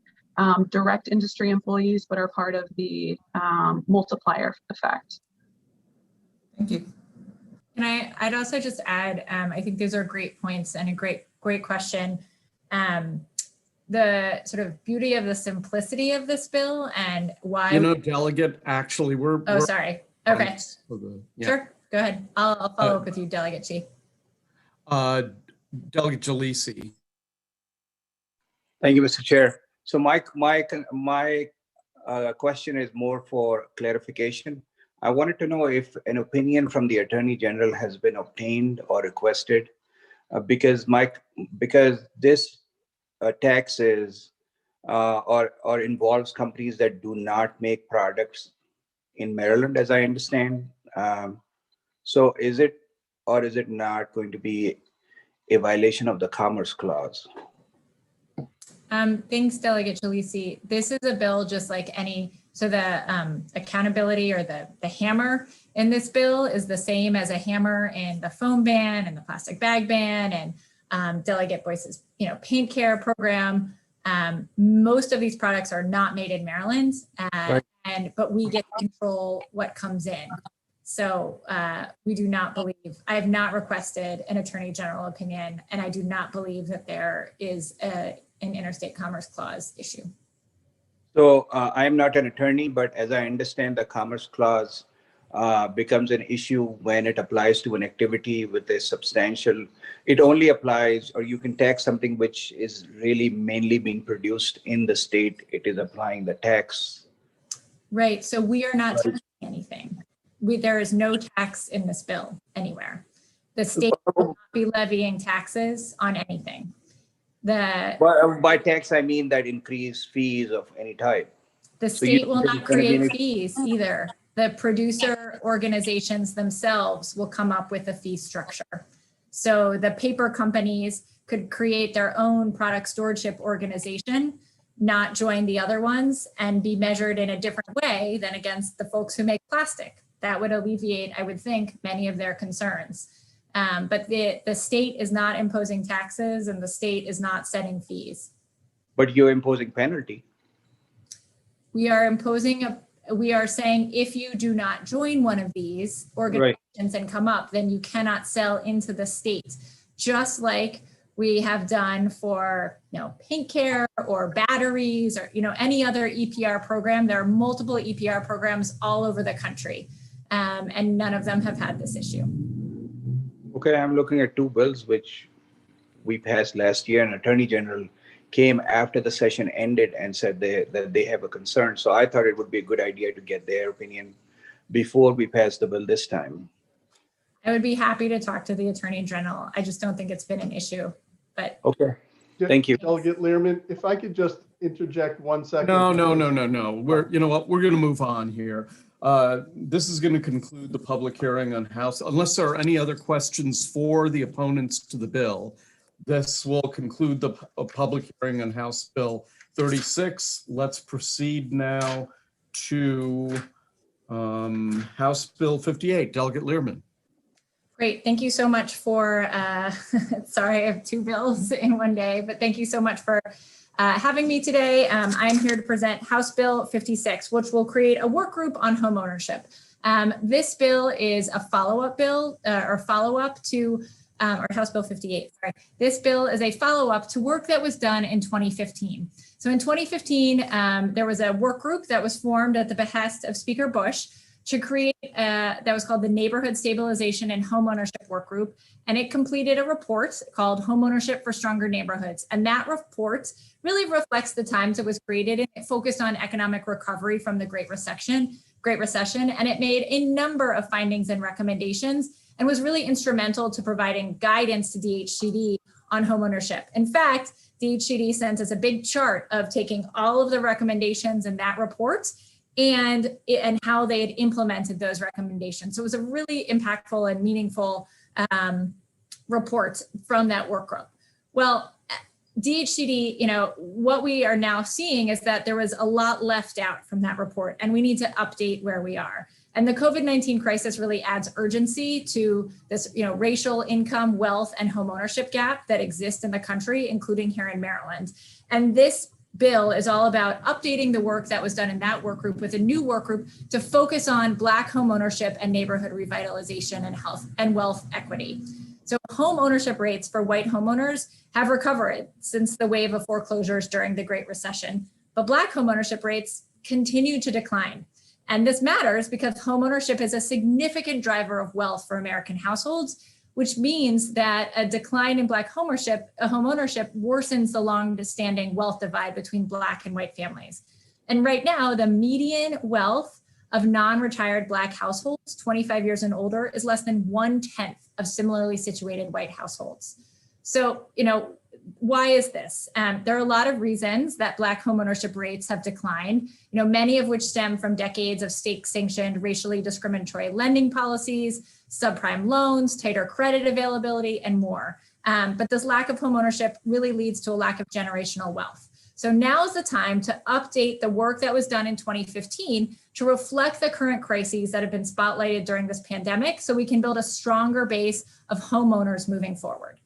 direct industry employees, but are part of the multiplier effect. Thank you. And I'd also just add, I think those are great points and a great question. The sort of beauty of the simplicity of this bill and why. Delegate, actually, we're. Oh, sorry. Okay. Yeah. Sure. Go ahead. I'll follow up with you, Delegate Chi. Delegate Jalisi. Thank you, Mr. Chair. So my question is more for clarification. I wanted to know if an opinion from the Attorney General has been obtained or requested, because this tax is or involves companies that do not make products in Maryland, as I understand. So is it or is it not going to be a violation of the Commerce Clause? Thanks, Delegate Jalisi. This is a bill just like any, so the accountability or the hammer in this bill is the same as a hammer in the foam ban and the plastic bag ban and Delegate Boyce's paint care program. Most of these products are not made in Maryland, Right. But we get to control what comes in. So we do not believe, I have not requested an Attorney General opinion, and I do not believe that there is an Interstate Commerce Clause issue. So I am not an attorney, but as I understand, the Commerce Clause becomes an issue when it applies to an activity with a substantial, it only applies, or you can tax something which is really mainly being produced in the state it is applying the tax. Right, so we are not taxing anything. There is no tax in this bill anywhere. The state will not be levying taxes on anything. By tax, I mean that increased fees of any type. The state will not create fees either. The producer organizations themselves will come up with a fee structure. So the paper companies could create their own product stewardship organization not join the other ones and be measured in a different way than against the folks who make plastic. That would alleviate, I would think, many of their concerns. But the state is not imposing taxes and the state is not setting fees. But you're imposing penalty. We are saying if you do not join one of these organizations and come up, then you cannot sell into the state, just like we have done for, paint care or batteries or, any other EPR program. There are multiple EPR programs all over the country, and none of them have had this issue. Okay, I'm looking at two bills which we passed last year, and Attorney General came after the session ended and said that they have a concern. So I thought it would be a good idea to get their opinion before we pass the bill this time. I would be happy to talk to the Attorney General. I just don't think it's been an issue, but. Okay, thank you. Delegate Learman, if I could just interject 1 second. No. You know what? We're going to move on here. This is going to conclude the public hearing on House, unless there are any other questions for the opponents to the bill. This will conclude the public hearing on House Bill 36. Let's proceed now to House Bill 58. Delegate Learman. Great. Thank you so much for, sorry, I have two bills in one day, but thank you so much for having me today. I'm here to present House Bill 56, which will create a work group on home ownership. This bill is a follow-up bill or follow-up to or House Bill 58, sorry. This bill is a follow-up to work that was done in 2015. So in 2015, there was a work group that was formed at the behest of Speaker Bush to create, that was called the Neighborhood Stabilization and Homeownership Work Group. And it completed a report called Homeownership for Stronger Neighborhoods. And that report really reflects the times it was created, and it focused on economic recovery from the Great Recession. And it made a number of findings and recommendations and was really instrumental to providing guidance to DHCD on homeownership. In fact, DHCD sent us a big chart of taking all of the recommendations in that report and how they had implemented those recommendations. So it was a really impactful and meaningful report from that work group. Well, DHCD, what we are now seeing is that there was a lot left out from that report, and we need to update where we are. And the COVID-19 crisis really adds urgency to this, racial, income, wealth, and homeownership gap that exists in the country, including here in Maryland. And this bill is all about updating the work that was done in that work group with a new work group to focus on Black homeownership and neighborhood revitalization and health and wealth equity. So home ownership rates for white homeowners have recovered since the wave of foreclosures during the Great Recession, but Black homeownership rates continue to decline. And this matters because homeownership is a significant driver of wealth for American households, which means that a decline in Black homeownership worsens the long-standing wealth divide between Black and white families. And right now, the median wealth of non-retired Black households, 25 years and older, is less than 1/10 of similarly situated white households. So, why is this? There are a lot of reasons that Black homeownership rates have declined, many of which stem from decades of state-sanctioned racially discriminatory lending policies, subprime loans, tighter credit availability, and more. But this lack of homeownership really leads to a lack of generational wealth. So now is the time to update the work that was done in 2015 to reflect the current crises that have been spotlighted during this pandemic, so we can build a stronger base of homeowners moving forward.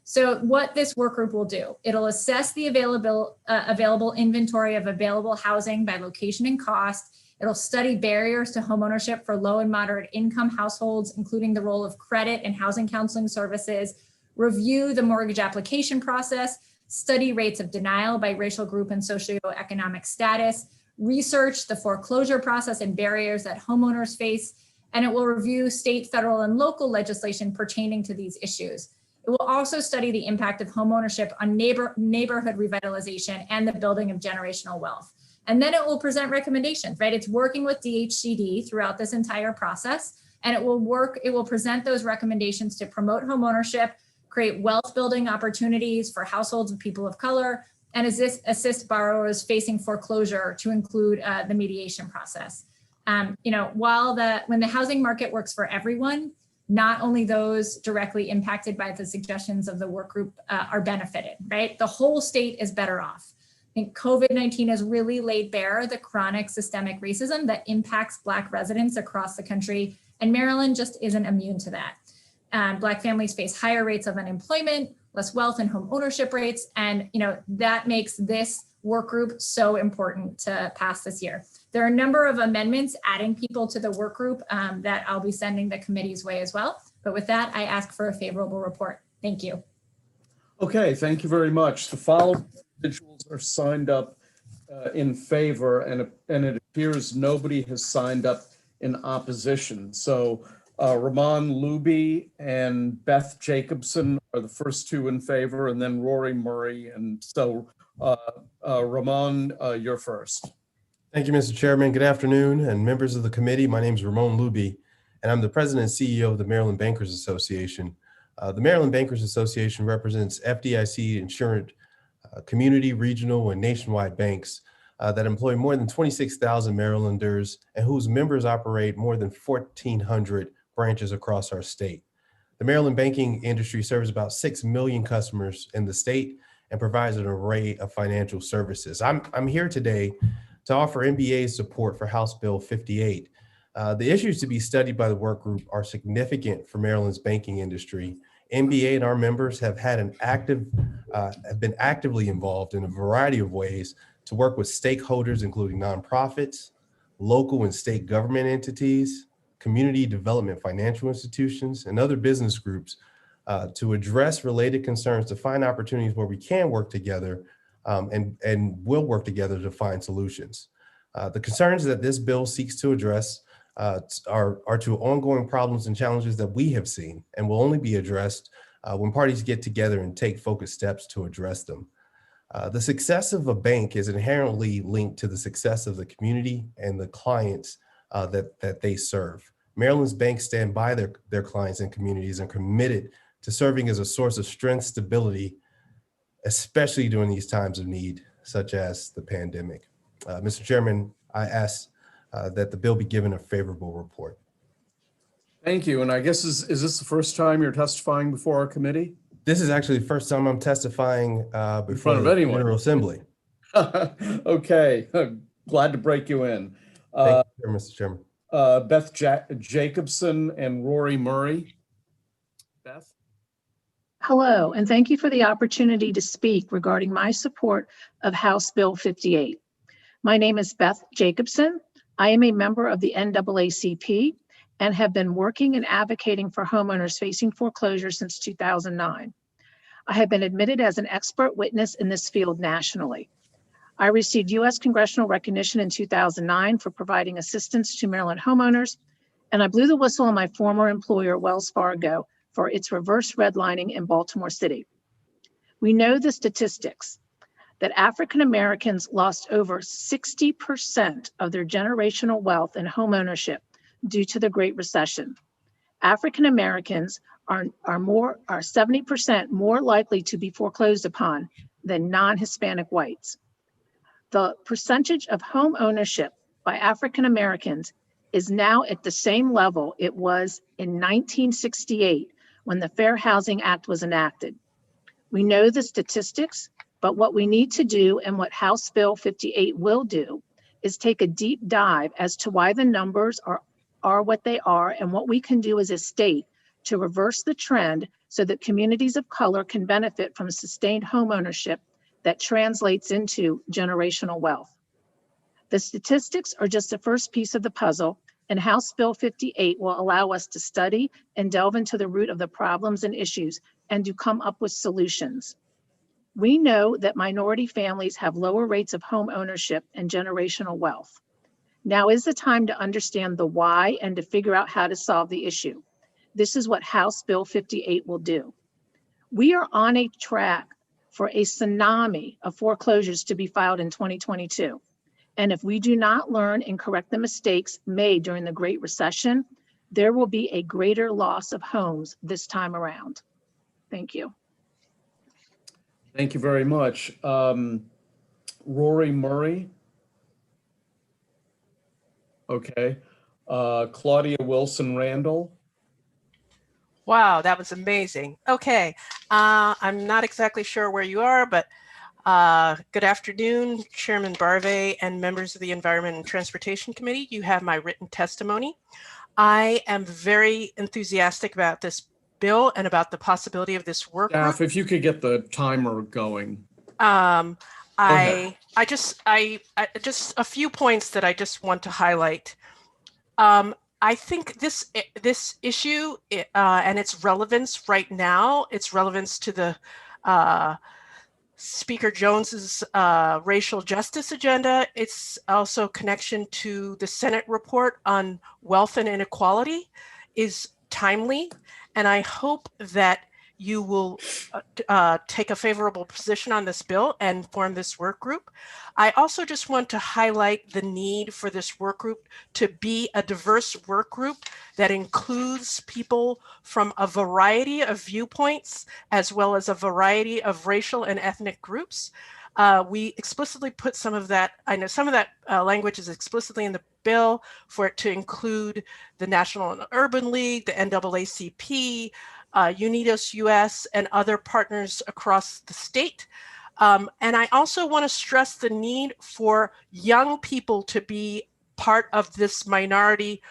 So what this work group will do, it'll assess the available inventory of available housing by location and cost. It'll study barriers to homeownership for low and moderate income households, including the role of credit and housing counseling services, review the mortgage application process, study rates of denial by racial group and socioeconomic status, research the foreclosure process and barriers that homeowners face, and it will review state, federal, and local legislation pertaining to these issues. It will also study the impact of homeownership on neighborhood revitalization and the building of generational wealth. And then it will present recommendations, right? It's working with DHCD throughout this entire process, and it will present those recommendations to promote homeownership, create wealth building opportunities for households of people of color, and assist borrowers facing foreclosure to include the mediation process. When the housing market works for everyone, not only those directly impacted by the suggestions of the work group are benefited, right? The whole state is better off. think COVID-19 has really laid bare the chronic systemic racism that impacts Black residents across the country, and Maryland just isn't immune to that. Black families face higher rates of unemployment, less wealth and home ownership rates, and that makes this work group so important to pass this year. There are a number of amendments adding people to the work group that I'll be sending the committee's way as well. But with that, I ask for a favorable report. Thank you. Okay, thank you very much. The following individuals are signed up in favor, and it appears nobody has signed up in opposition. So Ramon Luby and Beth Jacobson are the first two in favor, and then Rory Murray. And so Ramon, you're first. Thank you, Mr. Chairman. Good afternoon, and members of the committee. My name is Ramon Luby, and I'm the president and CEO of the Maryland Bankers Association. The Maryland Bankers Association represents FDIC-insured community, regional, and nationwide banks that employ more than 26,000 Marylanders and whose members operate more than 1,400 branches across our state. The Maryland banking industry serves about 6 million customers in the state and provides an array of financial services. I'm here today to offer MBA support for House Bill 58. The issues to be studied by the work group are significant for Maryland's banking industry. MBA and our members have been actively involved in a variety of ways to work with stakeholders, including nonprofits, local and state government entities, community development financial institutions, and other business groups to address related concerns, to find opportunities where we can work together and will work together to find solutions. The concerns that this bill seeks to address are to ongoing problems and challenges that we have seen and will only be addressed when parties get together and take focused steps to address them. The success of a bank is inherently linked to the success of the community and the clients that they serve. Maryland's banks stand by their clients and communities and committed to serving as a source of strength, stability, especially during these times of need, such as the pandemic. Mr. Chairman, I ask that the bill be given a favorable report. Thank you. And I guess, is this the first time you're testifying before our committee? This is actually the first time I'm testifying before the General Assembly. Okay, glad to break you in. Thank you, Mr. Chairman. Beth Jacobson and Rory Murray. Beth? Hello, and thank you for the opportunity to speak regarding my support of House Bill 58. My name is Beth Jacobson. I am a member of the NAACP and have been working and advocating for homeowners facing foreclosure since 2009. I have been admitted as an expert witness in this field nationally. I received U.S. congressional recognition in 2009 for providing assistance to Maryland homeowners, and I blew the whistle on my former employer, Wells Fargo, for its reverse redlining in Baltimore City. We know the statistics that African Americans lost over 60% of their generational wealth in home ownership due to the Great Recession. African Americans are 70% more likely to be foreclosed upon than non-Hispanic whites. The percentage of home ownership by African Americans is now at the same level it was in 1968 when the Fair Housing Act was enacted. We know the statistics, but what we need to do and what House Bill 58 will do is take a deep dive as to why the numbers are what they are and what we can do as a state to reverse the trend so that communities of color can benefit from sustained home ownership that translates into generational wealth. The statistics are just the first piece of the puzzle, and House Bill 58 will allow us to study and delve into the root of the problems and issues and to come up with solutions. We know that minority families have lower rates of home ownership and generational wealth. Now is the time to understand the why and to figure out how to solve the issue. This is what House Bill 58 will do. We are on a track for a tsunami of foreclosures to be filed in 2022. And if we do not learn and correct the mistakes made during the Great Recession, there will be a greater loss of homes this time around. Thank you. Thank you very much. Rory Murray. Okay. Claudia Wilson Randall. Wow, that was amazing. Okay, I'm not exactly sure where you are, but Good afternoon, Chairman Barve and members of the Environment and Transportation Committee. You have my written testimony. I am very enthusiastic about this bill and about the possibility of this work group. Staff, if you could get the timer going. I just a few points that I just want to highlight. I think this issue and its relevance right now, its relevance to the Speaker Jones's racial justice agenda. It's also connection to the Senate report on wealth and inequality is timely. And I hope that you will take a favorable position on this bill and form this work group. I also just want to highlight the need for this work group to be a diverse work group that includes people from a variety of viewpoints, as well as a variety of racial and ethnic groups. We explicitly put some of that, I know some of that language is explicitly in the bill for it to include the National and Urban League, the NAACP, Unidos US, and other partners across the state. And I also want to stress the need for young people to be part of this minority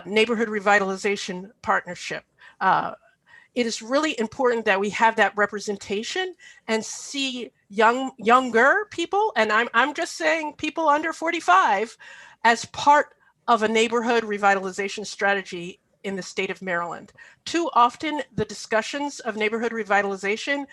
neighborhood revitalization partnership. It is really important that we have that representation and see younger people, and I'm just saying people under 45, as part of a neighborhood revitalization strategy in the state of Maryland. Too often, the discussions of neighborhood revitalization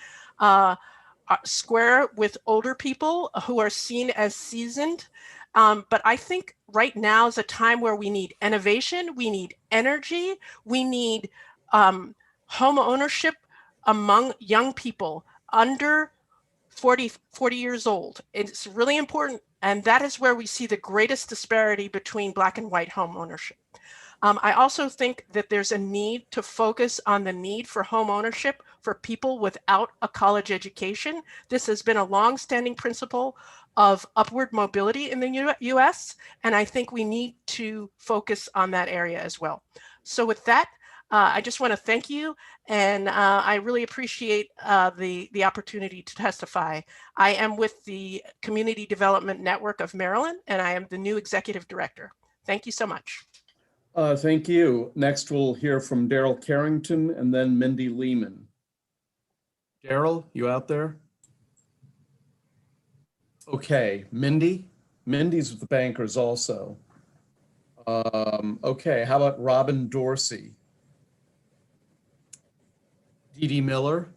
square with older people who are seen as seasoned. But I think right now is a time where we need innovation, we need energy, we need home ownership among young people under 40 years old. It's really important, and that is where we see the greatest disparity between Black and white home ownership. I also think that there's a need to focus on the need for home ownership for people without a college education. This has been a long-standing principle of upward mobility in the US, and I think we need to focus on that area as well. So with that, I just want to thank you, and I really appreciate the opportunity to testify. I am with the Community Development Network of Maryland, and I am the new executive director. Thank you so much. Thank you. Next, we'll hear from Daryl Carrington and then Mindy Lehman. Daryl, you out there? Okay, Mindy? Mindy's with the bankers also. Okay, how about Robin Dorsey? Dee Dee Miller?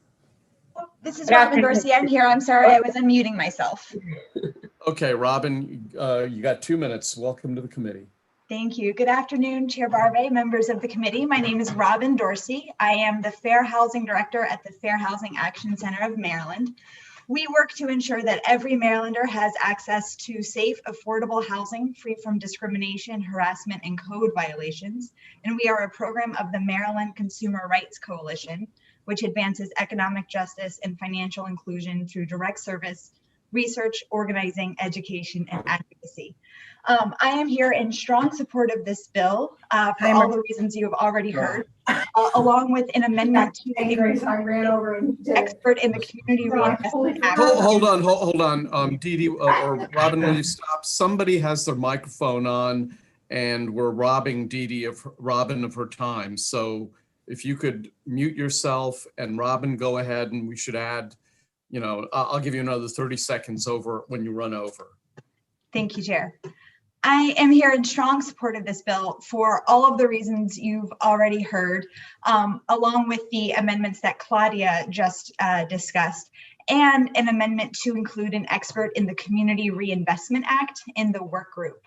This is Robin Dorsey. I'm here. I'm sorry, I was unmuting myself. Okay, Robin, you got 2 minutes. Welcome to the committee. Thank you. Good afternoon, Chair Barve, members of the committee. My name is Robin Dorsey. I am the Fair Housing Director at the Fair Housing Action Center of Maryland. We work to ensure that every Marylander has access to safe, affordable housing free from discrimination, harassment, and code violations. And we are a program of the Maryland Consumer Rights Coalition, which advances economic justice and financial inclusion through direct service, research, organizing, education, and advocacy. I am here in strong support of this bill for all the reasons you have already heard, along with an amendment to the expert in the Community Reinvestment Act. Hold on, Dee Dee or Robin, will you stop? Somebody has their microphone on and we're robbing Dee Dee of her time. So if you could mute yourself and Robin, go ahead, and we should add, I'll give you another 30 seconds over when you run over. Thank you, Chair. I am here in strong support of this bill for all of the reasons you've already heard, along with the amendments that Claudia just discussed, and an amendment to include an expert in the Community Reinvestment Act in the work group.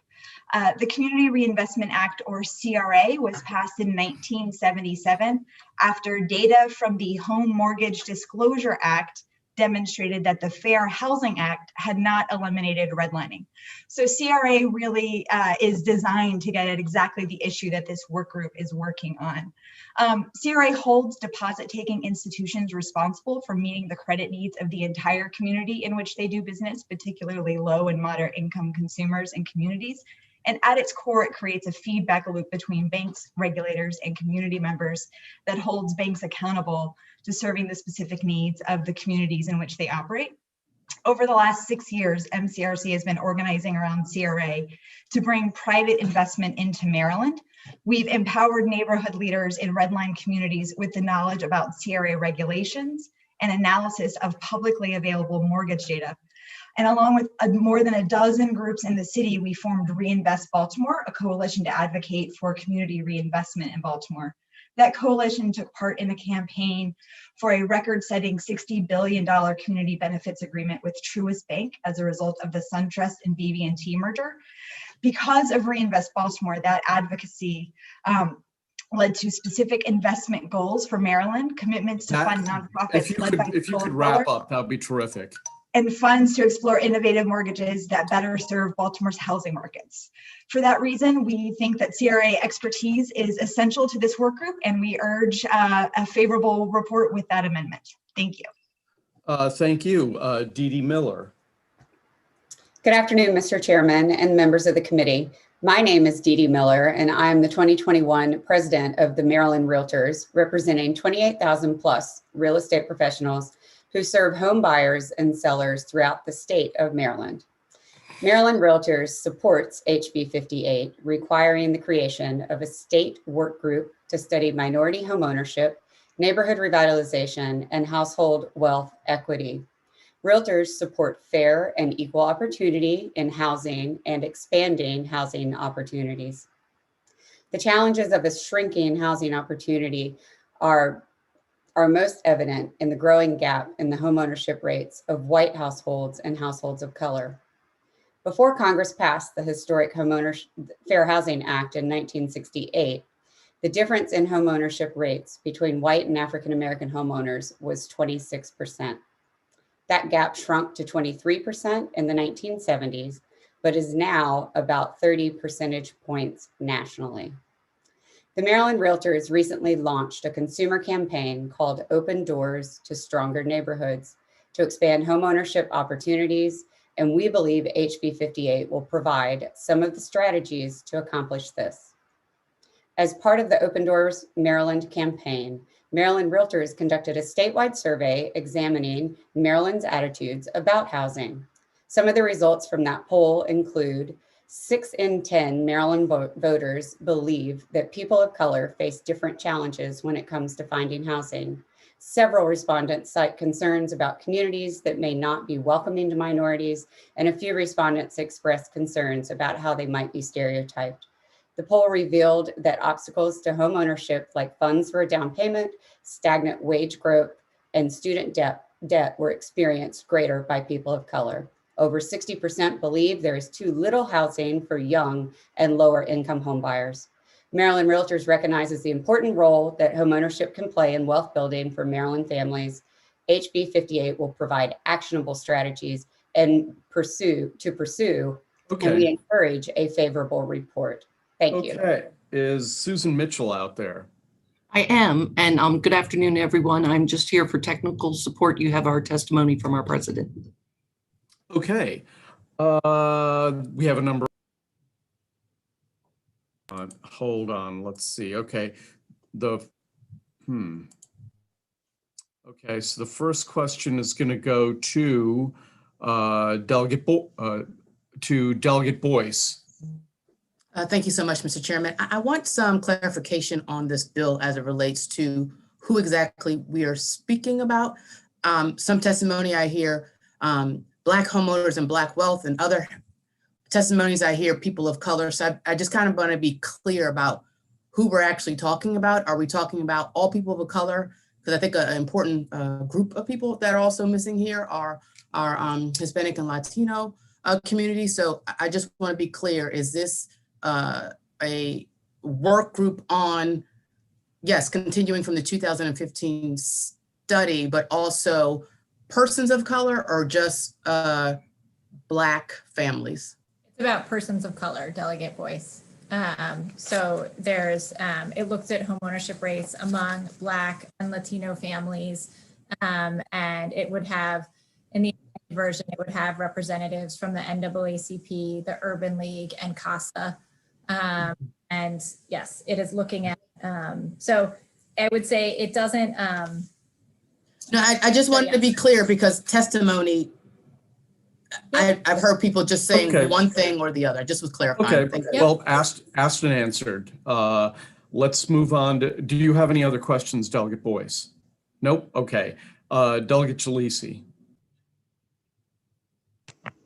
The Community Reinvestment Act, or CRA, was passed in 1977 after data from the Home Mortgage Disclosure Act demonstrated that the Fair Housing Act had not eliminated redlining. So CRA really is designed to get at exactly the issue that this work group is working on. CRA holds deposit-taking institutions responsible for meeting the credit needs of the entire community in which they do business, particularly low and moderate income consumers and communities. And at its core, it creates a feedback loop between banks, regulators, and community members that holds banks accountable to serving the specific needs of the communities in which they operate. Over the last 6 years, MCRC has been organizing around CRA to bring private investment into Maryland. We've empowered neighborhood leaders in redline communities with the knowledge about CRA regulations and analysis of publicly available mortgage data. And along with more than a dozen groups in the city, we formed Reinvest Baltimore, a coalition to advocate for community reinvestment in Baltimore. That coalition took part in a campaign for a record-setting $60 billion community benefits agreement with Truist Bank as a result of the SunTrust and BB&T merger. Because of Reinvest Baltimore, that advocacy led to specific investment goals for Maryland, commitments to fund nonprofits If you could wrap up, that would be terrific. And funds to explore innovative mortgages that better serve Baltimore's housing markets. For that reason, we think that CRA expertise is essential to this work group, and we urge a favorable report with that amendment. Thank you. Thank you. Dee Dee Miller. Good afternoon, Mr. Chairman and members of the committee. My name is Dee Dee Miller, and I'm the 2021 president of the Maryland Realtors, representing 28,000 plus real estate professionals who serve home buyers and sellers throughout the state of Maryland. Maryland Realtors supports HB 58, requiring the creation of a state work group to study minority homeownership, neighborhood revitalization, and household wealth equity. Realtors support fair and equal opportunity in housing and expanding housing opportunities. The challenges of a shrinking housing opportunity are most evident in the growing gap in the homeownership rates of white households and households of color. Before Congress passed the historic Fair Housing Act in 1968, the difference in homeownership rates between white and African-American homeowners was 26%. That gap shrunk to 23% in the 1970s, but is now about 30 percentage points nationally. The Maryland Realtors recently launched a consumer campaign called Open Doors to Stronger Neighborhoods to expand homeownership opportunities, and we believe HB 58 will provide some of the strategies to accomplish this. As part of the Open Doors Maryland campaign, Maryland Realtors conducted a statewide survey examining Maryland's attitudes about housing. Some of the results from that poll include 6 in 10 Maryland voters believe that people of color face different challenges when it comes to finding housing. Several respondents cite concerns about communities that may not be welcoming to minorities, and a few respondents expressed concerns about how they might be stereotyped. The poll revealed that obstacles to homeownership, like funds for a down payment, stagnant wage growth, and student debt were experienced greater by people of color. Over 60% believe there is too little housing for young and lower income homebuyers. Maryland Realtors recognizes the important role that homeownership can play in wealth building for Maryland families. HB 58 will provide actionable strategies and pursue, and we encourage a favorable report. Thank you. Okay, is Susan Mitchell out there? I am, and good afternoon, everyone. I'm just here for technical support. You have our testimony from our president. Okay, we have a number. Hold on, let's see. Okay, Okay, so the first question is going to go to Delegate Boyce. Thank you so much, Mr. Chairman. I want some clarification on this bill as it relates to who exactly we are speaking about. Some testimony I hear Black homeowners and Black wealth, and other testimonies I hear people of color. So I just kind of want to be clear about who we're actually talking about. Are we talking about all people of color? Because I think an important group of people that are also missing here are Hispanic and Latino community. So I just want to be clear, is this a work group on, yes, continuing from the 2015 study, but also persons of color, or just Black families? It's about persons of color, Delegate Boyce. So there's, it looks at homeownership rates among Black and Latino families, and it would have, in the version, it would have representatives from the NAACP, the Urban League, and CASA. And yes, it is looking at, so I would say it doesn't. No, I just wanted to be clear, because testimony I've heard people just saying Okay. one thing or the other. I just was clarifying. Okay, Thank you. well, asked and answered. Let's move on to, do you have any other questions, Delegate Boyce? Nope, okay. Delegate Jalisi.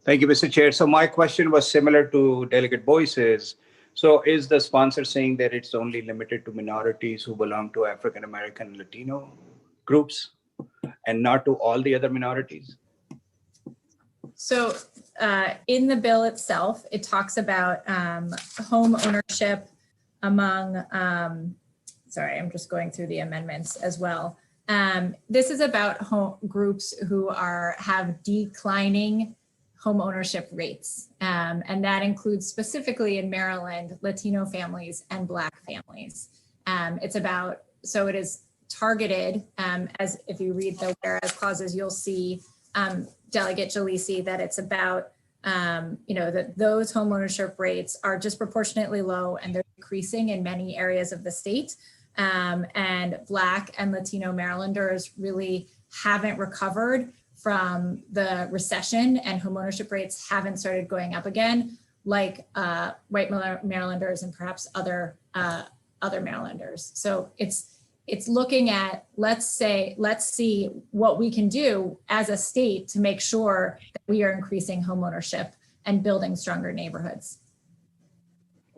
Thank you, Mr. Chair. So my question was similar to Delegate Boyce's. So is the sponsor saying that it's only limited to minorities who belong to African American and Latino groups and not to all the other minorities? So in the bill itself, it talks about home ownership among, sorry, I'm just going through the amendments as well. This is about groups who have declining home ownership rates. And that includes specifically in Maryland, Latino families and Black families. It's about, so it is targeted, as if you read the whereas clauses, you'll see Delegate Jalisi, that it's about, that those home ownership rates are disproportionately low and they're decreasing in many areas of the state. And Black and Latino Marylanders really haven't recovered from the recession, and home ownership rates haven't started going up again, like white Marylanders and perhaps other Marylanders. So it's looking at, let's see what we can do as a state to make sure that we are increasing home ownership and building stronger neighborhoods.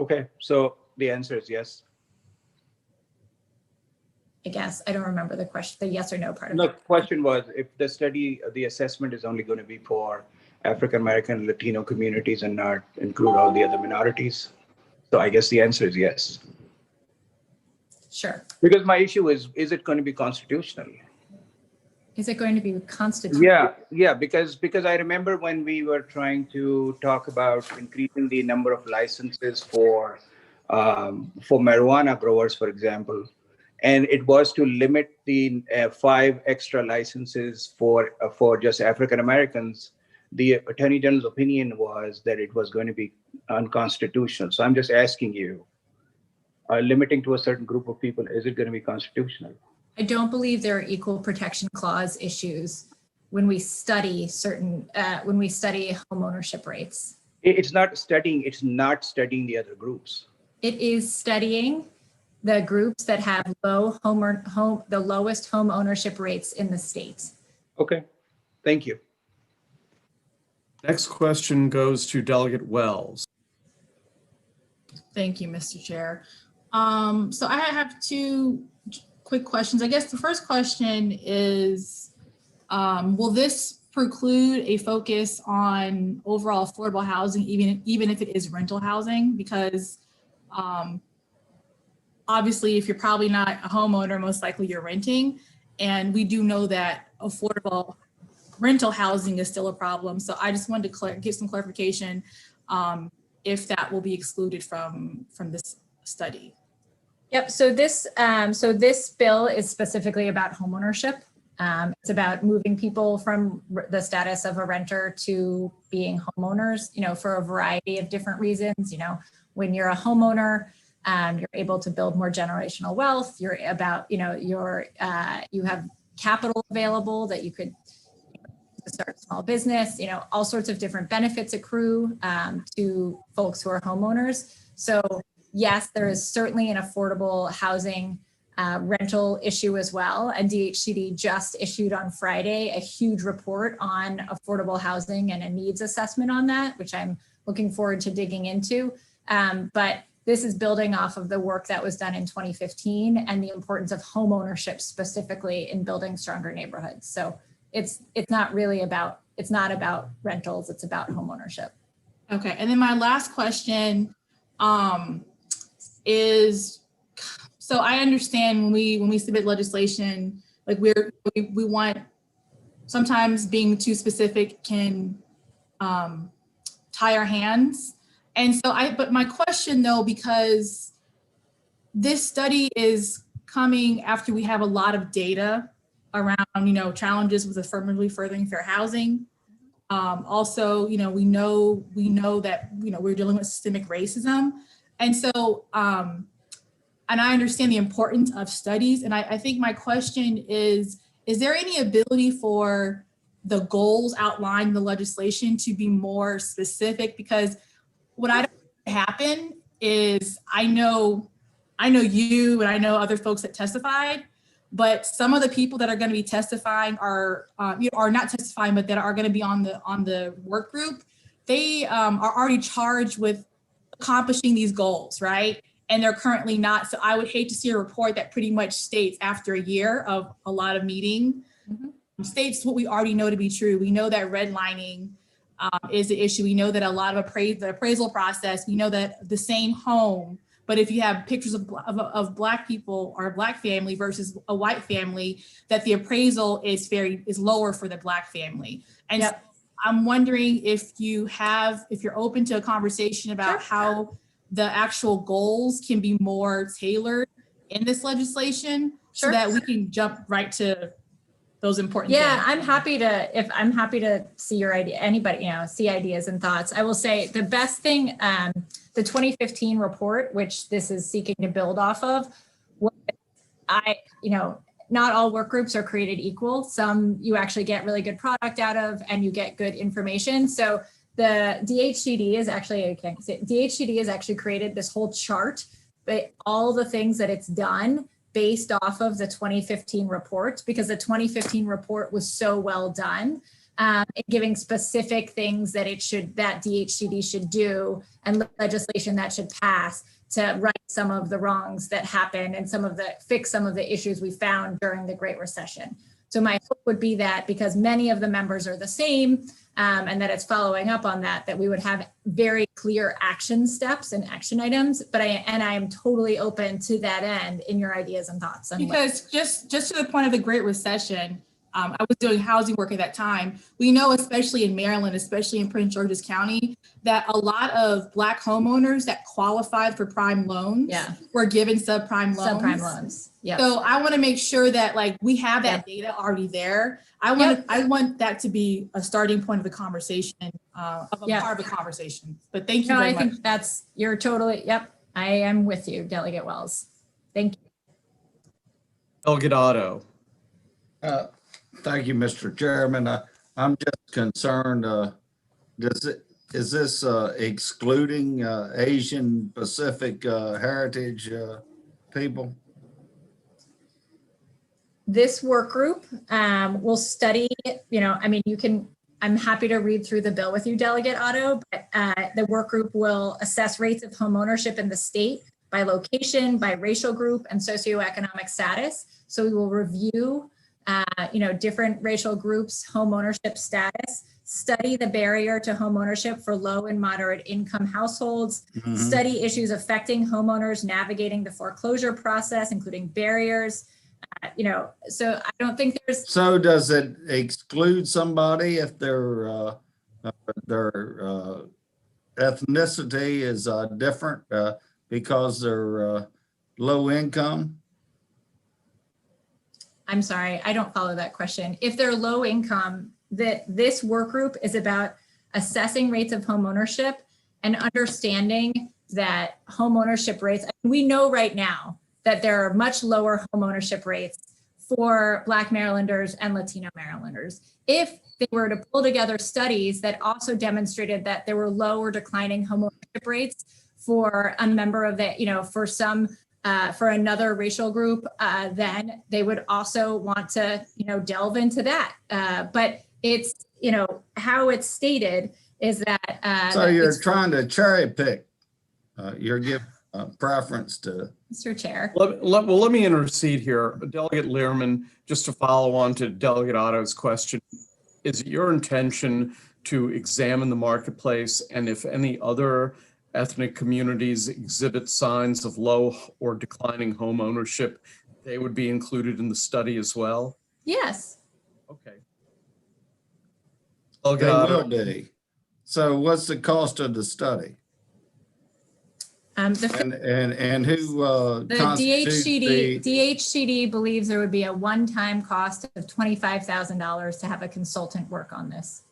Okay, so the answer is yes. I guess I don't remember the question, the yes or no part of No, it. the question was if the study, the assessment is only going to be for African American, Latino communities and not include all the other minorities. So I guess the answer is yes. Sure. Because my issue is it going to be constitutional? Is it going to be constitutional? Yeah, because I remember when we were trying to talk about increasing the number of licenses for marijuana growers, for example, and it was to limit the 5 extra licenses for just African Americans. The Attorney General's opinion was that it was going to be unconstitutional. So I'm just asking you, limiting to a certain group of people, is it going to be constitutional? I don't believe there are equal protection clause issues when we study home ownership rates. It's not studying the other groups. It is studying the groups that have the lowest home ownership rates in the state. Okay, thank you. Next question goes to Delegate Wells. Thank you, Mr. Chair. So I have 2 quick questions. I guess the first question is, will this preclude a focus on overall affordable housing, even if it is rental housing? Because obviously, if you're probably not a homeowner, most likely you're renting. And we do know that affordable rental housing is still a problem. So I just wanted to give some clarification if that will be excluded from this study. Yep. So this bill is specifically about homeownership. It's about moving people from the status of a renter to being homeowners, for a variety of different reasons. When you're a homeowner, you're able to build more generational wealth. You have capital available that you could start a small business. All sorts of different benefits accrue to folks who are homeowners. So yes, there is certainly an affordable housing rental issue as well. And DHCD just issued on Friday a huge report on affordable housing and a needs assessment on that, which I'm looking forward to digging into. But this is building off of the work that was done in 2015 and the importance of home ownership specifically in building stronger neighborhoods. So it's not about rentals, it's about home ownership. Okay, and then my last question is, so I understand when we submit legislation, like we want, sometimes being too specific can tie our hands. And so but my question though, because this study is coming after we have a lot of data around, challenges with affirmatively furthering fair housing. Also, we know that, we're dealing with systemic racism. And so, and I understand the importance of studies. And I think my question is there any ability for the goals outlined in the legislation to be more specific, because what I don't want to happen is I know you and I know other folks that testified, but some of the people that are going to be testifying are not testifying, but that are going to be on the work group. They are already charged with accomplishing these goals, right? And they're currently not. So I would hate to see a report that pretty much states, after a year of a lot of meeting, states what we already know to be true. We know that redlining is the issue. We know that a lot of the appraisal process, we know that the same home, but if you have pictures of Black people or a Black family versus a white family, that the appraisal is lower for the Black family. And so I'm wondering if you're open to a conversation about how the actual goals can be more tailored in this legislation so that we can jump right to those important things. I'm happy to see your idea, anybody, see ideas and thoughts. I will say the best thing, the 2015 report, which this is seeking to build off of, not all work groups are created equal. Some you actually get really good product out of and you get good information. So the DHCD is actually created this whole chart, but all the things that it's done based off of the 2015 report, because the 2015 report was so well done, and giving specific things that DHCD should do and legislation that should pass to right some of the wrongs that happened and fix some of the issues we found during the Great Recession. So my hope would be that, because many of the members are the same, and that it's following up on that we would have very clear action steps and action items. But I am totally open to that end in your ideas and thoughts. Because just to the point of the Great Recession, I was doing housing work at that time. We know, especially in Maryland, especially in Prince George's County, that a lot of Black homeowners that qualified for prime loans were given subprime loans. So I want to make sure that we have that data already there. I want that to be a starting point of the conversation, part of the conversation. But thank you very much. I think you're totally, I am with you, Delegate Wells. Thank you. Delegate Otto. Thank you, Mr. Chairman. I'm just concerned, is this excluding Asian Pacific heritage people? This work group will study, I'm happy to read through the bill with you, Delegate Otto, but the work group will assess rates of home ownership in the state by location, by racial group, and socioeconomic status. So we will review different racial groups' home ownership status, study the barrier to home ownership for low and moderate income households, study issues affecting homeowners navigating the foreclosure process, including barriers. So I don't think there's. So does it exclude somebody if their ethnicity is different because they're low income? I'm sorry, I don't follow that question. If they're low income, this work group is about assessing rates of home ownership and understanding that home ownership rates, we know right now that there are much lower home ownership rates for Black Marylanders and Latino Marylanders. If they were to pull together studies that also demonstrated that there were low or declining home ownership rates for a member of the, for another racial group, then they would also want to, delve into that. But it's, how it's stated is that. So you're trying to cherry pick. You're giving preference to. Mr. Chair. Let me intercede here. Delegate Learman, just to follow on to Delegate Otto's question, is it your intention to examine the marketplace, and if any other ethnic communities exhibit signs of low or declining home ownership, they would be included in the study as well? Yes. Okay. They will be. So what's the cost of the study? And who the DHCD believes there would be a one-time cost of $25,000 to have a consultant work on this.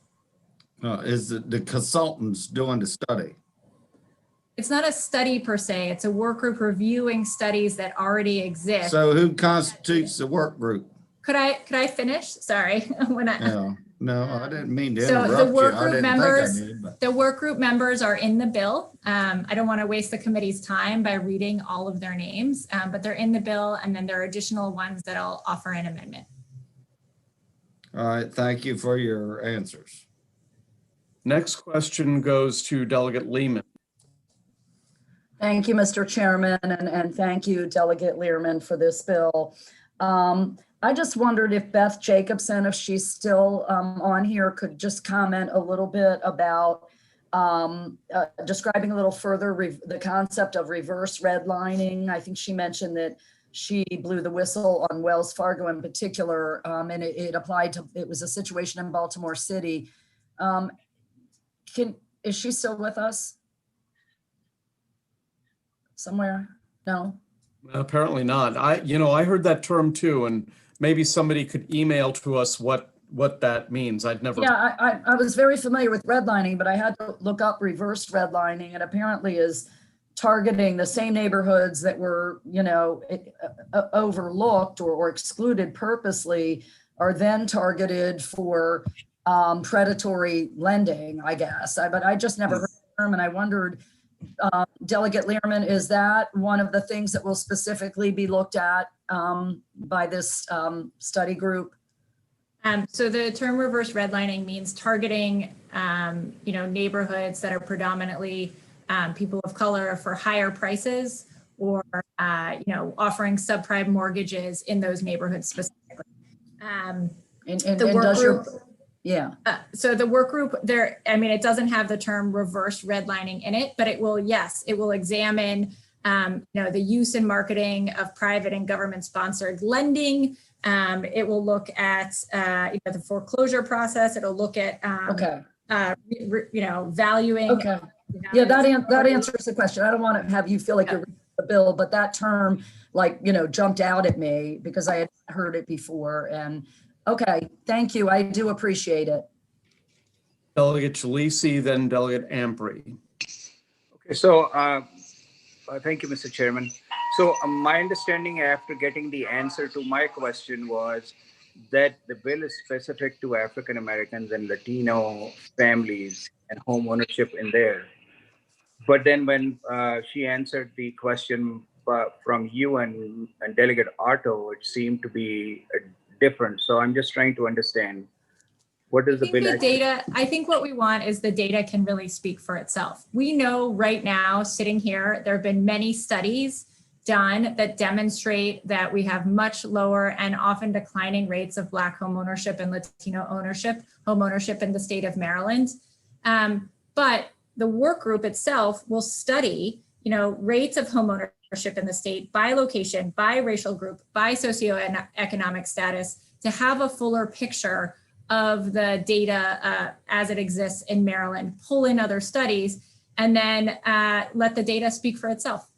Is the consultants doing the study? It's not a study per se. It's a work group reviewing studies that already exist. So who constitutes the work group? Could I finish? Sorry. No, I didn't mean to So the interrupt you. work I group didn't think I members, did, but the work group members are in the bill. I don't want to waste the committee's time by reading all of their names, but they're in the bill, and then there are additional ones that I'll offer an amendment. all right, thank you for your answers. Next question goes to Delegate Lehman. Thank you, Mr. Chairman, and thank you, Delegate Learman, for this bill. I just wondered if Beth Jacobson, if she's still on here, could just comment a little bit about describing a little further the concept of reverse redlining. I think she mentioned that she blew the whistle on Wells Fargo in particular, and it applied to, it was a situation in Baltimore City. Is she still with us? Somewhere? No? Apparently not. I heard that term too, and maybe somebody could email to us what that means. I'd never. Yeah, I was very familiar with redlining, but I had to look up reverse redlining, and apparently is targeting the same neighborhoods that were, overlooked or excluded purposely, are then targeted for predatory lending, I guess. But I just never heard the term, and I wondered, Delegate Learman, is that one of the things that will specifically be looked at by this study group? So the term reverse redlining means targeting, neighborhoods that are predominantly people of color for higher prices, or, offering subprime mortgages in those neighborhoods specifically. The work group. Yeah. So the work group there, it doesn't have the term reverse redlining in it, but it will, yes, it will examine, the use and marketing of private and government sponsored lending. It will look at, the foreclosure process. It'll look at, valuing. Okay. Yeah, that answers the question. I don't want to have you feel like you're reading the bill, but that term, jumped out at me because I had heard it before. And okay, thank you. I do appreciate it. Delegate Jalisi, then Delegate Ampry. Okay, so thank you, Mr. Chairman. So my understanding after getting the answer to my question was that the bill is specific to African Americans and Latino families and home ownership in there. But then when she answered the question from you and Delegate Otto, it seemed to be different. So I'm just trying to understand, what is the bill? I think what we want is the data can really speak for itself. We know right now, sitting here, there have been many studies done that demonstrate that we have much lower and often declining rates of Black home ownership and Latino home ownership in the state of Maryland. But the work group itself will study, rates of home ownership in the state by location, by racial group, by socioeconomic status, to have a fuller picture of the data as it exists in Maryland, pull in other studies, and then let the data speak for itself.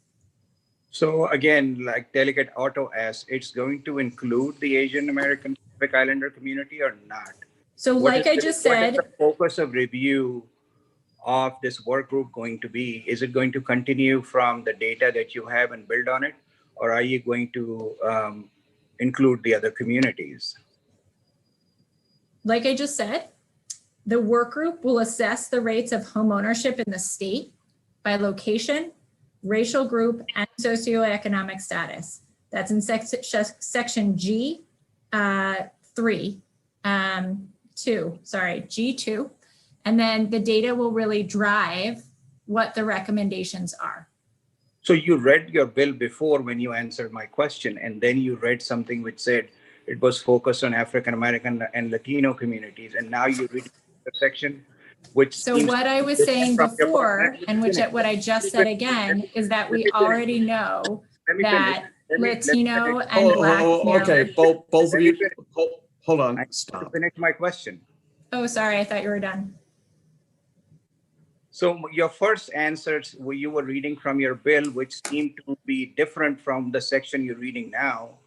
So again, like Delegate Otto asked, it's going to include the Asian American Pacific Islander community or not? So like I just said, what is the focus of review of this work group going to be? Is it going to continue from the data that you have and build on it? Or are you going to include the other communities? Like I just said, the work group will assess the rates of home ownership in the state by location, racial group, and socioeconomic status. That's in section G, G2. And then the data will really drive what the recommendations are. So you read your bill before when you answered my question, and then you read something which said it was focused on African American and Latino communities, and now you read the section which. So what I was saying before, and what I just said again, is that we already know that Latino and Black. Okay, both of you, hold on, stop. Finish my question. Oh, sorry, I thought you were done. So your first answers, you were reading from your bill, which seemed to be different from the section you're reading now.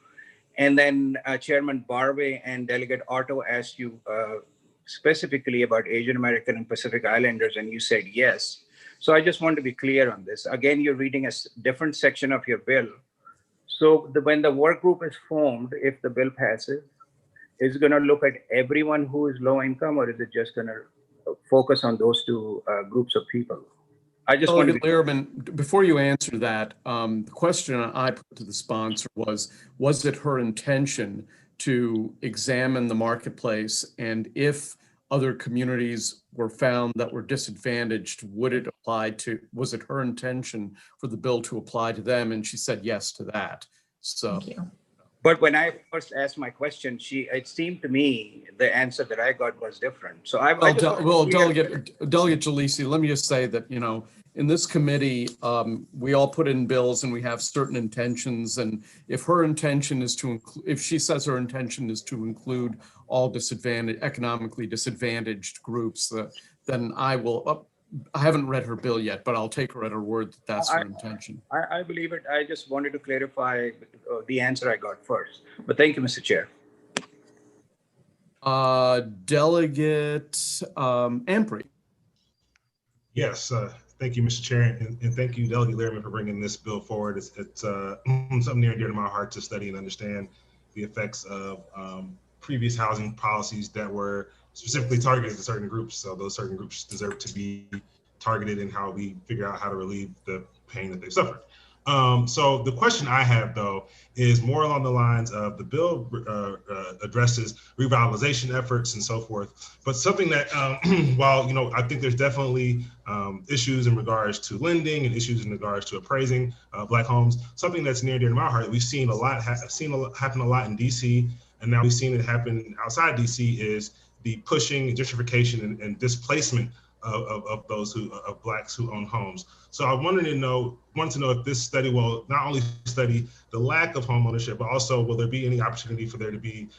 And then Chairman Barbe and Delegate Otto asked you specifically about Asian American and Pacific Islanders, and you said yes. So I just want to be clear on this. Again, you're reading a different section of your bill. So when the work group is formed, if the bill passes, is it going to look at everyone who is low income, or is it just going to focus on those two groups of people? I just want to Delegate Lehrman, before you answer that, the question I put to the sponsor was it her intention to examine the marketplace, and if other communities were found that were disadvantaged, was it her intention for the bill to apply to them? And she said yes to that. So. Thank you. But when I first asked my question, it seemed to me the answer that I got was different. So Delegate Jalisi, let me just say that, in this committee, we all put in bills and we have certain intentions. And if her intention is to include, if she says her intention is to include all economically disadvantaged groups, then I will. I haven't read her bill yet, but I'll take her at her word that that's her intention. I believe it. I just wanted to clarify the answer I got first. But thank you, Mr. Chair. Delegate Ampry. Yes, thank you, Mr. Chair, and thank you, Delegate Lehrman, for bringing this bill forward. It's something near and dear to my heart to study and understand the effects of previous housing policies that were specifically targeted to certain groups. So those certain groups deserve to be targeted in how we figure out how to relieve the pain that they suffered. So the question I have, though, is more along the lines of the bill addresses revitalization efforts and so forth, but something that while, I think there's definitely issues in regards to lending and issues in regards to appraising Black homes, something that's near and dear to my heart. We've seen happen a lot in DC, and now we've seen it happen outside DC, is the pushing gentrification and displacement of those of Blacks who own homes. So I wanted to know if this study will not only study the lack of home ownership, but also will there be any opportunity for there to be,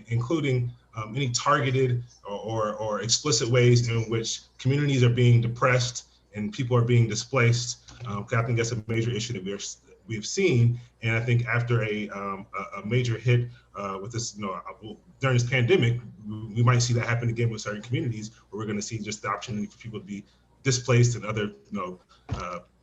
including any targeted or explicit ways in which communities are being depressed and people are being displaced. I think that's a major issue that we have seen, and I think after a major hit with this, during this pandemic, we might see that happen again with certain communities, where we're going to see just the opportunity for people to be displaced and other,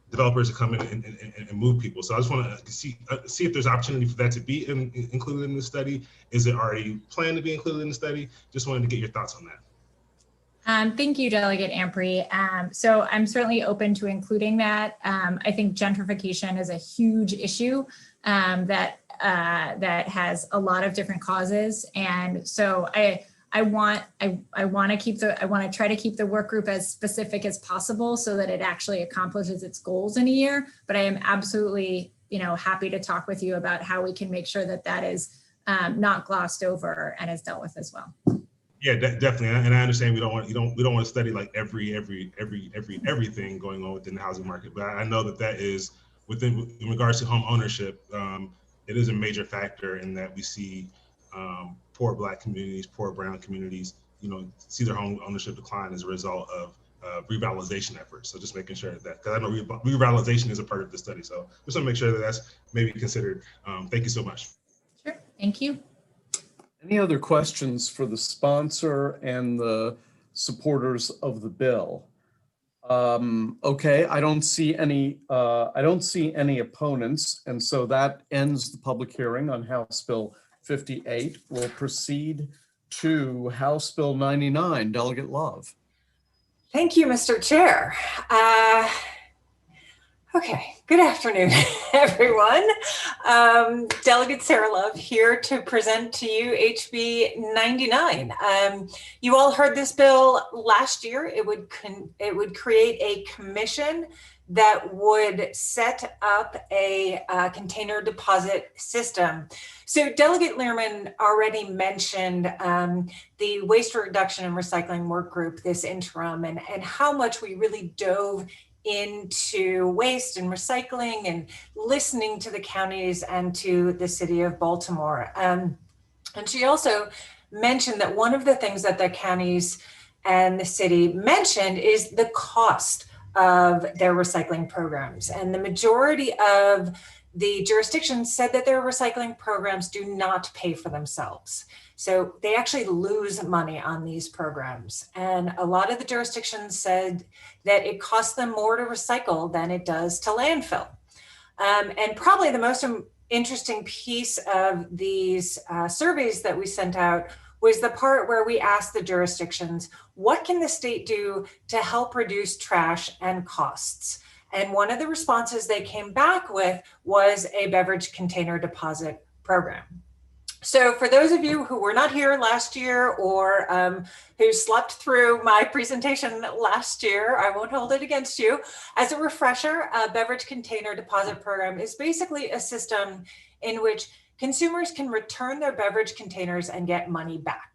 developers to come in and move people. So I just want to see if there's opportunity for that to be included in the study. Is it already planned to be included in the study? Just wanted to get your thoughts on that. Thank you, Delegate Ampry. So I'm certainly open to including that. I think gentrification is a huge issue that has a lot of different causes, and so I want to try to keep the work group as specific as possible so that it actually accomplishes its goals in a year. But I am absolutely happy to talk with you about how we can make sure that that is not glossed over and is dealt with as well. Yeah, definitely, and I understand we don't want to study like everything going on within the housing market, but I know that is in regards to home ownership. It is a major factor in that we see poor Black communities, poor brown communities, see their home ownership decline as a result of revitalization efforts. So just making sure that, because I know revitalization is a part of the study. So just want to make sure that that's maybe considered. Thank you so much. Sure, thank you. Any other questions for the sponsor and the supporters of the bill? Okay, I don't see any opponents, and so that ends the public hearing on House Bill 58. We'll proceed to House Bill 99. Delegate Love. Thank you, Mr. Chair. Okay, good afternoon, everyone. Delegate Sarah Love here to present to you HB 99. You all heard this bill last year. It would create a commission that would set up a container deposit system. So Delegate Lehrman already mentioned the waste reduction and recycling work group this interim, and how much we really dove into waste and recycling and listening to the counties and to the city of Baltimore. And she also mentioned that one of the things that the counties and the city mentioned is the cost of their recycling programs. And the majority of the jurisdictions said that their recycling programs do not pay for themselves. So they actually lose money on these programs. And a lot of the jurisdictions said that it costs them more to recycle than it does to landfill. And probably the most interesting piece of these surveys that we sent out was the part where we asked the jurisdictions, what can the state do to help reduce trash and costs? And one of the responses they came back with was a beverage container deposit program. So for those of you who were not here last year or who slept through my presentation last year, I won't hold it against you. As a refresher, a beverage container deposit program is basically a system in which consumers can return their beverage containers and get money back.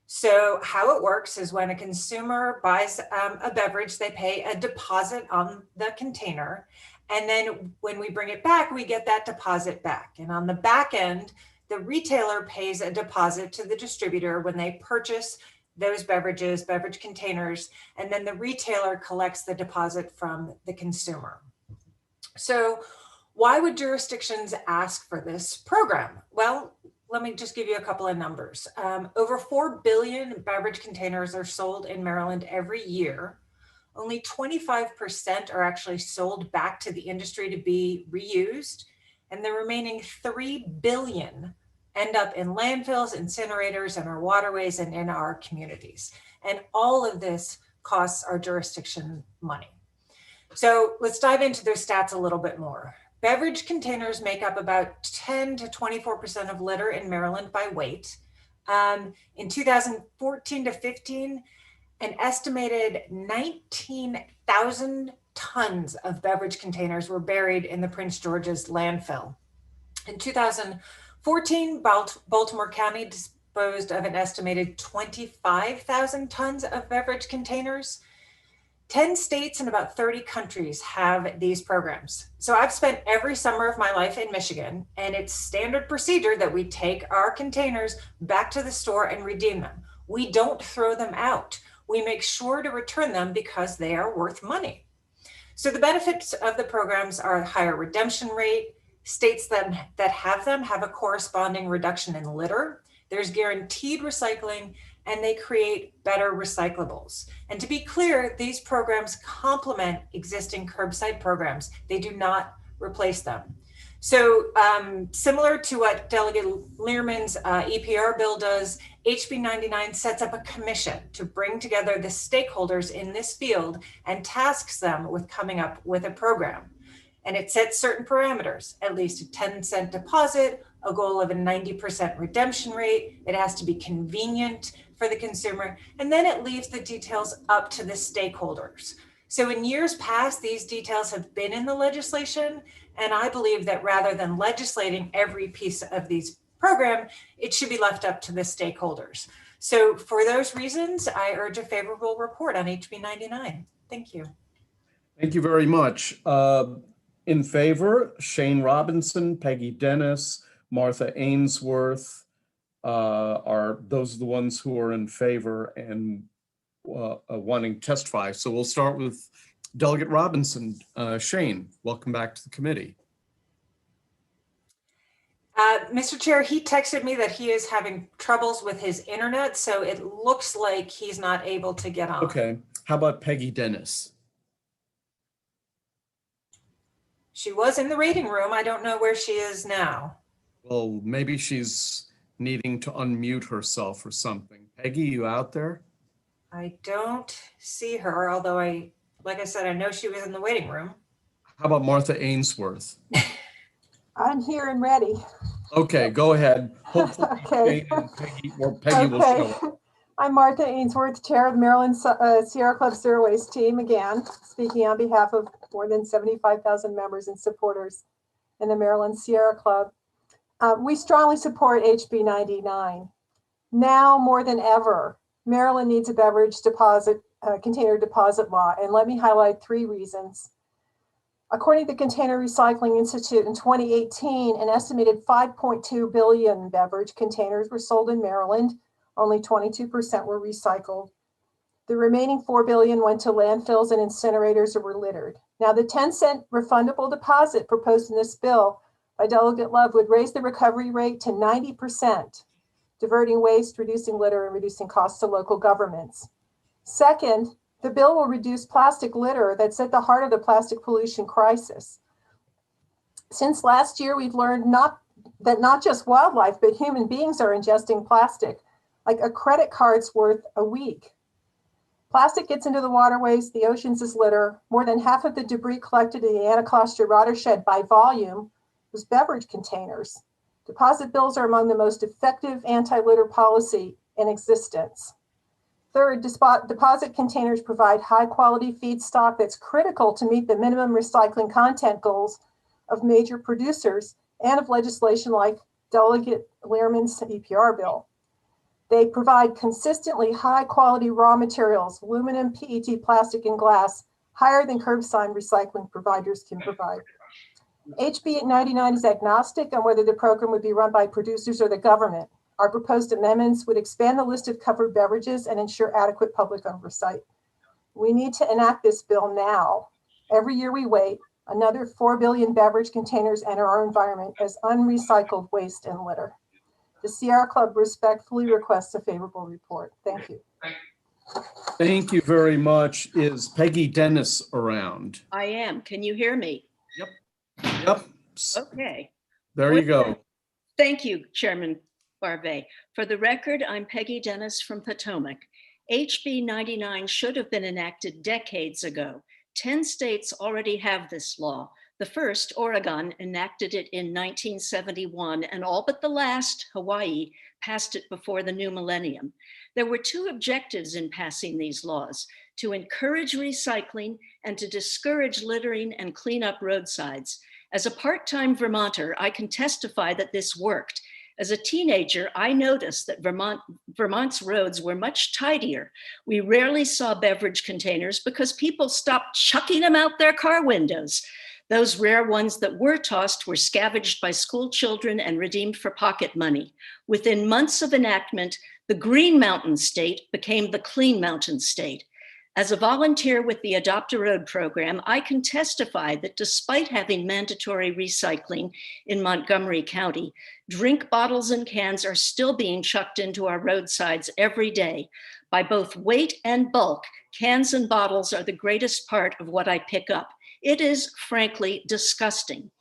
So how it works is when a consumer buys a beverage, they pay a deposit on the container. And then when we bring it back, we get that deposit back. And on the back end, the retailer pays a deposit to the distributor when they purchase those beverages, beverage containers, and then the retailer collects the deposit from the consumer. So why would jurisdictions ask for this program? Well, let me just give you a couple of numbers. Over 4 billion beverage containers are sold in Maryland every year. Only 25% are actually sold back to the industry to be reused. And the remaining 3 billion end up in landfills, incinerators, and our waterways and in our communities. And all of this costs our jurisdiction money. So let's dive into those stats a little bit more. Beverage containers make up about 10 to 24% of litter in Maryland by weight. In 2014 to 15, an estimated 19,000 tons of beverage containers were buried in the Prince George's landfill. In 2014, Baltimore County disposed of an estimated 25,000 tons of beverage containers. 10 states and about 30 countries have these programs. So I've spent every summer of my life in Michigan, and it's standard procedure that we take our containers back to the store and redeem them. We don't throw them out. We make sure to return them because they are worth money. So the benefits of the programs are a higher redemption rate. States that have them have a corresponding reduction in litter. There's guaranteed recycling, and they create better recyclables. And to be clear, these programs complement existing curbside programs. They do not replace them. So similar to what Delegate Learman's EPR bill does, HB 99 sets up a commission to bring together the stakeholders in this field and tasks them with coming up with a program. And it sets certain parameters, at least a 10-cent deposit, a goal of a 90% redemption rate. It has to be convenient for the consumer. And then it leaves the details up to the stakeholders. So in years past, these details have been in the legislation. And I believe that rather than legislating every piece of these program, it should be left up to the stakeholders. So for those reasons, I urge a favorable report on HB 99. Thank you. Thank you very much. In favor, Shane Robinson, Peggy Dennis, Martha Ainsworth, those are the ones who are in favor and wanting to testify. So we'll start with Delegate Robinson. Shane, welcome back to the committee. Mr. Chair, he texted me that he is having troubles with his internet, so it looks like he's not able to get on. Okay, how about Peggy Dennis? She was in the reading room. I don't know where she is now. Well, maybe she's needing to unmute herself or something. Peggy, you out there? I don't see her, although like I said, I know she was in the waiting room. How about Martha Ainsworth? I'm here and ready. Okay, go ahead. Hopefully Okay. Shane and Peggy will show up. I'm Martha Ainsworth, Chair of the Maryland Sierra Club Zero Waste Team, again, speaking on behalf of more than 75,000 members and supporters in the Maryland Sierra Club. We strongly support HB 99. Now more than ever, Maryland needs a beverage container deposit law, and let me highlight 3 reasons. According to the Container Recycling Institute, in 2018, an estimated 5.2 billion beverage containers were sold in Maryland. Only 22% were recycled. The remaining 4 billion went to landfills and incinerators or were littered. Now, the 10-cent refundable deposit proposed in this bill by Delegate Love would raise the recovery rate to 90%, diverting waste, reducing litter, and reducing costs to local governments. Second, the bill will reduce plastic litter that's at the heart of the plastic pollution crisis. Since last year, we've learned that not just wildlife, but human beings are ingesting plastic, like a credit card's worth a week. Plastic gets into the waterways, the oceans as litter. More than half of the debris collected in the Anacostia watershed by volume was beverage containers. Deposit bills are among the most effective anti-litter policy in existence. Third, deposit containers provide high-quality feedstock that's critical to meet the minimum recycling content goals of major producers and of legislation like Delegate Lehrman's EPR bill. They provide consistently high-quality raw materials, aluminum, PET, plastic, and glass, higher than curbside recycling providers can provide. HB 99 is agnostic on whether the program would be run by producers or the government. Our proposed amendments would expand the list of covered beverages and ensure adequate public oversight. We need to enact this bill now. Every year we wait, another 4 billion beverage containers enter our environment as unrecycled waste and litter. The Sierra Club respectfully requests a favorable report. Thank you. Thank you very much. Is Peggy Dennis around? I am. Can you hear me? Yep. Okay. There you go. Thank you, Chairman Barvet. For the record, I'm Peggy Dennis from Potomac. HB 99 should have been enacted decades ago. 10 states already have this law. The first, Oregon, enacted it in 1971, and all but the last, Hawaii, passed it before the new millennium. There were two objectives in passing these laws: to encourage recycling and to discourage littering and clean up roadsides. As a part-time Vermonter, I can testify that this worked. As a teenager, I noticed that Vermont's roads were much tidier. We rarely saw beverage containers because people stopped chucking them out their car windows. Those rare ones that were tossed were scavenged by school children and redeemed for pocket money. Within months of enactment, the Green Mountain State became the Clean Mountain State. As a volunteer with the Adopt a Road program, I can testify that despite having mandatory recycling in Montgomery County, drink bottles and cans are still being chucked into our roadsides every day. By both weight and bulk, cans and bottles are the greatest part of what I pick up. It is, frankly, disgusting.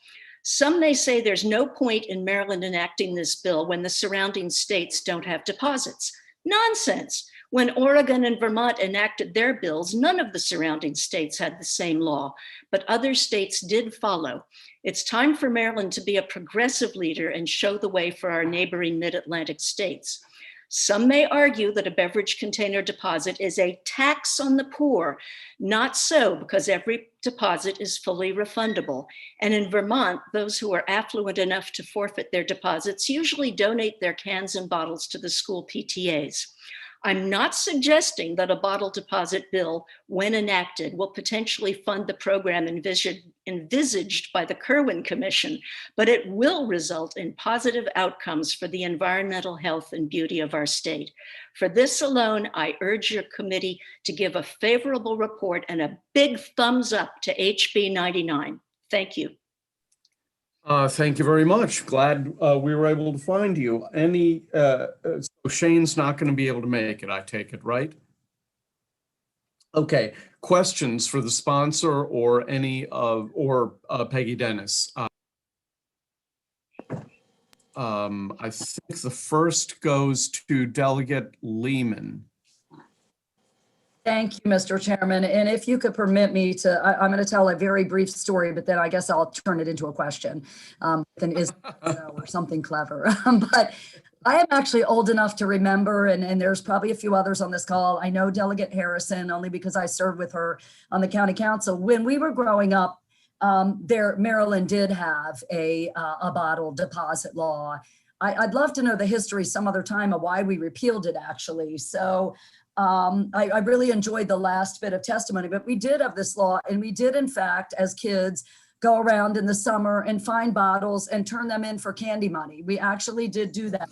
Some may say there's no point in Maryland enacting this bill when the surrounding states don't have deposits. Nonsense. When Oregon and Vermont enacted their bills, none of the surrounding states had the same law, but other states did follow. It's time for Maryland to be a progressive leader and show the way for our neighboring mid-Atlantic states. Some may argue that a beverage container deposit is a tax on the poor. Not so, because every deposit is fully refundable. And in Vermont, those who are affluent enough to forfeit their deposits usually donate their cans and bottles to the school PTAs. I'm not suggesting that a bottle deposit bill, when enacted, will potentially fund the program envisaged by the Kirwan Commission, but it will result in positive outcomes for the environmental health and beauty of our state. For this alone, I urge your committee to give a favorable report and a big thumbs up to HB 99. Thank you. Thank you very much. Glad we were able to find you. So Shane's not going to be able to make it, I take it, right? Okay. Questions for the sponsor or Peggy Dennis? I think the first goes to Delegate Lehman. Thank you, Mr. Chairman. And if you could permit me to, I'm going to tell a very brief story, but then I guess I'll turn it into a question. Then is or something clever. But I am actually old enough to remember, and there's probably a few others on this call. I know Delegate Harrison only because I served with her on the county council. When we were growing up, Maryland did have a bottle deposit law. I'd love to know the history some other time of why we repealed it, actually. So I really enjoyed the last bit of testimony, but we did have this law, and we did, in fact, as kids, go around in the summer and find bottles and turn them in for candy money. We actually did do that.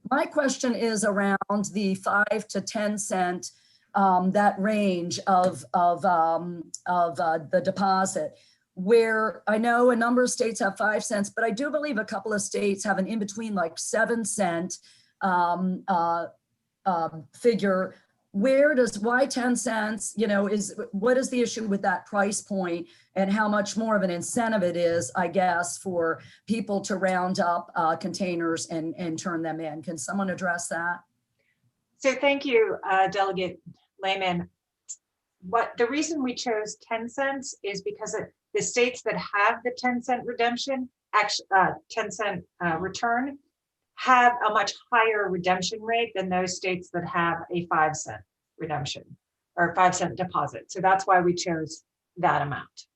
My question is around the 5 to 10 cent, that range of the deposit, where I know a number of states have 5 cents, but I do believe a couple of states have an in-between like 7 cent figure. why 10 cents, what is the issue with that price point, and how much more of an incentive it is, I guess, for people to round up containers and turn them in? Can someone address that? So thank you, Delegate Lehman. The reason we chose 10 cents is because the states that have the 10-cent redemption, 10-cent return, have a much higher redemption rate than those states that have a 5-cent redemption or 5-cent deposit. So that's why we chose that amount.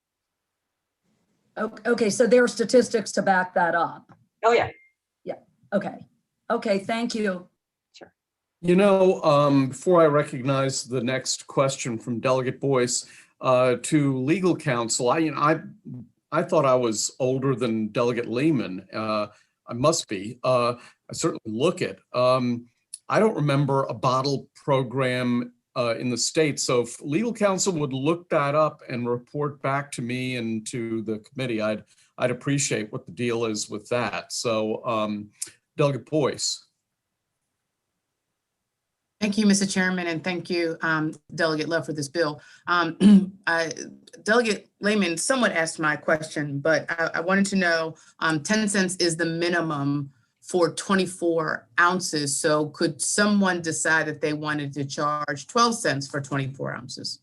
Okay, so there are statistics to back that up. Oh, yeah. Yeah, okay. Okay, thank you. Sure. Before I recognize the next question from Delegate Boyce, to legal counsel, I thought I was older than Delegate Lehman. I must be. I certainly look it. I don't remember a bottle program in the States. So if legal counsel would look that up and report back to me and to the committee, I'd appreciate what the deal is with that. So Delegate Boyce. Thank you, Mr. Chairman, and thank you, Delegate Love, for this bill. Delegate Lehman somewhat asked my question, but I wanted to know, 10 cents is the minimum for 24 ounces. So could someone decide that they wanted to charge 12 cents for 24 ounces?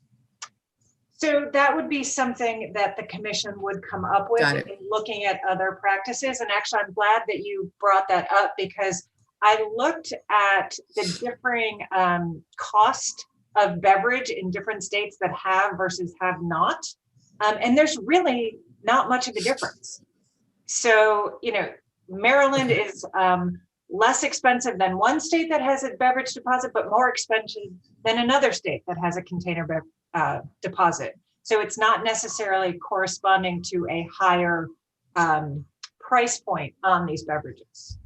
So that would be something that the commission would come up with in looking at other practices. And actually, I'm glad that you brought that up, because I looked at the differing cost of beverage in different states that have versus have not. And there's really not much of a difference. So, Maryland is less expensive than one state that has a beverage deposit, but more expensive than another state that has a container deposit. So it's not necessarily corresponding to a higher price point on these beverages.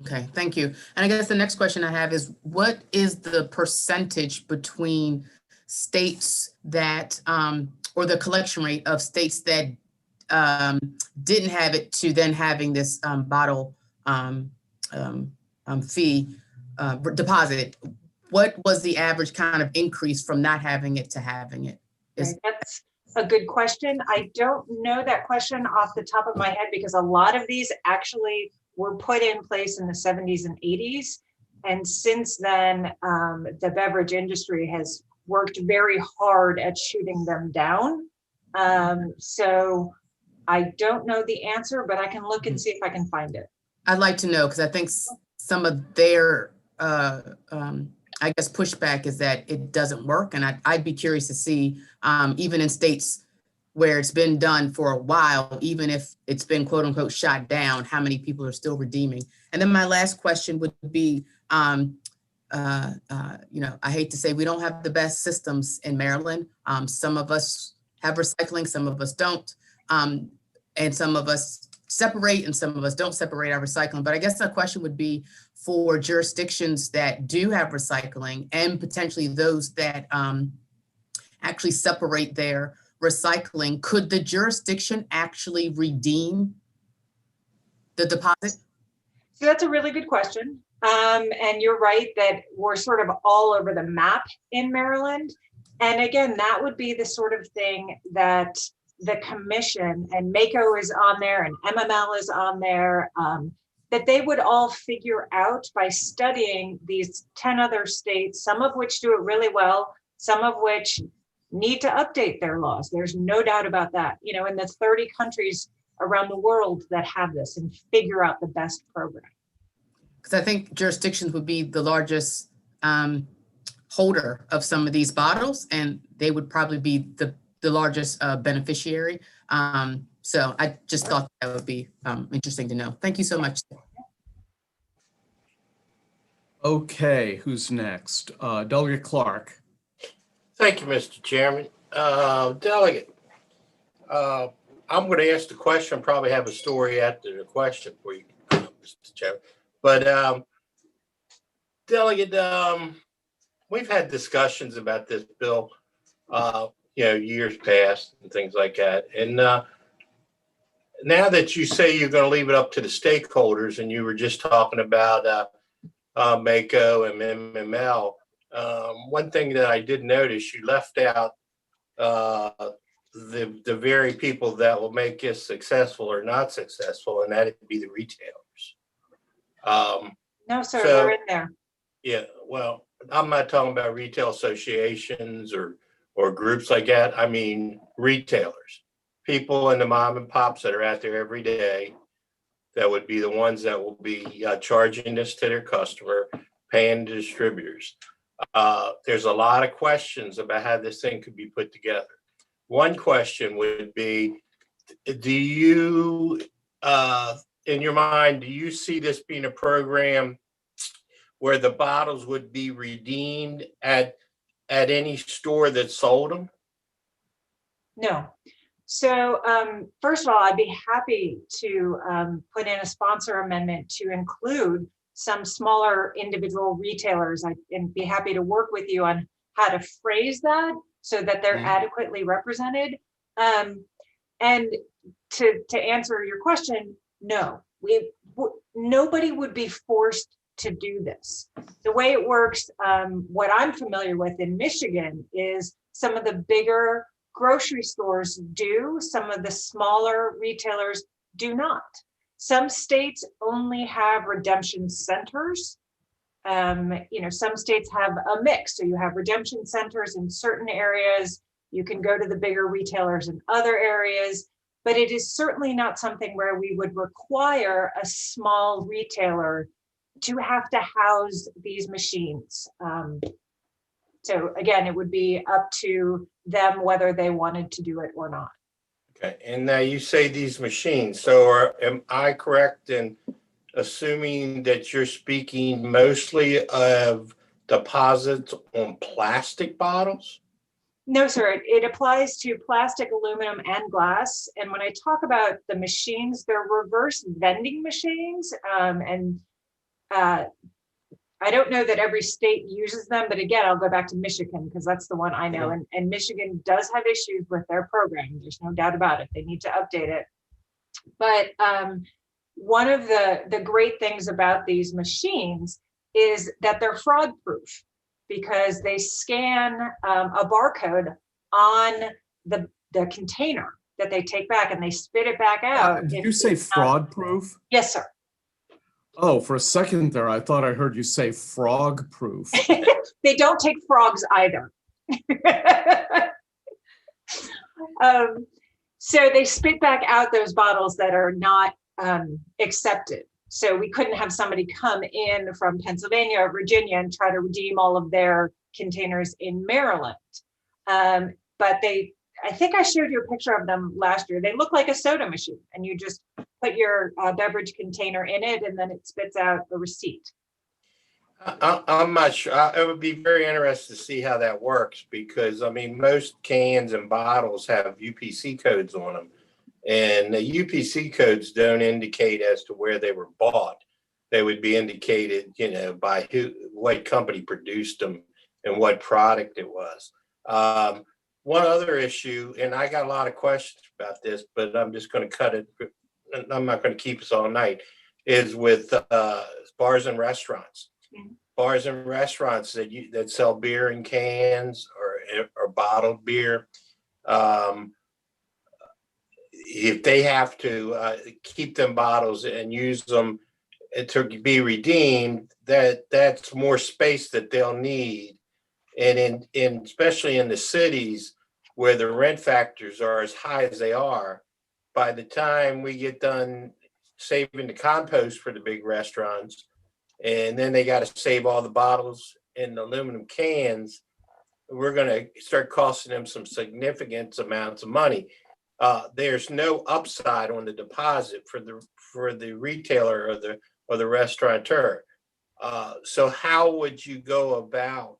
Okay, thank you. And I guess the next question I have is, what is the percentage between states that, or the collection rate of states that didn't have it to then having this bottle fee deposit? What was the average kind of increase from not having it to having it? That's a good question. I don't know that question off the top of my head, because a lot of these actually were put in place in the 70s and 80s. And since then, the beverage industry has worked very hard at shooting them down. So I don't know the answer, but I can look and see if I can find it. I'd like to know, because I think some of their, I guess, pushback is that it doesn't work. And I'd be curious to see, even in states where it's been done for a while, even if it's been quote unquote shot down, how many people are still redeeming? And then my last question would be, I hate to say we don't have the best systems in Maryland. Some of us have recycling, some of us don't. And some of us separate and some of us don't separate our recycling. But I guess the question would be for jurisdictions that do have recycling and potentially those that actually separate their recycling, could the jurisdiction actually redeem the deposit? So that's a really good question. And you're right that we're sort of all over the map in Maryland. And again, that would be the sort of thing that the commission, and MACO is on there and MML is on there, that they would all figure out by studying these 10 other states, some of which do it really well, some of which need to update their laws. There's no doubt about that. In the 30 countries around the world that have this, and figure out the best program. Because I think jurisdictions would be the largest holder of some of these bottles, and they would probably be the largest beneficiary. So I just thought that would be interesting to know. Thank you so much. Okay, who's next? Delegate Clark. Thank you, Mr. Chairman. Delegate, I'm going to ask the question, probably have a story after the question for you, Mr. Chairman. But Delegate, we've had discussions about this bill, years past and things like that. And now that you say you're going to leave it up to the stakeholders, and you were just talking about MACO and MML, One thing that I did notice, you left out the very people that will make us successful or not successful, and that'd be the retailers. No, sir, So- they're in there. Yeah, well, I'm not talking about retail associations or groups like that. I mean, retailers, people in the mom and pops that are out there every day, that would be the ones that will be charging this to their customer, paying the distributors. There's a lot of questions about how this thing could be put together. One question would be, do you, in your mind, do you see this being a program where the bottles would be redeemed at any store that sold them? No. So first of all, I'd be happy to put in a sponsor amendment to include some smaller individual retailers. I'd be happy to work with you on how to phrase that so that they're adequately represented. And to answer your question, no, nobody would be forced to do this. The way it works, what I'm familiar with in Michigan is some of the bigger grocery stores do, some of the smaller retailers do not. Some states only have redemption centers. Some states have a mix. So you have redemption centers in certain areas. You can go to the bigger retailers in other areas, but it is certainly not something where we would require a small retailer to have to house these machines. So again, it would be up to them whether they wanted to do it or not. Okay, and now you say these machines, so am I correct in assuming that you're speaking mostly of deposits on plastic bottles? No, sir, it applies to plastic, aluminum, and glass. And when I talk about the machines, they're reverse vending machines. I don't know that every state uses them, but again, I'll go back to Michigan because that's the one I know. And Michigan does have issues with their program. There's no doubt about it. They need to update it. But one of the great things about these machines is that they're fraud proof because they scan a barcode on the container that they take back and they spit it back out. Did you say fraud proof? Yes, sir. Oh, for a second there, I thought I heard you say frog proof. They don't take frogs either. So they spit back out those bottles that are not accepted. So we couldn't have somebody come in from Pennsylvania or Virginia and try to redeem all of their containers in Maryland. But I think I showed you a picture of them last year. They look like a soda machine and you just put your beverage container in it and then it spits out a receipt. I'm not sure. I would be very interested to see how that works because, I mean, most cans and bottles have UPC codes on them. And the UPC codes don't indicate as to where they were bought. They would be indicated, by what company produced them and what product it was. One other issue, and I got a lot of questions about this, but I'm just going to cut it. I'm not going to keep us all night, is with bars and restaurants. Bars and restaurants that sell beer in cans or bottled beer. If they have to keep them bottles and use them to be redeemed, that's more space that they'll need. And especially in the cities where the rent factors are as high as they are, by the time we get done saving the compost for the big restaurants, and then they got to save all the bottles in the aluminum cans, we're going to start costing them some significant amounts of money. There's no upside on the deposit for the retailer or the restaurateur. So how would you go about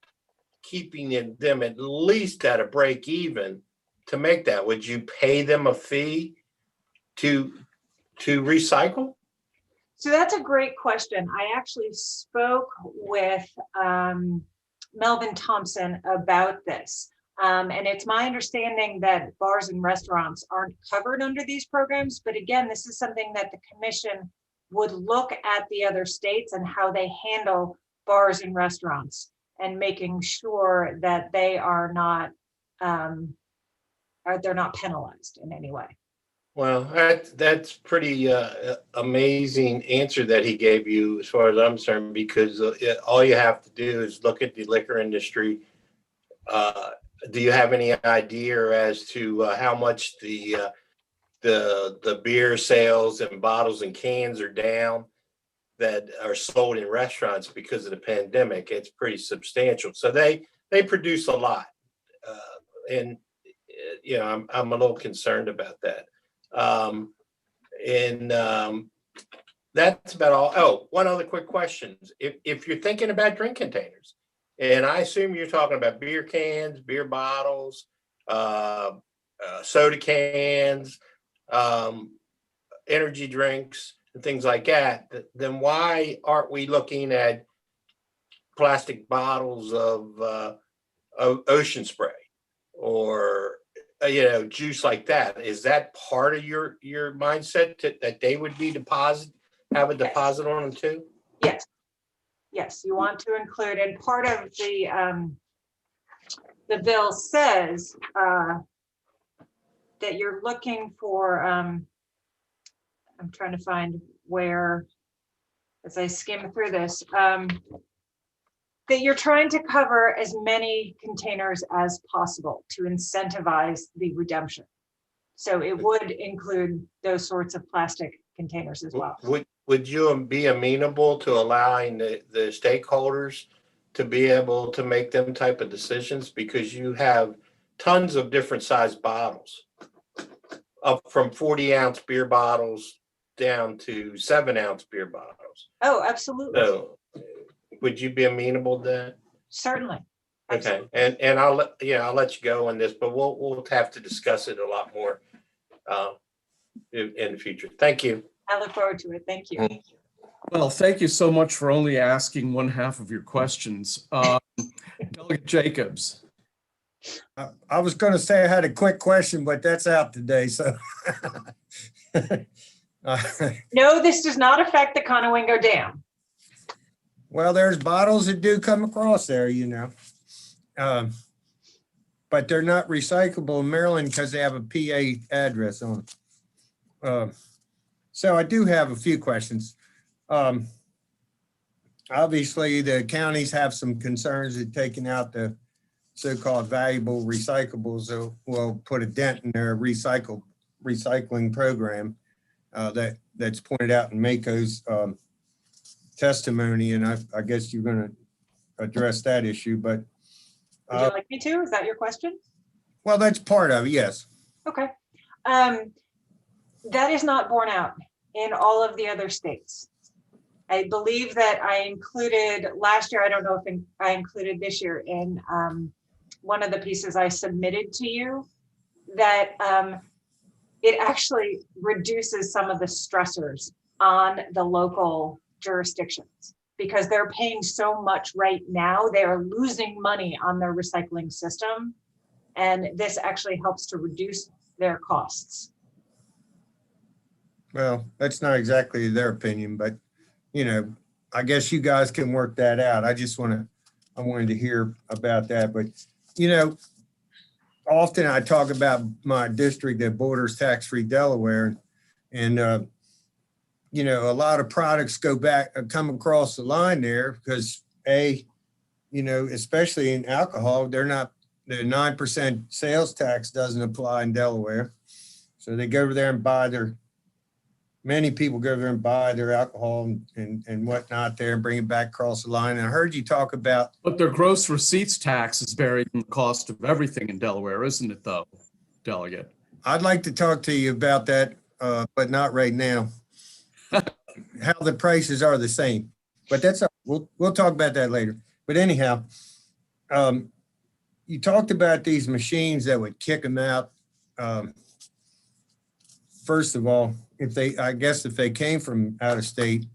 keeping them at least at a break even to make that? Would you pay them a fee to recycle? So that's a great question. I actually spoke with Melvin Thompson about this. And it's my understanding that bars and restaurants aren't covered under these programs. But again, this is something that the commission would look at the other states and how they handle bars and restaurants. and making sure that they are not, or they're not penalized in any way. Well, that's pretty amazing answer that he gave you, as far as I'm concerned, because all you have to do is look at the liquor industry. Do you have any idea as to how much the beer sales and bottles and cans are down that are sold in restaurants because of the pandemic? It's pretty substantial. So they produce a lot, and you know, I'm a little concerned about that. That's about all. Oh, one other quick question. If you're thinking about drink containers, and I assume you're talking about beer cans, beer bottles, soda cans, energy drinks, and things like that, then why aren't we looking at plastic bottles of ocean spray or juice like that? Is that part of your mindset that they would be have a deposit on them too? Yes. Yes, you want to include, and part of the bill says that you're looking for, I'm trying to find where, as I skim through this, that you're trying to cover as many containers as possible to incentivize the redemption. So it would include those sorts of plastic containers as well. Would you be amenable to allowing the stakeholders to be able to make them type of decisions? Because you have tons of different size bottles, up from 40-ounce beer bottles down to 7-ounce beer bottles. Oh, absolutely. So would you be amenable to that? Certainly. Okay, and I'll let you go on this, but we'll have to discuss it a lot more in the future. Thank you. I look forward to it. Thank you. Well, thank you so much for only asking one half of your questions. Delegate Jacobs. I was going to say I had a quick question, but that's out today. So no, this does not affect the Conowingo Dam. Well, there's bottles that do come across there, but they're not recyclable in Maryland because they have a PA address on them. So I do have a few questions. Obviously, the counties have some concerns at taking out the so-called valuable recyclables that will put a dent in their recycling program that's pointed out in Mako's testimony, and I guess you're going to address that issue. But would you like me to? Is that your question? Well, that's part of it, yes. Okay. That is not borne out in all of the other states. I believe that I included last year, I don't know if I included this year in one of the pieces I submitted to you, that it actually reduces some of the stressors on the local jurisdictions because they're paying so much right now. They are losing money on their recycling system, and this actually helps to reduce their costs. Well, that's not exactly their opinion, but I guess you guys can work that out. I wanted to hear about that, but often I talk about my district that borders tax-free Delaware, and a lot of products come across the line there because especially in alcohol, the 9% sales tax doesn't apply in Delaware. So they go over there and many people go over there and buy their alcohol and whatnot there and bring it back across the line. And I heard you talk about. But their gross receipts tax is buried in the cost of everything in Delaware, isn't it though, Delegate? I'd like to talk to you about that, but not right now. How the prices are the same, but that's we'll talk about that later. But anyhow, you talked about these machines that would kick them out. First of all, if they came from out of state,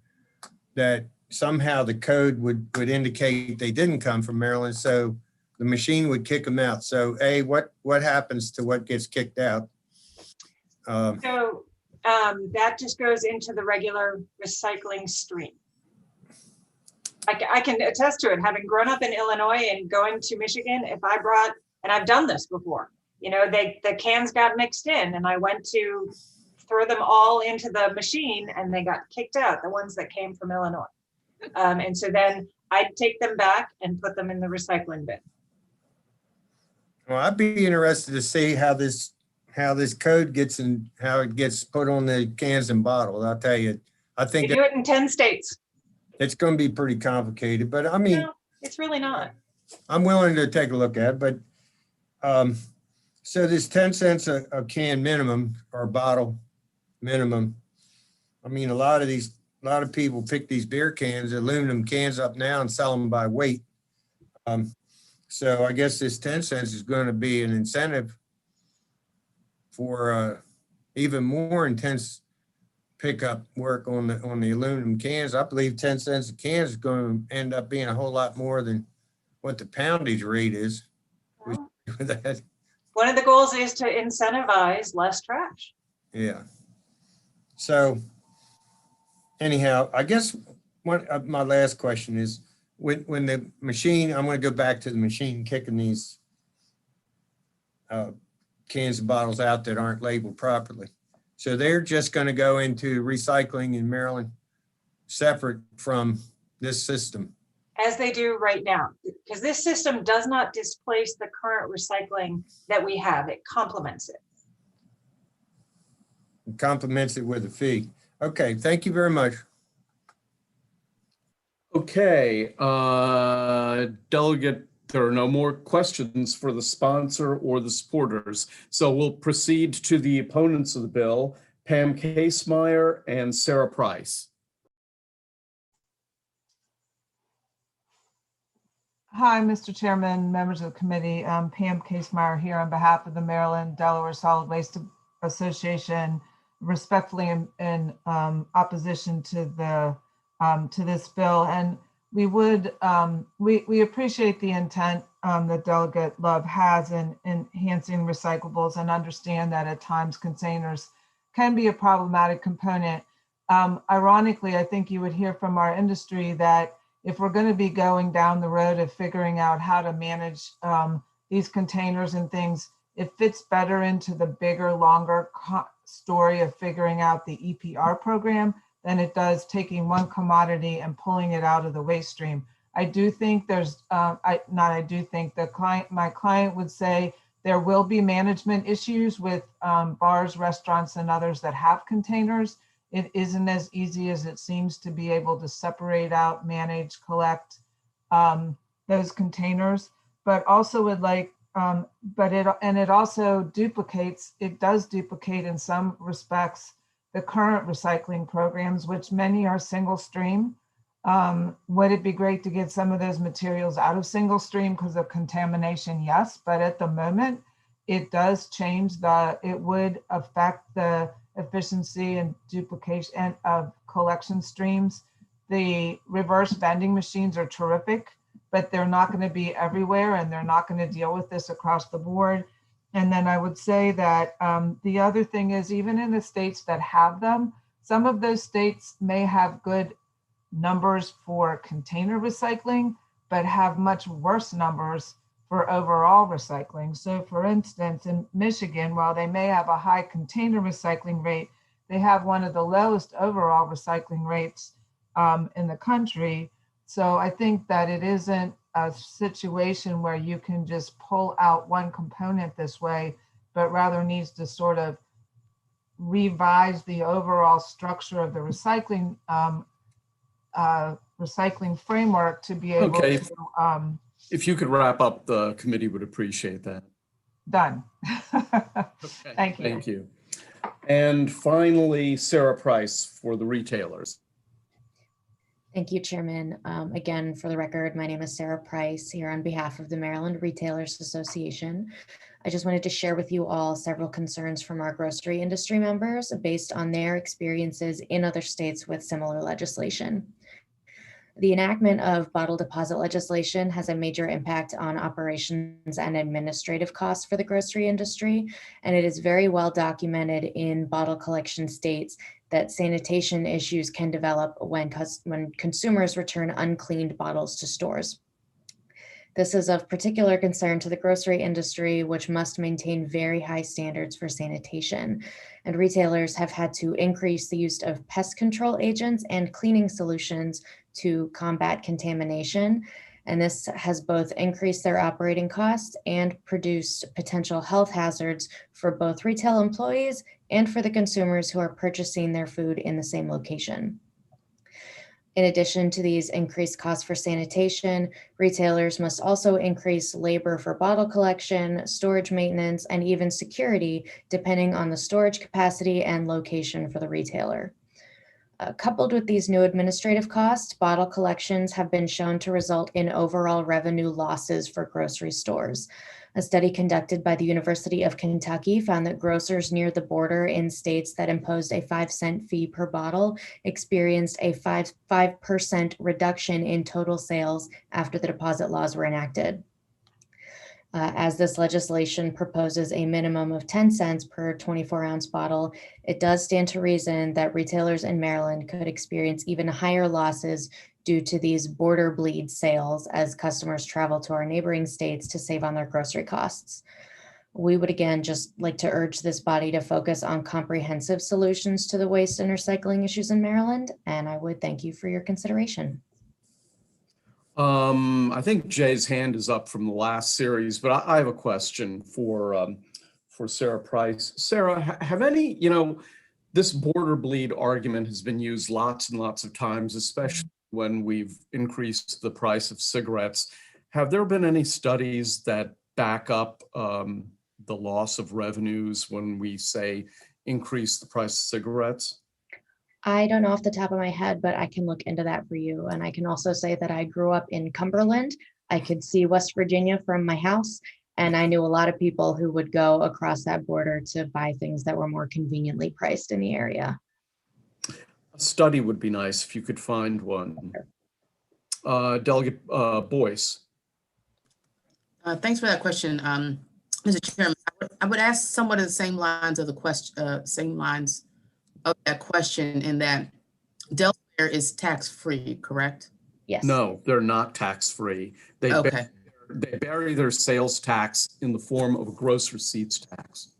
that somehow the code would indicate they didn't come from Maryland, so the machine would kick them out. So what happens to what gets kicked out? That just goes into the regular recycling stream. I can attest to it, having grown up in Illinois and going to Michigan. If I brought, and I've done this before, you know, the cans got mixed in and I went to throw them all into the machine and they got kicked out, the ones that came from Illinois. And so then I'd take them back and put them in the recycling bin. Well, I'd be interested to see how this code gets and how it gets put on the cans and bottles. I'll tell you, I think They do it in 10 states. it's going to be pretty complicated, but I mean, No, it's really not. I'm willing to take a look at it, but so this 10 cents a can minimum or a bottle minimum. I mean, a lot of people pick these beer cans, aluminum cans up now and sell them by weight. So I guess this 10 cents is going to be an incentive for even more intense pickup work on the aluminum cans. I believe 10 cents a can is going to end up being a whole lot more than what the poundage rate is. Well, one of the goals is to incentivize less trash. Yeah. So anyhow, I guess my last question is when the machine, I'm going to go back to the machine kicking these cans and bottles out that aren't labeled properly. So they're just going to go into recycling in Maryland separate from this system. As they do right now, because this system does not displace the current recycling that we have. It complements it. It complements it with a fee. Okay, thank you very much. Okay, Delegate, there are no more questions for the sponsor or the supporters. So we'll proceed to the opponents of the bill, Pam Casemeyer and Sarah Price. Hi, Mr. Chairman, members of the committee. Pam Casemeyer here on behalf of the Maryland Delaware Solid Waste Association, respectfully in opposition to this bill. And we would we appreciate the intent that Delegate Love has in enhancing recyclables and understand that at times containers can be a problematic component. Ironically, I think you would hear from our industry that if we're going to be going down the road of figuring out how to manage these containers and things, it fits better into the bigger, longer story of figuring out the EPR program than it does taking one commodity and pulling it out of the waste stream. I do think there's, my client would say there will be management issues with bars, restaurants, and others that have containers. It isn't as easy as it seems to be able to separate out, manage, collect those containers, but also would like, it also duplicates, it does duplicate in some respects the current recycling programs, which many are single stream. Would it be great to get some of those materials out of single stream because of contamination? Yes, but at the moment, it does change it would affect the efficiency and duplication of collection streams. The reverse vending machines are terrific, but they're not going to be everywhere and they're not going to deal with this across the board. And then I would say that the other thing is, even in the states that have them, some of those states may have good numbers for container recycling, but have much worse numbers for overall recycling. So for instance, in Michigan, while they may have a high container recycling rate, they have one of the lowest overall recycling rates in the country. So I think that it isn't a situation where you can just pull out one component this way, but rather needs to sort of revise the overall structure of the recycling framework to be able to if you could wrap up, the committee would appreciate that. Done. Okay, Thank you. Thank you. And finally, Sarah Price for the retailers. Thank you, Chairman. Again, for the record, my name is Sarah Price here on behalf of the Maryland Retailers Association. I just wanted to share with you all several concerns from our grocery industry members based on their experiences in other states with similar legislation. The enactment of bottle deposit legislation has a major impact on operations and administrative costs for the grocery industry, and it is very well documented in bottle collection states that sanitation issues can develop when consumers return uncleaned bottles to stores. This is of particular concern to the grocery industry, which must maintain very high standards for sanitation. And retailers have had to increase the use of pest control agents and cleaning solutions to combat contamination. And this has both increased their operating costs and produced potential health hazards for both retail employees and for the consumers who are purchasing their food in the same location. In addition to these increased costs for sanitation, retailers must also increase labor for bottle collection, storage maintenance, and even security, depending on the storage capacity and location for the retailer. Coupled with these new administrative costs, bottle collections have been shown to result in overall revenue losses for grocery stores. A study conducted by the University of Kentucky found that grocers near the border in states that imposed a 5-cent fee per bottle experienced a 5% reduction in total sales after the deposit laws were enacted. As this legislation proposes a minimum of 10 cents per 24-ounce bottle, it does stand to reason that retailers in Maryland could experience even higher losses due to these border bleed sales as customers travel to our neighboring states to save on their grocery costs. We would again just like to urge this body to focus on comprehensive solutions to the waste and recycling issues in Maryland, and I would thank you for your consideration. I think Jay's hand is up from the last series, but I have a question for Sarah Price. Sarah, have any, this border bleed argument has been used lots and lots of times, especially when we've increased the price of cigarettes. Have there been any studies that back up the loss of revenues when we say increase the price of cigarettes? I don't know off the top of my head, but I can look into that for you. And I can also say that I grew up in Cumberland. I could see West Virginia from my house, and I knew a lot of people who would go across that border to buy things that were more conveniently priced in the area. A study would be nice if you could find one. Delegate Boyce. Thanks for that question, Mr. Chairman. I would ask somewhat of the same lines of the question, that question, in that Delaware is tax-free, correct? Yes. No, they're not tax-free. They bury their sales tax in the form of a gross receipts tax.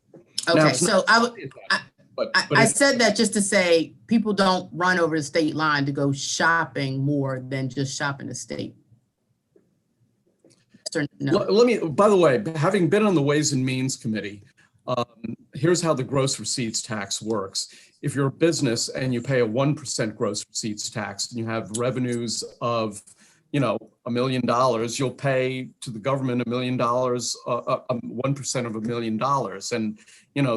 Okay, Now, so I said that just to say people don't run over the state line to go shopping more than just shopping the state. No. Let me, by the way, having been on the Ways and Means Committee, here's how the gross receipts tax works. If you're a business and you pay a 1% gross receipts tax and you have revenues of, $1 million, you'll pay to the government $1 million, 1% of $1 million. And,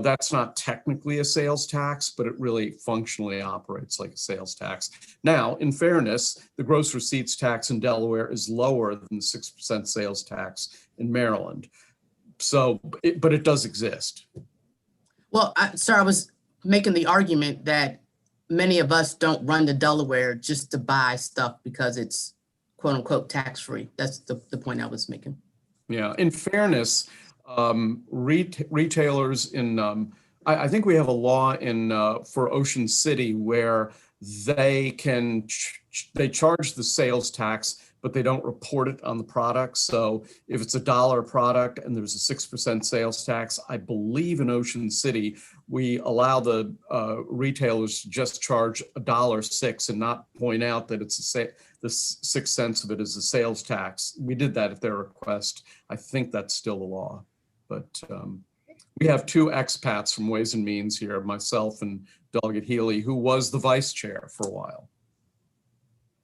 that's not technically a sales tax, but it really functionally operates like a sales tax. Now, in fairness, the gross receipts tax in Delaware is lower than the 6% sales tax in Maryland. So, but it does exist. Well, I was making the argument that many of us don't run to Delaware just to buy stuff because it's quote unquote tax-free. That's the point I was making. Yeah, in fairness, retailers in, I think we have a law in for Ocean City where they charge the sales tax, but they don't report it on the product. So if it's $1 product and there's a 6% sales tax, I believe in Ocean City, we allow the retailers to just charge $1.06 and not point out that it's the 6 cents of it is a sales tax. We did that at their request. I think that's still the law, but we have two expats from Ways and Means here, myself and Delegate Healy, who was the vice chair for a while.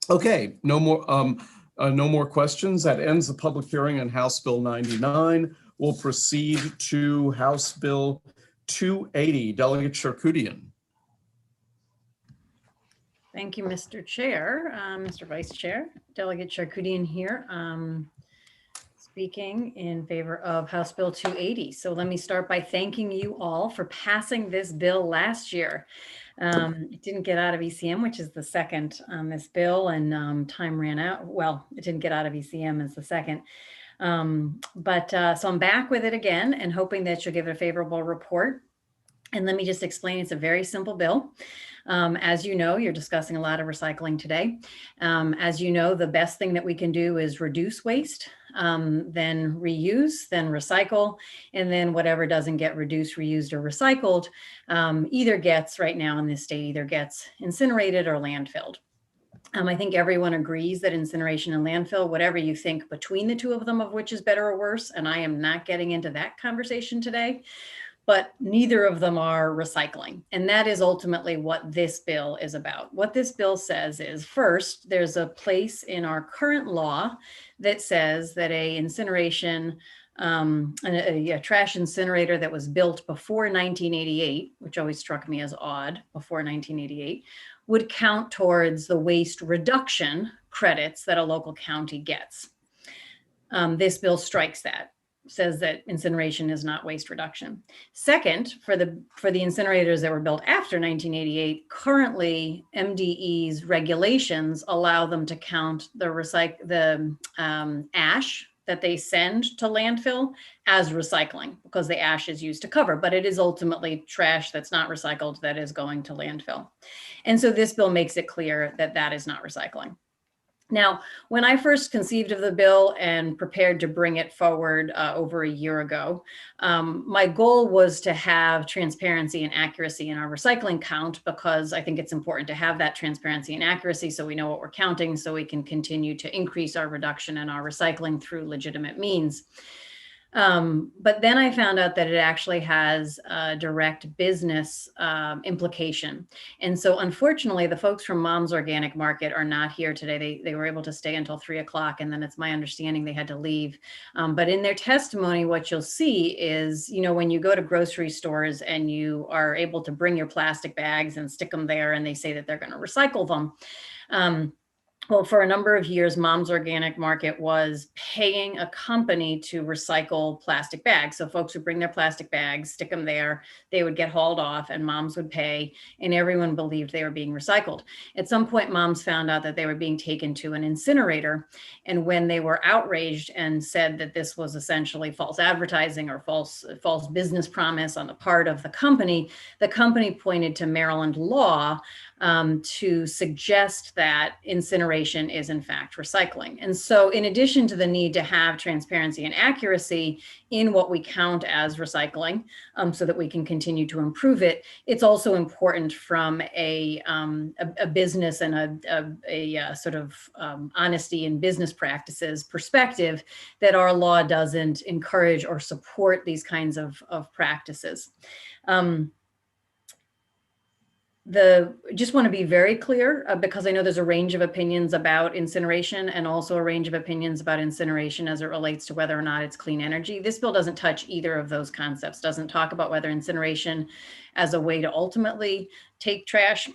Okay, no more questions. That ends the public hearing on House Bill 99. We'll proceed to House Bill 280. Delegate Charkoudian. Thank you, Mr. Chair, Mr. Vice Chair. Delegate Charkoudian here, speaking in favor of House Bill 280. So let me start by thanking you all for passing this bill last year. It didn't get out of ECM, which is the second on this bill, and time ran out. Well, it didn't get out of ECM as the second. So I'm back with it again and hoping that you'll give it a favorable report. And let me just explain, it's a very simple bill. As you know, you're discussing a lot of recycling today. As you know, the best thing that we can do is reduce waste, then reuse, then recycle, and then whatever doesn't get reduced, reused, or recycled either gets, right now in this state, either gets incinerated or landfilled. I think everyone agrees that incineration and landfill, whatever you think between the two of them of which is better or worse, and I am not getting into that conversation today, but neither of them are recycling. And that is ultimately what this bill is about. What this bill says is, first, there's a place in our current law that says that a incineration, a trash incinerator that was built before 1988, which always struck me as odd, before 1988, would count towards the waste reduction credits that a local county gets. This bill strikes that, says that incineration is not waste reduction. Second, for the incinerators that were built after 1988, currently MDE's regulations allow them to count the ash that they send to landfill as recycling, because the ash is used to cover, but it is ultimately trash that's not recycled that is going to landfill. And so this bill makes it clear that that is not recycling. Now, when I first conceived of the bill and prepared to bring it forward over a year ago, my goal was to have transparency and accuracy in our recycling count, because I think it's important to have that transparency and accuracy so we know what we're counting, so we can continue to increase our reduction and our recycling through legitimate means. But then I found out that it actually has a direct business implication. And so unfortunately, the folks from Mom's Organic Market are not here today. They were able to stay until 3 o'clock, and then it's my understanding they had to leave. But in their testimony, what you'll see is, you know, when you go to grocery stores and you are able to bring your plastic bags and stick them there, and they say that they're going to recycle them. Well, for a number of years, Mom's Organic Market was paying a company to recycle plastic bags. So folks would bring their plastic bags, stick them there, they would get hauled off, and Moms would pay, and everyone believed they were being recycled. At some point, Moms found out that they were being taken to an incinerator. And when they were outraged and said that this was essentially false advertising or false business promise on the part of the company pointed to Maryland law to suggest that incineration is in fact recycling. And so in addition to the need to have transparency and accuracy in what we count as recycling, so that we can continue to improve it, it's also important from a business and a sort of honesty in business practices perspective that our law doesn't encourage or support these kinds of practices. Just want to be very clear, because I know there's a range of opinions about incineration and also a range of opinions about incineration as it relates to whether or not it's clean energy. This bill doesn't touch either of those concepts, doesn't talk about whether incineration as a way to ultimately take trash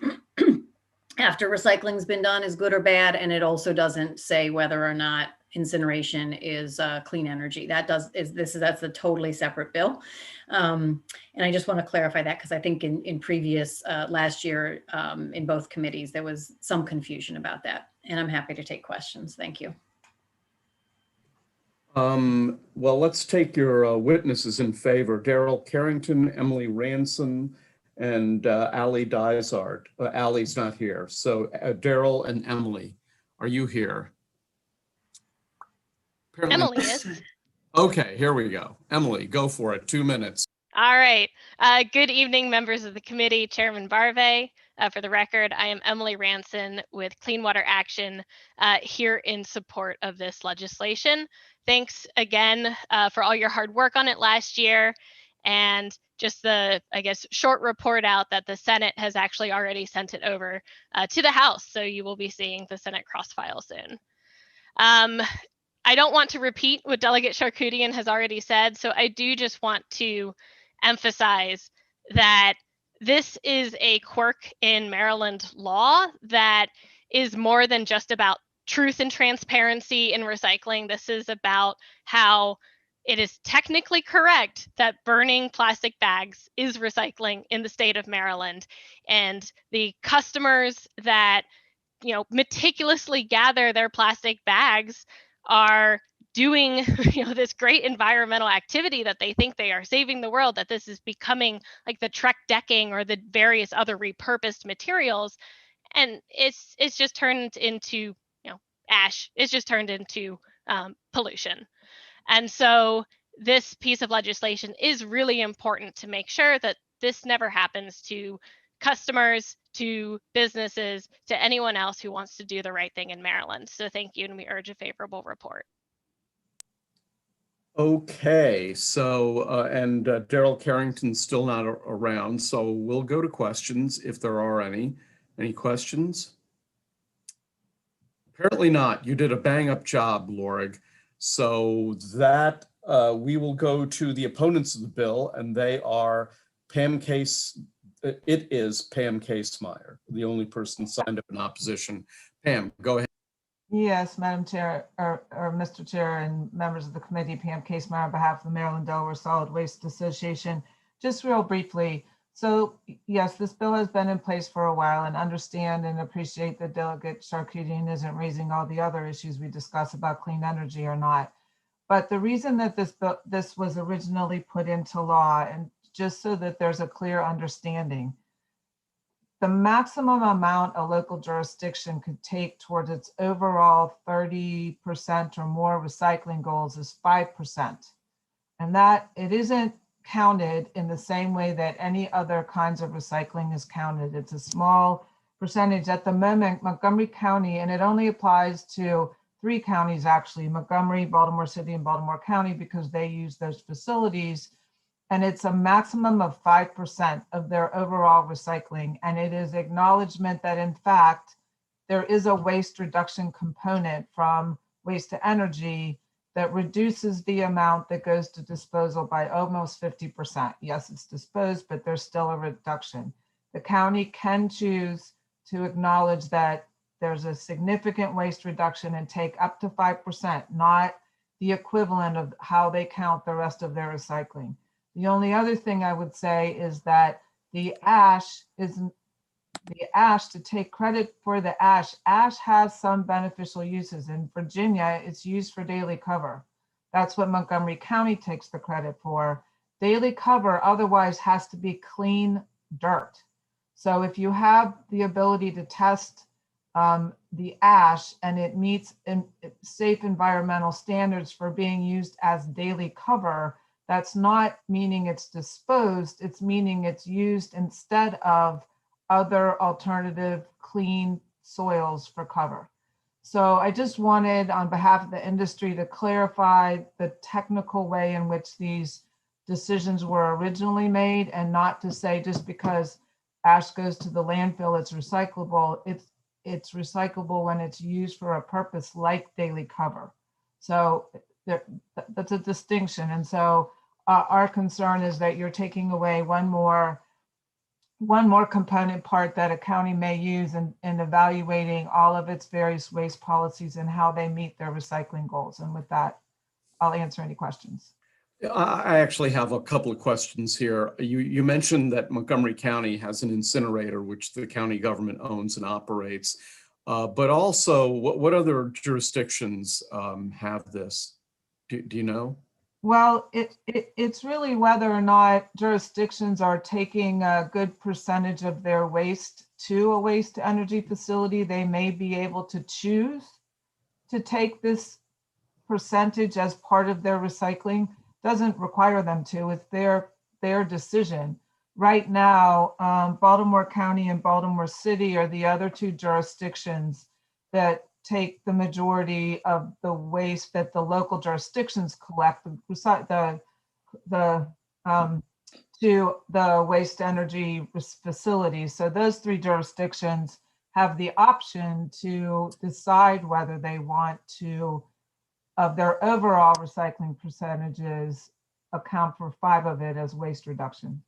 after recycling's been done is good or bad. And it also doesn't say whether or not incineration is clean energy. That's a totally separate bill. And I just want to clarify that, because I think in previous last year in both committees, there was some confusion about that. And I'm happy to take questions. Thank you. Well, let's take your witnesses in favor. Daryl Carrington, Emily Ranson, and Ali Dysart. Ali's not here. So Daryl and Emily, are you here? Apparently. Emily is. Okay, here we go. Emily, go for it. 2 minutes. All right. Good evening, members of the committee, Chairman Barve. For the record, I am Emily Ranson with Clean Water Action here in support of this legislation. Thanks again for all your hard work on it last year. And just the, I guess, short report out that the Senate has actually already sent it over to the House. So you will be seeing the Senate crossfile soon. I don't want to repeat what Delegate Sharkoudian has already said, so I do just want to emphasize that this is a quirk in Maryland law that is more than just about truth and transparency in recycling. This is about how it is technically correct that burning plastic bags is recycling in the state of Maryland, and the customers that meticulously gather their plastic bags are doing this great environmental activity that they think they are saving the world, that this is becoming like the Trek decking or the various other repurposed materials, and it's just turned into ash. It's just turned into pollution. And so this piece of legislation is really important to make sure that this never happens to customers, to businesses, to anyone else who wants to do the right thing in Maryland. So thank you, and we urge a favorable report. Okay, so, and Daryl Carrington's still not around, so we'll go to questions if there are any. Any questions? Apparently not. You did a bang-up job, Lorig. So that we will go to the opponents of the bill, and they are Pam Case. It is Pam Casemeyer, the only person signed up in opposition. Pam, go ahead. Yes, Madam Chair, or Mr. Chair and members of the committee, Pam Casemeyer on behalf of the Maryland Delaware Solid Waste Association. Just real briefly, so yes, this bill has been in place for a while, and understand and appreciate that Delegate Charkoudian isn't raising all the other issues we discuss about clean energy or not. But the reason that this was originally put into law, and just so that there's a clear understanding, the maximum amount a local jurisdiction could take towards its overall 30% or more recycling goals is 5%. And that it isn't counted in the same way that any other kinds of recycling is counted. It's a small percentage. At the moment, Montgomery County, and it only applies to 3 counties actually, Montgomery, Baltimore City, and Baltimore County, because they use those facilities. And it's a maximum of 5% of their overall recycling. And it is acknowledgement that in fact, there is a waste reduction component from waste to energy that reduces the amount that goes to disposal by almost 50%. Yes, it's disposed, but there's still a reduction. The county can choose to acknowledge that there's a significant waste reduction and take up to 5%, not the equivalent of how they count the rest of their recycling. The only other thing I would say is that the ash, to take credit for the ash has some beneficial uses. In Virginia, it's used for daily cover. That's what Montgomery County takes the credit for. Daily cover otherwise has to be clean dirt. So if you have the ability to test the ash and it meets safe environmental standards for being used as daily cover, that's not meaning it's disposed, it's meaning it's used instead of other alternative clean soils for cover. So I just wanted, on behalf of the industry, to clarify the technical way in which these decisions were originally made, and not to say just because ash goes to the landfill, it's recyclable. It's recyclable when it's used for a purpose like daily cover. So that's a distinction. And so our concern is that you're taking away one more component part that a county may use in evaluating all of its various waste policies and how they meet their recycling goals. And with that, I'll answer any questions. I actually have a couple of questions here. You mentioned that Montgomery County has an incinerator, which the county government owns and operates. But also, what other jurisdictions have this? Do you know? Well, it's really whether or not jurisdictions are taking a good percentage of their waste to a waste to energy facility. They may be able to choose to take this percentage as part of their recycling. Doesn't require them to. It's their decision. Right now, Baltimore County and Baltimore City are the other 2 jurisdictions that take the majority of the waste that the local jurisdictions collect to the waste energy facilities. So those 3 jurisdictions have the option to decide whether they want to, of their overall recycling percentages, account for 5 of it as waste reduction.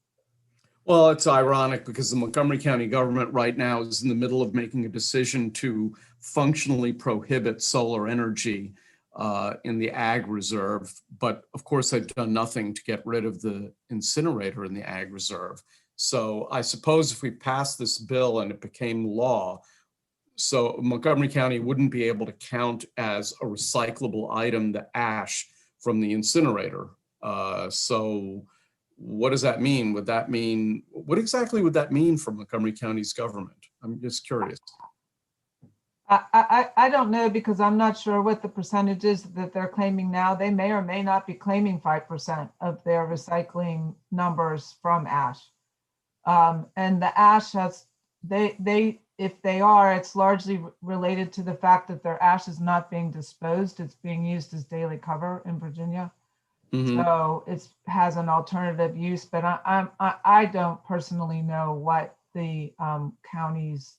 Well, it's ironic because the Montgomery County government right now is in the middle of making a decision to functionally prohibit solar energy in the ag reserve. But of course, they've done nothing to get rid of the incinerator in the ag reserve. So I suppose if we pass this bill and it became law, so Montgomery County wouldn't be able to count as a recyclable item the ash from the incinerator. So what does that mean? Would that mean, what exactly would that mean for Montgomery County's government? I'm just curious. I don't know, because I'm not sure what the percentage is that they're claiming now. They may or may not be claiming 5% of their recycling numbers from ash. And the ash has, if they are, it's largely related to the fact that their ash is not being disposed. It's being used as daily cover in Virginia. So it has an alternative use, but I don't personally know what the county's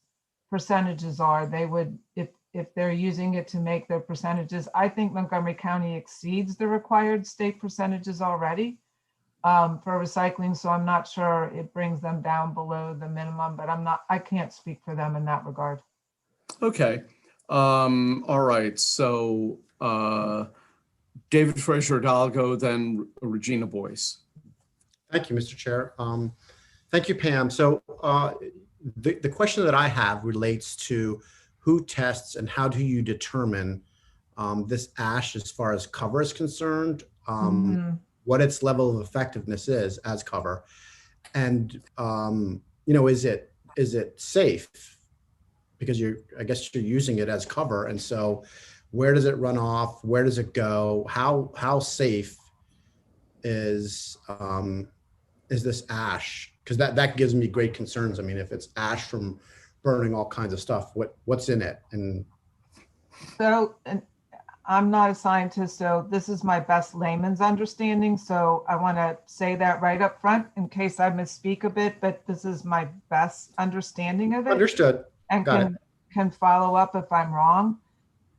percentages are. They would, if they're using it to make their percentages, I think Montgomery County exceeds the required state percentages already for recycling. So I'm not sure it brings them down below the minimum, but I can't speak for them in that regard. Okay. All right. So David Fraser Hidalgo, then Regina Boyce. Thank you, Mr. Chair. Thank you, Pam. So the question that I have relates to who tests and how do you determine this ash as far as cover is concerned, what its level of effectiveness is as cover, and is it safe? Because I guess you're using it as cover, and so where does it run off? Where does it go? How safe is this ash? Because that gives me great concerns. I mean, if it's ash from burning all kinds of stuff, what's in it? And so, and I'm not a scientist, so this is my best layman's understanding. So I want to say that right up front in case I misspeak a bit, but this is my best understanding of it. Understood. And can follow up if I'm wrong.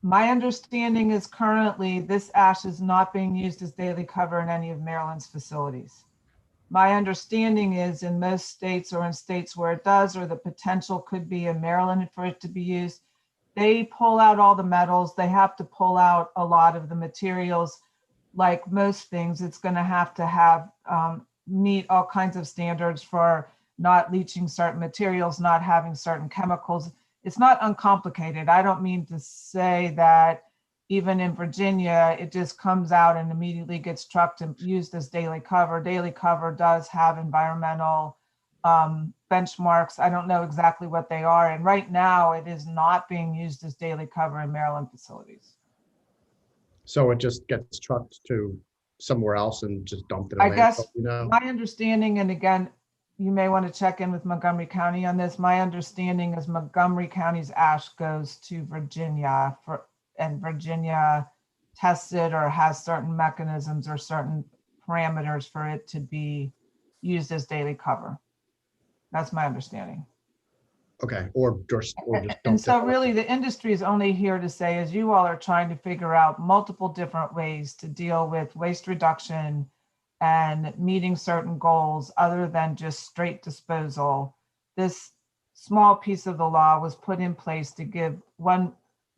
My understanding is currently this ash is not being used as daily cover in any of Maryland's facilities. My understanding is in most states, or in states where it does, or the potential could be in Maryland for it to be used, they pull out all the metals. They have to pull out a lot of the materials. Like most things, it's going to have meet all kinds of standards for not leaching certain materials, not having certain chemicals. It's not uncomplicated. I don't mean to say that even in Virginia, it just comes out and immediately gets trucked and used as daily cover. Daily cover does have environmental benchmarks. I don't know exactly what they are. And right now it is not being used as daily cover in Maryland facilities. so it just gets trucked to somewhere else and just dumped in a I guess landfill, my understanding, and again, you may want to check in with Montgomery County on this. My understanding is Montgomery County's ash goes to Virginia and Virginia tests it or has certain mechanisms or certain parameters for it to be used as daily cover. That's my understanding. Okay, or just And so really the industry is only here to say, as you all are trying to figure out multiple different ways to deal with waste reduction and meeting certain goals other than just straight disposal, this small piece of the law was put in place to give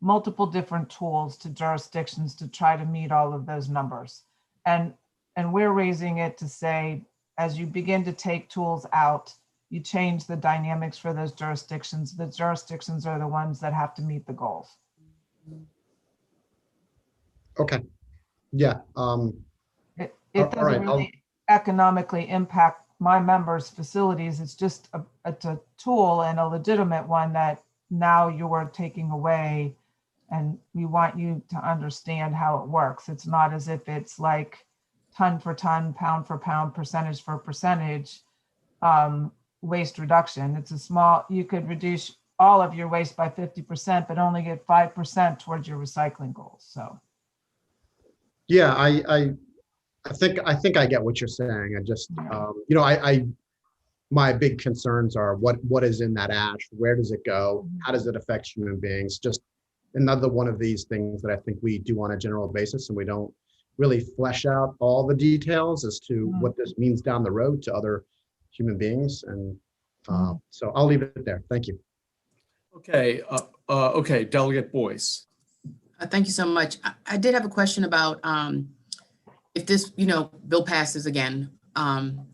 multiple different tools to jurisdictions to try to meet all of those numbers. And we're raising it to say, as you begin to take tools out, you change the dynamics for those jurisdictions. The jurisdictions are the ones that have to meet the goals. Okay. Yeah. It doesn't really economically impact my members' facilities. It's just it's a tool, and a legitimate one, that now you are taking away, and we want you to understand how it works. It's not as if it's like ton for ton, pound for pound, percentage for percentage waste reduction. It's a small, you could reduce all of your waste by 50%, but only get 5% towards your recycling goals. So yeah, I think I get what you're saying. I just, my big concerns are what is in that ash? Where does it go? How does it affect human beings? Just another one of these things that I think we do on a general basis, and we don't really flesh out all the details as to what this means down the road to other human beings. And so I'll leave it there. Thank you. Okay. Okay. Delegate Boyce. Thank you so much. I did have a question about if this, bill passes again, while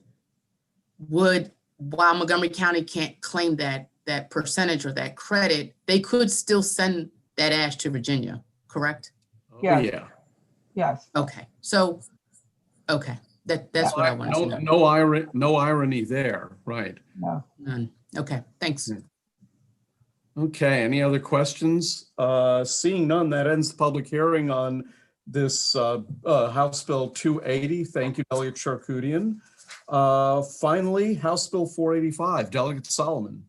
Montgomery County can't claim that, that percentage or that credit, they could still send that ash to Virginia, correct? Oh, Yes. yeah. Yes. Okay, so, okay, that's what I wanted to know. No irony there, right? No. None. Okay, thanks. Okay, any other questions? Seeing none, that ends the public hearing on this House Bill 280. Thank you, Delegate Charkoudian. Finally, House Bill 485, Delegate Solomon.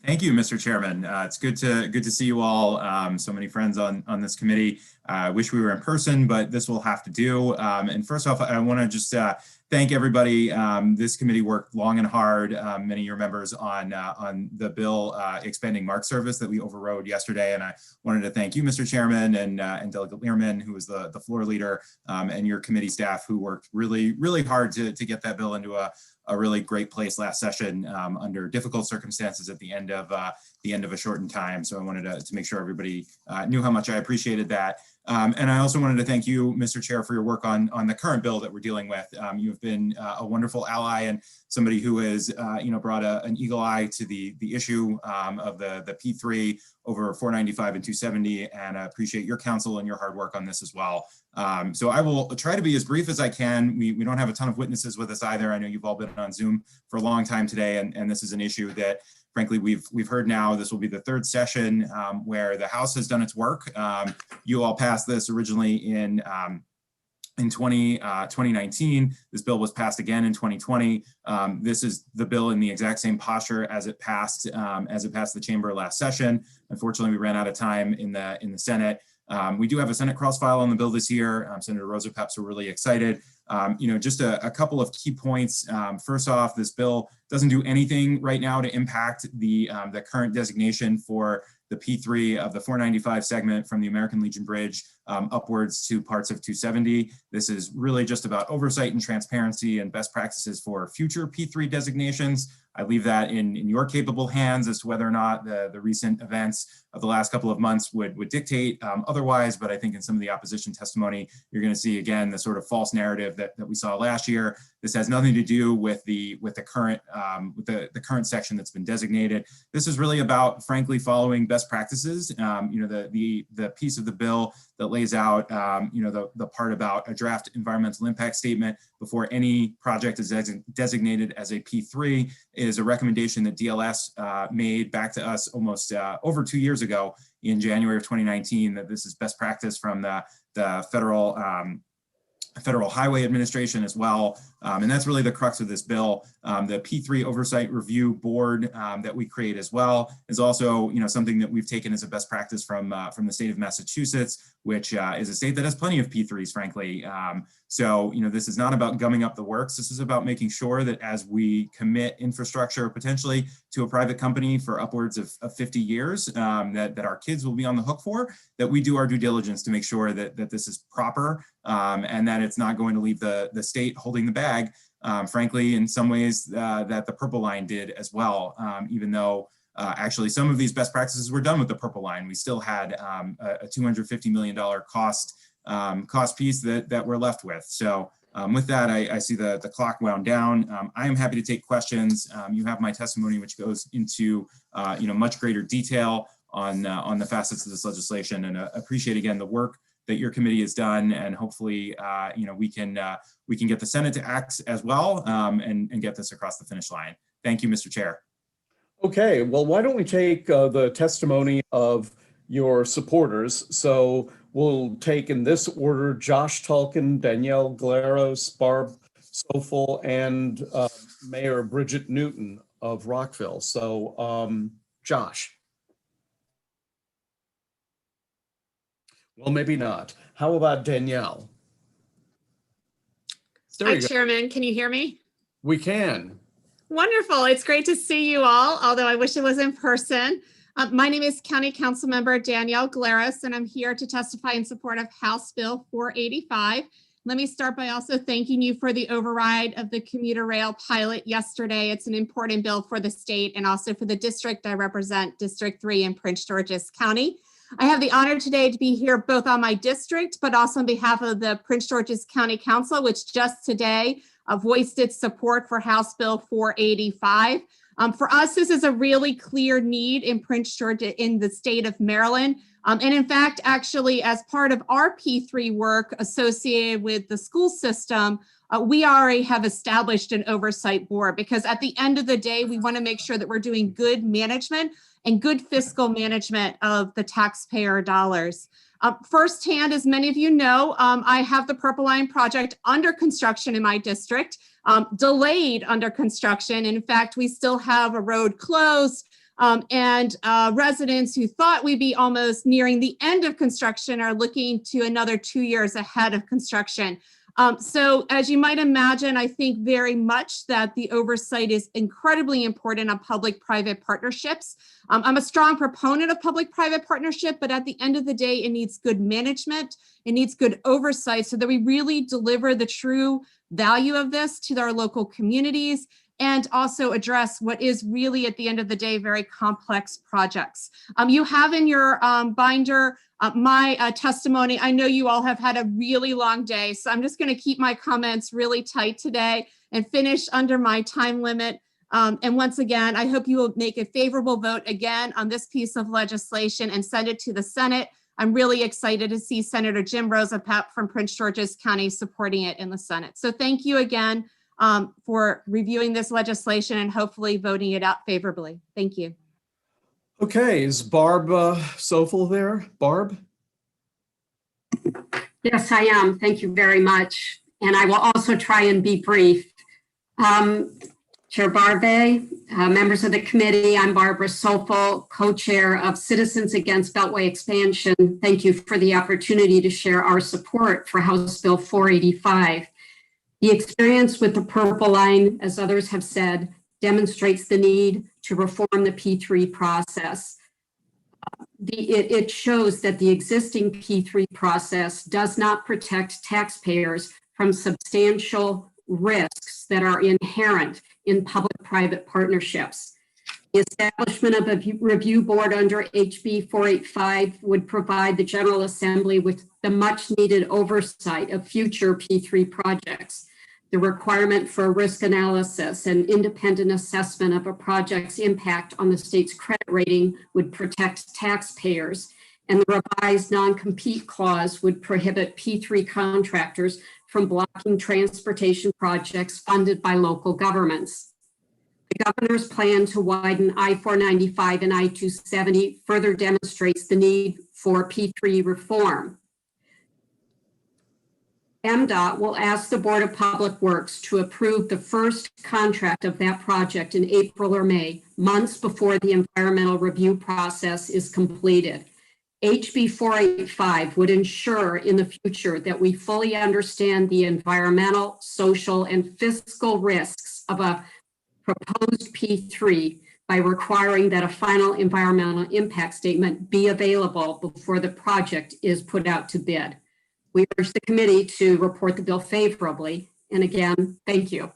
Thank you, Mr. Chairman. It's good to see you all. So many friends on this committee. I wish we were in person, but this will have to do. And first off, I want to just thank everybody. This committee worked long and hard, many of your members, on the bill expanding MARC service that we overrode yesterday. And I wanted to thank you, Mr. Chairman, and Delegate Learman, who was the floor leader, and your committee staff who worked really, really hard to get that bill into a really great place last session under difficult circumstances at the end of a shortened time. So I wanted to make sure everybody knew how much I appreciated that. And I also wanted to thank you, Mr. Chair, for your work on the current bill that we're dealing with. You have been a wonderful ally and somebody who has brought an eagle eye to the issue of the P3 over 495 and 270, and I appreciate your counsel and your hard work on this as well. So I will try to be as brief as I can. We don't have a ton of witnesses with us either. I know you've all been on Zoom for a long time today, and this is an issue that, frankly, we've heard now. This will be the third session where the House has done its work. You all passed this originally in 2019. This bill was passed again in 2020. This is the bill in the exact same posture as it passed the chamber last session. Unfortunately, we ran out of time in the Senate. We do have a Senate cross-file on the bill this year. Senator Rosa Peps, we're really excited. Just a couple of key points. First off, this bill doesn't do anything right now to impact the current designation for the P3 of the 495 segment from the American Legion Bridge upwards to parts of 270. This is really just about oversight and transparency and best practices for future P3 designations. I leave that in your capable hands as to whether or not the recent events of the last couple of months would dictate otherwise, but I think in some of the opposition testimony, you're going to see again the sort of false narrative that we saw last year. This has nothing to do with the current section that's been designated. This is really about, frankly, following best practices. The piece of the bill that lays out the part about a draft environmental impact statement before any project is designated as a P3 is a recommendation that DLS made back to us almost over 2 years ago in January of 2019, that this is best practice from the Federal Highway Administration as well. And that's really the crux of this bill. The P3 Oversight Review Board that we create as well is also something that we've taken as a best practice from the state of Massachusetts, which is a state that has plenty of P3s, frankly. So this is not about gumming up the works. This is about making sure that as we commit infrastructure potentially to a private company for upwards of 50 years that our kids will be on the hook for, that we do our due diligence to make sure that this is proper and that it's not going to leave the state holding the bag, frankly, in some ways that the Purple Line did as well, even though actually some of these best practices were done with the Purple Line. We still had a $250 million cost piece that we're left with. So with that, I see the clock wound down. I am happy to take questions. You have my testimony, which goes into much greater detail on the facets of this legislation, and appreciate again the work that your committee has done, and hopefully we can get the Senate to act as well and get this across the finish line. Thank you, Mr. Chair. Okay, well, why don't we take the testimony of your supporters? So we'll take in this order: Josh Tulkin, Danielle Glaros, Barb Sofel, and Mayor Bridget Newton of Rockville. So Josh. Well, maybe not. How about Danielle? Hi, Chairman. Can you hear me? We can. Wonderful. It's great to see you all, although I wish it was in person. My name is County Council Member Danielle Glaros, and I'm here to testify in support of House Bill 485. Let me start by also thanking you for the override of the commuter rail pilot yesterday. It's an important bill for the state and also for the district I represent, District 3 in Prince George's County. I have the honor today to be here both on my district, but also on behalf of the Prince George's County Council, which just today voiced its support for House Bill 485. For us, this is a really clear need in Prince George in the state of Maryland. And in fact, actually, as part of our P3 work associated with the school system, we already have established an oversight board, because at the end of the day, we want to make sure that we're doing good management and good fiscal management of the taxpayer dollars. Firsthand, as many of you know, I have the Purple Line project under construction in my district, delayed under construction. In fact, we still have a road closed, and residents who thought we'd be almost nearing the end of construction are looking to another 2 years ahead of construction. So as you might imagine, I think very much that the oversight is incredibly important on public-private partnerships. I'm a strong proponent of public-private partnership, but at the end of the day, it needs good management. It needs good oversight so that we really deliver the true value of this to our local communities, and also address what is really, at the end of the day, very complex projects. You have in your binder my testimony. I know you all have had a really long day, so I'm just going to keep my comments really tight today and finish under my time limit. And once again, I hope you will make a favorable vote again on this piece of legislation and send it to the Senate. I'm really excited to see Senator Jim Rosapap from Prince George's County supporting it in the Senate. So thank you again for reviewing this legislation and hopefully voting it out favorably. Thank you. Okay, is Barb Sofel there? Barb? Yes, I am. Thank you very much. And I will also try and be brief. Chair Barve, members of the committee, I'm Barbara Sofel, co-chair of Citizens Against Beltway Expansion. Thank you for the opportunity to share our support for House Bill 485. The experience with the Purple Line, as others have said, demonstrates the need to reform the P3 process. It shows that the existing P3 process does not protect taxpayers from substantial risks that are inherent in public-private partnerships. The establishment of a review board under HB 485 would provide the General Assembly with the much-needed oversight of future P3 projects. The requirement for a risk analysis and independent assessment of a project's impact on the state's credit rating would protect taxpayers, and the revised non-compete clause would prohibit P3 contractors from blocking transportation projects funded by local governments. The governor's plan to widen I-495 and I-270 further demonstrates the need for P3 reform. MDOT will ask the Board of Public Works to approve the first contract of that project in April or May, months before the environmental review process is completed. HB 485 would ensure in the future that we fully understand the environmental, social, and fiscal risks of a proposed P3 by requiring that a final environmental impact statement be available before the project is put out to bid. We urge the committee to report the bill favorably. And again, thank you.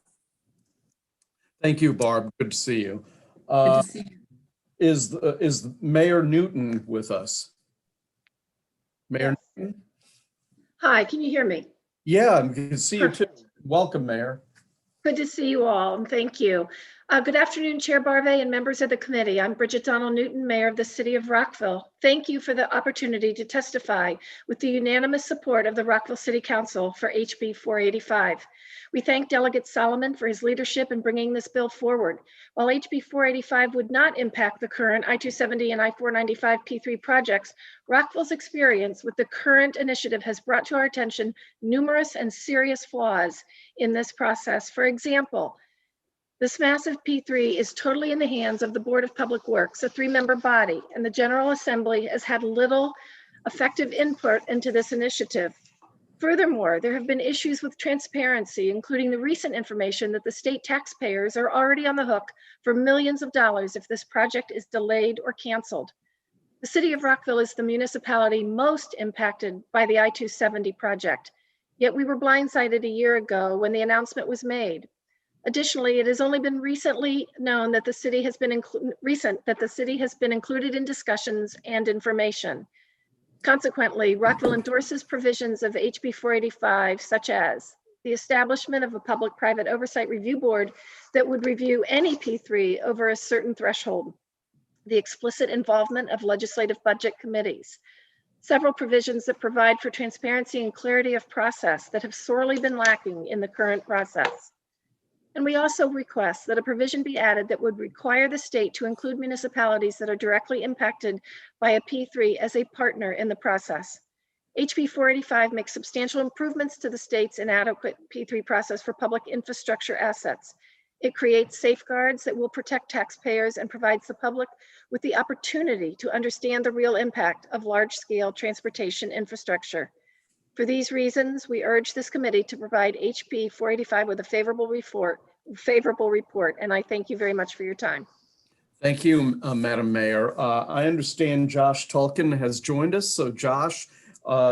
Thank you, Barb. Good to see you. Good to see you. Is Mayor Newton with us? Mayor Newton? Hi, can you hear me? Yeah, I can see you too. Welcome, Mayor. Good to see you all, and thank you. Good afternoon, Chair Barve and members of the committee. I'm Bridget Donald Newton, Mayor of the City of Rockville. Thank you for the opportunity to testify with the unanimous support of the Rockville City Council for HB 485. We thank Delegate Solomon for his leadership in bringing this bill forward. While HB 485 would not impact the current I-270 and I-495 P3 projects, Rockville's experience with the current initiative has brought to our attention numerous and serious flaws in this process. For example, this massive P3 is totally in the hands of the Board of Public Works, a 3-member body, and the General Assembly has had little effective input into this initiative. Furthermore, there have been issues with transparency, including the recent information that the state taxpayers are already on the hook for millions of dollars if this project is delayed or canceled. The City of Rockville is the municipality most impacted by the I-270 project, yet we were blindsided a year ago when the announcement was made. Additionally, it has only been recently known that the city has been included in discussions and information. Consequently, Rockville endorses provisions of HB 485, such as the establishment of a public-private oversight review board that would review any P3 over a certain threshold, the explicit involvement of legislative budget committees, several provisions that provide for transparency and clarity of process that have sorely been lacking in the current process. And we also request that a provision be added that would require the state to include municipalities that are directly impacted by a P3 as a partner in the process. HB 485 makes substantial improvements to the state's inadequate P3 process for public infrastructure assets. It creates safeguards that will protect taxpayers and provides the public with the opportunity to understand the real impact of large-scale transportation infrastructure. For these reasons, we urge this committee to provide HB 485 with a favorable report, and I thank you very much for your time. Thank you, Madam Mayor. I understand Josh Tolkien has joined us. So Josh,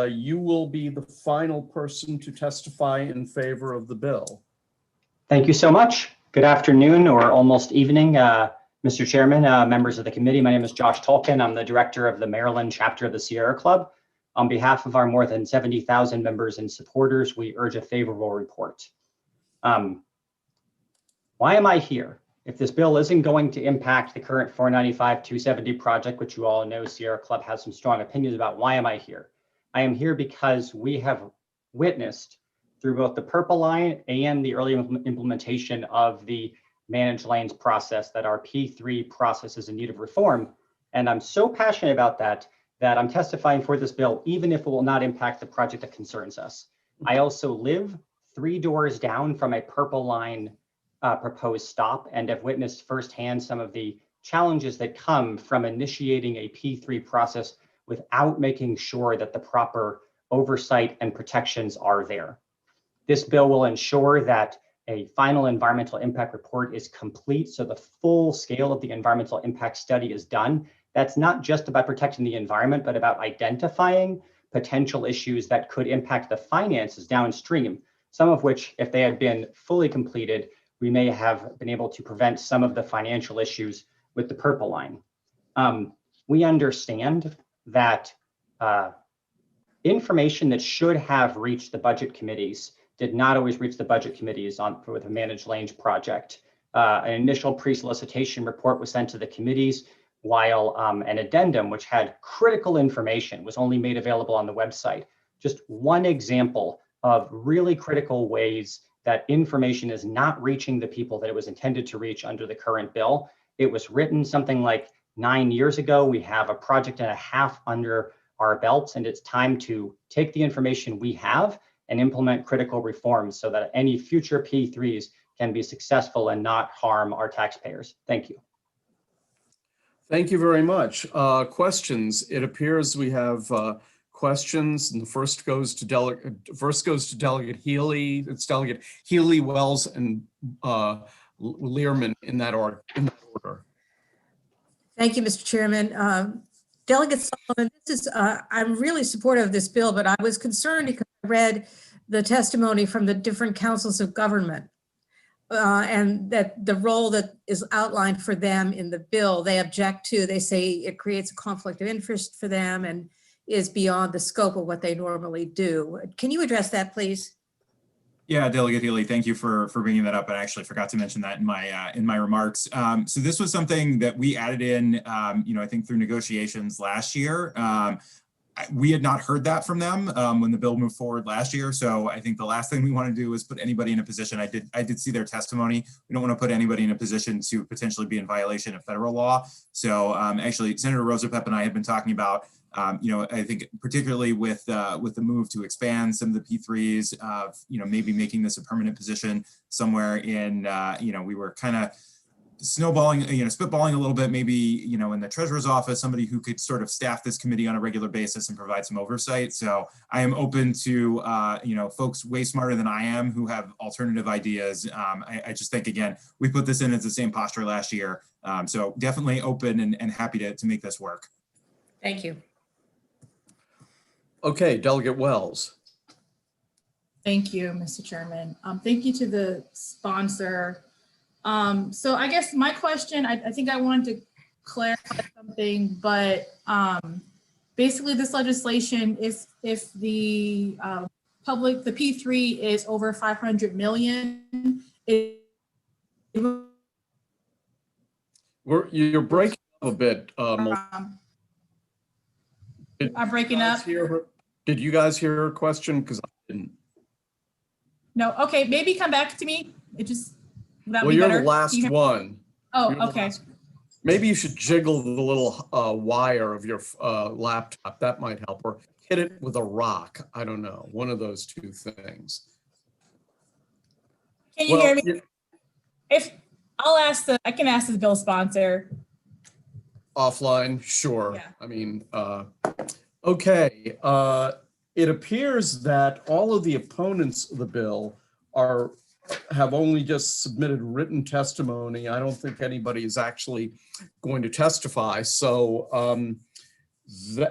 you will be the final person to testify in favor of the bill. Thank you so much. Good afternoon or almost evening, Mr. Chairman, members of the committee. My name is Josh Tolkien. I'm the director of the Maryland chapter of the Sierra Club. On behalf of our more than 70,000 members and supporters, we urge a favorable report. Why am I here? If this bill isn't going to impact the current 495-270 project, which you all know Sierra Club has some strong opinions about, why am I here? I am here because we have witnessed through both the Purple Line and the early implementation of the managed lanes process that our P3 process is in need of reform. And I'm so passionate about that I'm testifying for this bill, even if it will not impact the project that concerns us. I also live 3 doors down from a Purple Line proposed stop and have witnessed firsthand some of the challenges that come from initiating a P3 process without making sure that the proper oversight and protections are there. This bill will ensure that a final environmental impact report is complete, so the full scale of the environmental impact study is done. That's not just about protecting the environment, but about identifying potential issues that could impact the finances downstream, some of which, if they had been fully completed, we may have been able to prevent some of the financial issues with the Purple Line. We understand that information that should have reached the budget committees did not always reach the budget committees with a managed lanes project. An initial pre-solicitation report was sent to the committees, while an addendum, which had critical information, was only made available on the website. Just one example of really critical ways that information is not reaching the people that it was intended to reach under the current bill. It was written something like 9 years ago. We have a project and a half under our belts, and it's time to take the information we have and implement critical reforms so that any future P3s can be successful and not harm our taxpayers. Thank you. Thank you very much. Questions. It appears we have questions, and the first goes to Delegate Healy. It's Delegate Healy, Wells, and Learman in that order. Thank you, Mr. Chairman. Delegate Solomon, I'm really supportive of this bill, but I was concerned because I read the testimony from the different councils of government and that the role that is outlined for them in the bill, they object to. They say it creates a conflict of interest for them and is beyond the scope of what they normally do. Can you address that, please? Yeah, Delegate Healy, thank you for bringing that up. I actually forgot to mention that in my remarks. So this was something that we added in, I think through negotiations last year. We had not heard that from them when the bill moved forward last year. So I think the last thing we want to do is put anybody in a position. I did see their testimony. We don't want to put anybody in a position to potentially be in violation of federal law. So actually, Senator Rosapep and I have been talking about. I think particularly with the move to expand some of the P3s, maybe making this a permanent position somewhere in, we were kind of snowballing, spitballing a little bit, maybe, in the treasurer's office, somebody who could sort of staff this committee on a regular basis and provide some oversight. So I am open to, folks way smarter than I am who have alternative ideas. I just think, again, we put this in as the same posture last year. So definitely open and happy to make this work. Thank you. Okay, Delegate Wells. Thank you, Mr. Chairman. Thank you to the sponsor. So I guess my question, I think I wanted to clarify something, but basically this legislation, if the the P3 is over 500 million. You're breaking up a bit. I'm breaking up. Did you guys hear her question? Because I didn't. No, okay, maybe come back to me. It just, would that Well, be you're better? the last one. Oh, You're the okay. last. Maybe you should jiggle the little wire of your laptop. That might help. Or hit it with a rock. I don't know. One of those two things. Can you hear me? If I can ask the bill sponsor. Offline, sure. Yeah. I mean, okay. It appears that all of the opponents of the bill have only just submitted written testimony. I don't think anybody is actually going to testify. So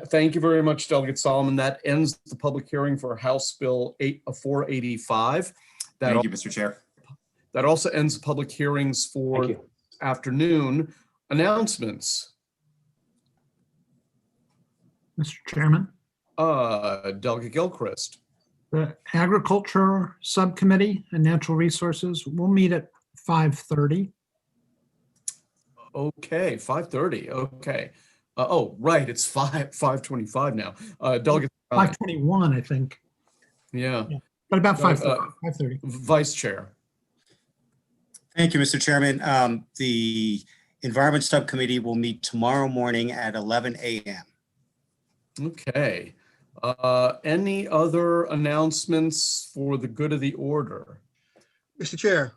thank you very much, Delegate Solomon. That ends the public hearing for House Bill 485. Thank you, Mr. Chair. That also ends the public hearings for afternoon. Announcements. Mr. Chairman, Delegate Gilchrist. the Agriculture Subcommittee and Natural Resources will meet at 5:30. Okay, 5:30. Okay. Oh, right. It's 5:25 now. Delegate 5:21, I think. Yeah. But about 5:30. Vice Chair. Thank you, Mr. Chairman. The Environment Subcommittee will meet tomorrow morning at 11 a.m. Okay. Any other announcements for the good of the order? Mr. Chair.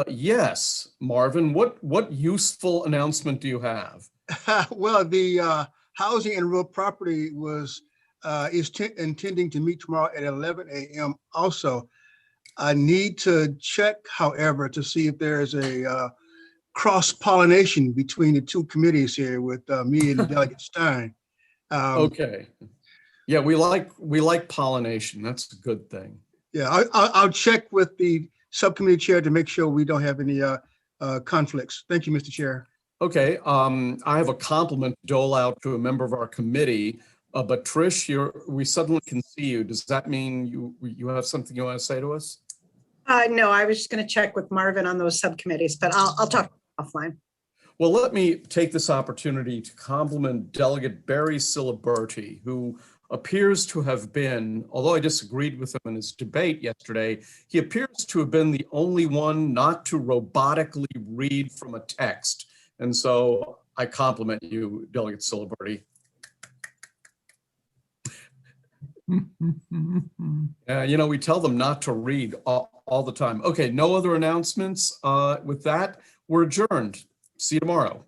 Yes, Marvin, what useful announcement do you have? Well, the Housing and Real Property is intending to meet tomorrow at 11 a.m. also. I need to check, however, to see if there is a cross-pollination between the two committees here with me and Delegate Stein. Okay. Yeah, we like pollination. That's a good thing. Yeah, I'll check with the subcommittee chair to make sure we don't have any conflicts. Thank you, Mr. Chair. Okay, I have a compliment to dole out to a member of our committee, but Trish, we suddenly can see you. Does that mean you have something you want to say to us? No, I was just going to check with Marvin on those subcommittees, but I'll talk offline. Well, let me take this opportunity to compliment Delegate Barry Ciliberti, who appears to have been, although I disagreed with him in his debate yesterday, he appears to have been the only one not to robotically read from a text. And so I compliment you, Delegate Ciliberti. We tell them not to read all the time. Okay, no other announcements. With that, we're adjourned. See you tomorrow.